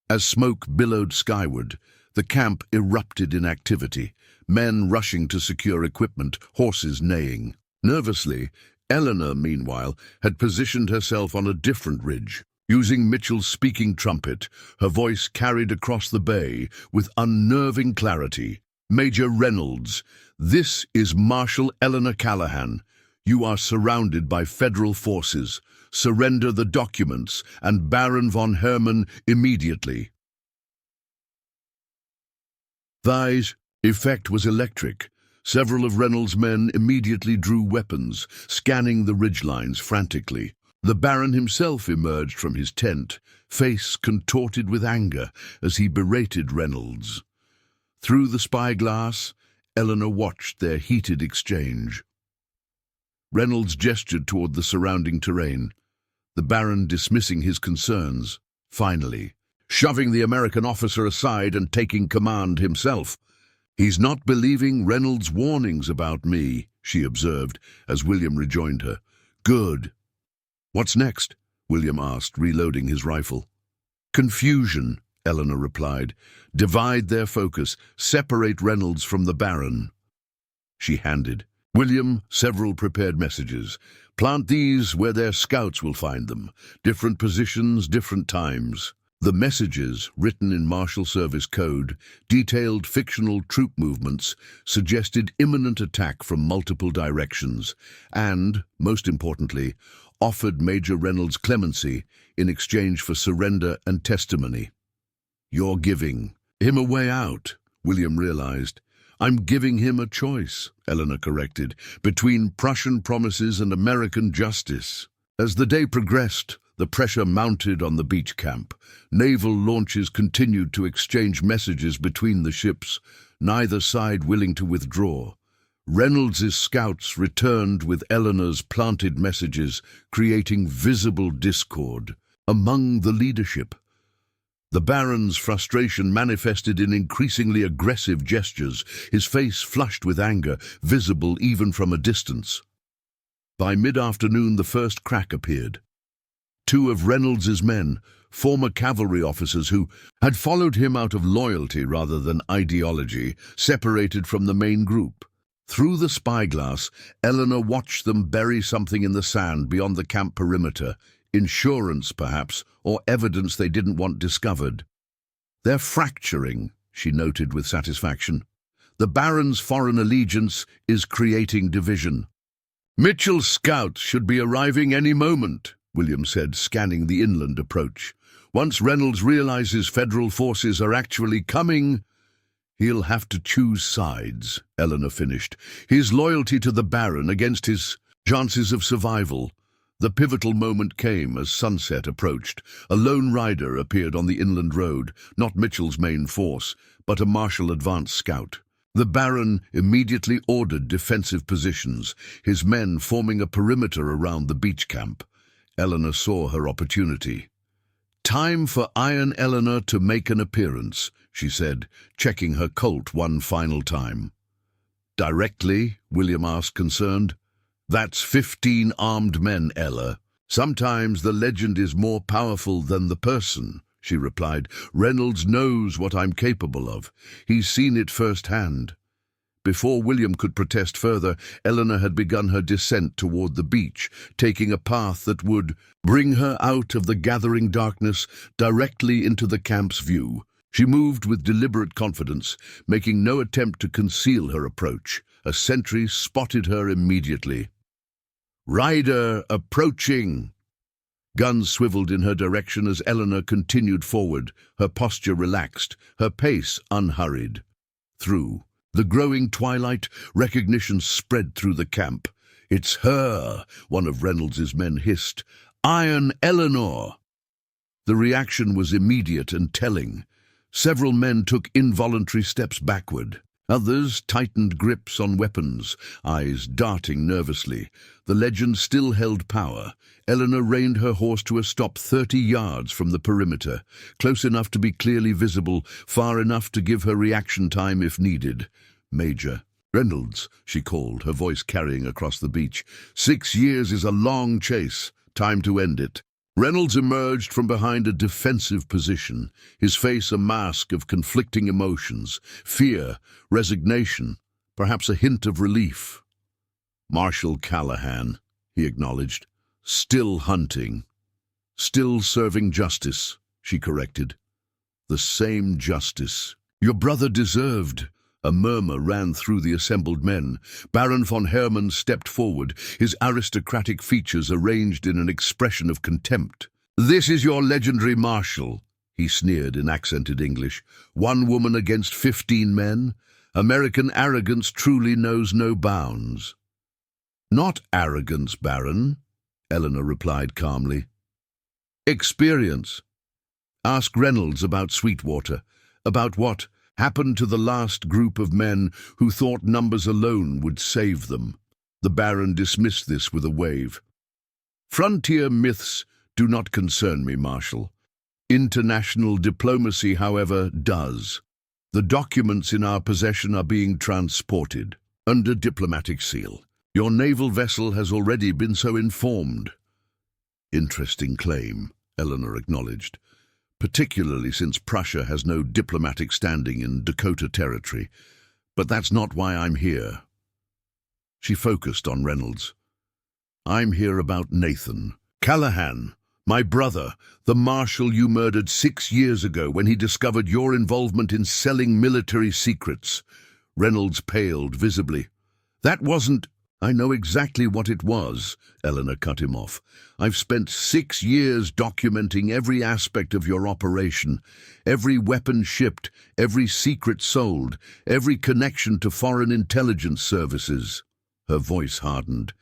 As smoke billowed skyward, the camp erupted in activity, men rushing to secure equipment, horses neighing. Nervously, Eleanor, meanwhile, had positioned herself on a different ridge. Using Mitchell's speaking trumpet, her voice carried across the bay with unnerving clarity. "Major Reynolds, this is Marshal Eleanor Callahan. You are surrounded by federal forces. Surrender the documents and Baron von Herman immediately." The effect was electric. Several of Reynolds' men immediately drew weapons, scanning the ridgelines frantically. The Baron himself emerged from his tent, face contorted with anger, as he berated Reynolds. Through the spyglass, Eleanor watched their heated exchange. Reynolds gestured toward the surrounding terrain, the Baron dismissing his concerns, finally, shoving the American officer aside and taking command himself. "He's not believing Reynolds' warnings about me," she observed, as William rejoined her. "Good." "What's next?" William asked, reloading his rifle. "Confusion," Eleanor replied. "Divide their focus, separate Reynolds from the Baron." She handed William several prepared messages. "Plant these where their scouts will find them. Different positions, different times." The messages, written in Marshal Service code, detailed fictional troop movements, suggested imminent attack from multiple directions, and, most importantly, offered Major Reynolds clemency in exchange for surrender and testimony. "You're giving him a way out," William realized. "I'm giving him a choice," Eleanor corrected, "between Prussian promises and American justice." As the day progressed, the pressure mounted on the beach camp. Naval launches continued to exchange messages between the ships, neither side willing to withdraw. Reynolds' scouts returned with Eleanor's planted messages, creating visible discord among the leadership. The Baron's frustration manifested in increasingly aggressive gestures, his face flushed with anger, visible even from a distance. By mid-afternoon, the first crack appeared. Two of Reynolds' men, former cavalry officers who had followed him out of loyalty rather than ideology, separated from the main group. Through the spyglass, Eleanor watched them bury something in the sand beyond the camp perimeter, insurance perhaps, or evidence they didn't want discovered. "They're fracturing," she noted with satisfaction. "The Baron's foreign allegiance is creating division." "Mitchell's scouts should be arriving any moment," William said, scanning the inland approach. "Once Reynolds realizes federal forces are actually coming, he'll have to choose sides," Eleanor finished. "His loyalty to the Baron against his chances of survival." The pivotal moment came as sunset approached. A lone rider appeared on the inland road, not Mitchell's main force, but a Marshal advance scout. The Baron immediately ordered defensive positions, his men forming a perimeter around the beach camp. Eleanor saw her opportunity. "Time for Iron Eleanor to make an appearance," she said, checking her Colt one final time. "Directly?" William asked, concerned. "That's 15 armed men, Ella. Sometimes the legend is more powerful than the person," she replied. "Reynolds knows what I'm capable of. He's seen it firsthand." Before William could protest further, Eleanor had begun her descent toward the beach, taking a path that would bring her out of the gathering darkness directly into the camp's view. She moved with deliberate confidence, making no attempt to conceal her approach. A sentry spotted her immediately. "Rider approaching!" Guns swiveled in her direction as Eleanor continued forward, her posture relaxed, her pace unhurried. Through The growing twilight, recognition spread through the camp. "It's her," one of Reynolds's men hissed. "Iron Eleanor!" The reaction was immediate and telling. Several men took involuntary steps backward. Others tightened grips on weapons, eyes darting nervously. The legend still held power. Eleanor reined her horse to a stop 30 yards from the perimeter, close enough to be clearly visible, far enough to give her reaction time if needed. "Major." "Reynolds," she called, her voice carrying across the beach. 6 years is a long chase. Time to end it." Reynolds emerged from behind a defensive position, his face a mask of conflicting emotions, fear, resignation, perhaps a hint of relief. "Marshal Callahan," he acknowledged. "Still hunting. Still serving justice," she corrected. "The same justice your brother deserved." A murmur ran through the assembled men. Baron von Hermann stepped forward, his aristocratic features arranged in an expression of contempt. "This is your legendary marshal," he sneered in accented English. "One woman against 15 men? American arrogance truly knows no bounds." "Not arrogance, Baron," Eleanor replied calmly. "Experience. Ask Reynolds about Sweetwater, about what happened to the last group of men who thought numbers alone would save them." The Baron dismissed this with a wave. "Frontier myths do not concern me, Marshal. International diplomacy, however, does. The documents in our possession are being transported under diplomatic seal. Your naval vessel has already been so informed." "Interesting claim," Eleanor acknowledged. "Particularly since Prussia has no diplomatic standing in Dakota territory. But that's not why I'm here." She focused on Reynolds. "I'm here about Nathan Callahan, my brother, the marshal you murdered 6 years ago when he discovered your involvement in selling military secrets." Reynolds paled visibly. "That wasn't—" "I know exactly what it was," Eleanor cut him off. "I've spent 6 years documenting every aspect of your operation, every weapon shipped, every secret sold, every connection to foreign intelligence services." Her voice hardened.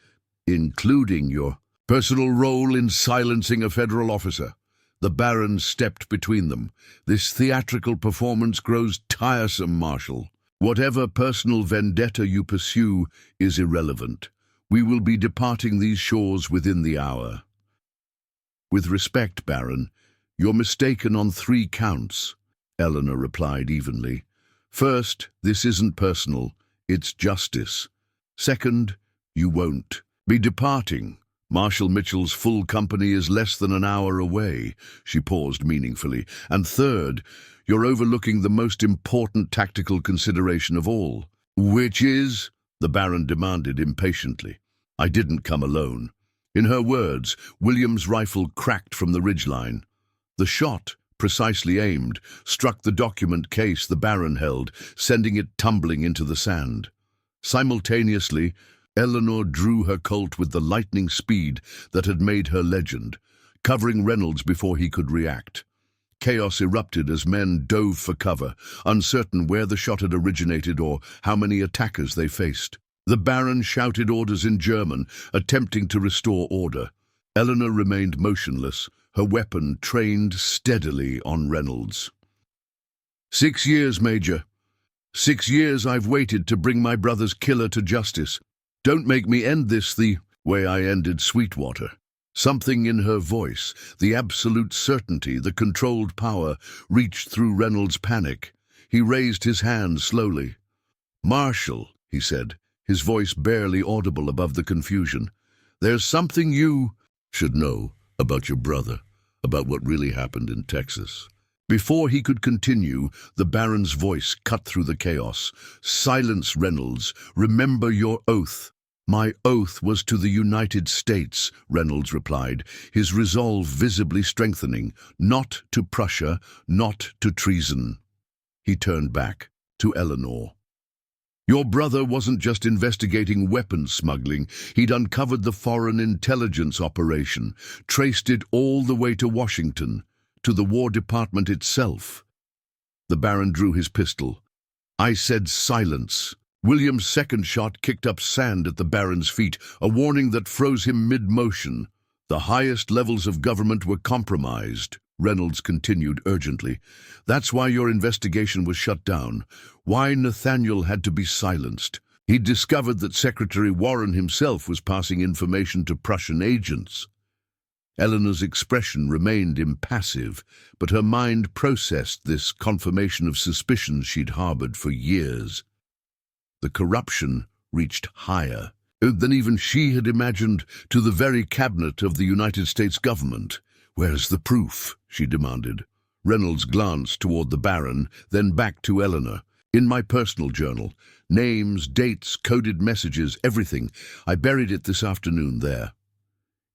"Including your personal role in silencing a federal officer." The Baron stepped between them. "This theatrical performance grows tiresome, Marshal. Whatever personal vendetta you pursue is irrelevant. We will be departing these shores within the hour." "With respect, Baron, you're mistaken on 3 counts," Eleanor replied evenly. "First, this isn't personal, it's justice. Second, you won't be departing. Marshal Mitchell's full company is less than an hour away." She paused meaningfully. "And third, you're overlooking the most important tactical consideration of all." "Which is?" the Baron demanded impatiently. "I didn't come alone." In her words, William's rifle cracked from the ridgeline. The shot, precisely aimed, struck the document case the Baron held, sending it tumbling into the sand. Simultaneously, Eleanor drew her Colt with the lightning speed that had made her legend, covering Reynolds before he could react. Chaos erupted as men dove for cover, uncertain where the shot had originated or how many attackers they faced. The Baron shouted orders in German, attempting to restore order. Eleanor remained motionless, her weapon trained steadily on Reynolds. 6 years, Major. 6 years I've waited to bring my brother's killer to justice. Don't make me end this the way I ended Sweetwater." Something in her voice, the absolute certainty, the controlled power, reached through Reynolds' panic. He raised his hand slowly. "Marshal," he said, his voice barely audible above the confusion, "there's something you should know about your brother, about what really happened in Texas." Before he could continue, the Baron's voice cut through the chaos. "Silence, Reynolds. Remember your oath." "My oath was to the United States," Reynolds replied, his resolve visibly strengthening. "Not to Prussia, not to treason." He turned back to Eleanor. "Your brother wasn't just investigating weapons smuggling. He'd uncovered the foreign intelligence operation, traced it all the way to Washington, to the War Department itself." The Baron drew his pistol. I said silence. William's second shot kicked up sand at the Baron's feet, a warning that froze him mid-motion. The highest levels of government were compromised, Reynolds continued urgently. That's why your investigation was shut down. Why Nathaniel had to be silenced. He'd discovered that Secretary Warren himself was passing information to Prussian agents. Eleanor's expression remained impassive, but her mind processed this confirmation of suspicions she'd harbored for years. The corruption reached higher than even she had imagined, to the very cabinet of the United States government. "Where's the proof?" she demanded. Reynolds glanced toward the Baron, then back to Eleanor. "In my personal journal. Names, dates, coded messages, everything. I buried it this afternoon there."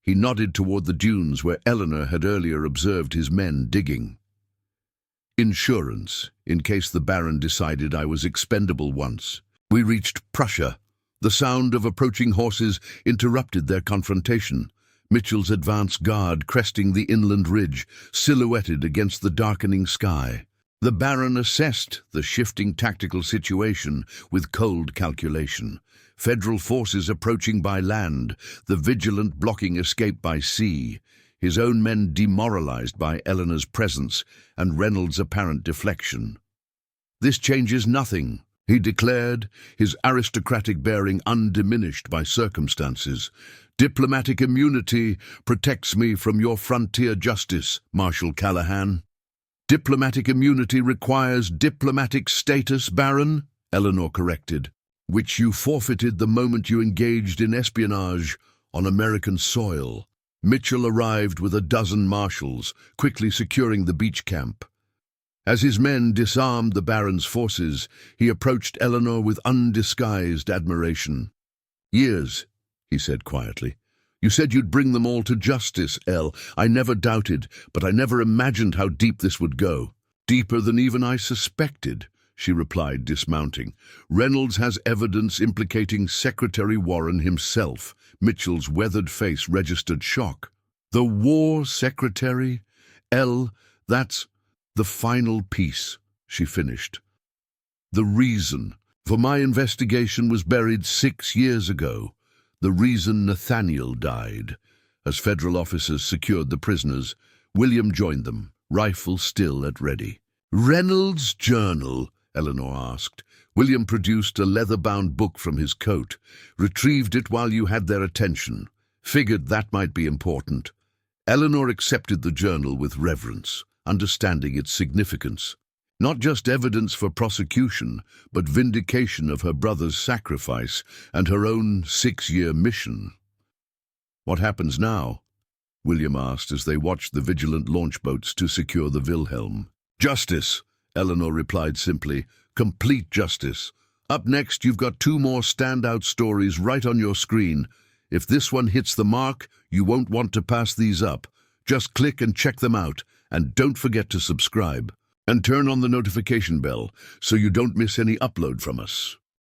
He nodded toward the dunes where Eleanor had earlier observed his men digging. "Insurance, in case the Baron decided I was expendable once." We reached Prussia. The sound of approaching horses interrupted their confrontation. Mitchell's advance guard cresting the inland ridge, silhouetted against the darkening sky. The Baron assessed the shifting tactical situation with cold calculation. Federal forces approaching by land, the vigilant blocking escape by sea, his own men demoralized by Eleanor's presence and Reynolds' apparent deflection. "This changes nothing," he declared, his aristocratic bearing undiminished by circumstances. "Diplomatic immunity protects me from your frontier justice, Marshal Callahan." "Diplomatic immunity requires diplomatic status, Baron," Eleanor corrected, "which you forfeited the moment you engaged in espionage on American soil." Mitchell arrived with a dozen marshals, quickly securing the beach camp. As his men disarmed the Baron's forces, he approached Eleanor with undisguised admiration. "Years," he said quietly. "You said you'd bring them all to justice, Elle. I never doubted, but I never imagined how deep this would go." "Deeper than even I suspected," she replied, dismounting. "Reynolds has evidence implicating Secretary Warren himself." Mitchell's weathered face registered shock. "The War Secretary? Elle, that's the final piece," she finished. "The reason for my investigation was buried 6 years ago. The reason Nathaniel died." As federal officers secured the prisoners, William joined them, rifle still at ready. "Reynolds' journal?" Eleanor asked. William produced a leather-bound book from his coat, retrieved it while you had their attention. Figured that might be important. Eleanor accepted the journal with reverence, understanding its significance. Not just evidence for prosecution, but vindication of her brother's sacrifice and her own 6-year mission. "What happens now?" William asked as they watched the vigilant launch boats to secure the Wilhelm. "Justice," Eleanor replied simply. "Complete justice. Up next, you've got 2 more standout stories right on your screen. If this one hits the mark, you won't want to pass these up. Just click and check them out, and don't forget to subscribe. And turn on the notification bell so you don't miss any upload from us."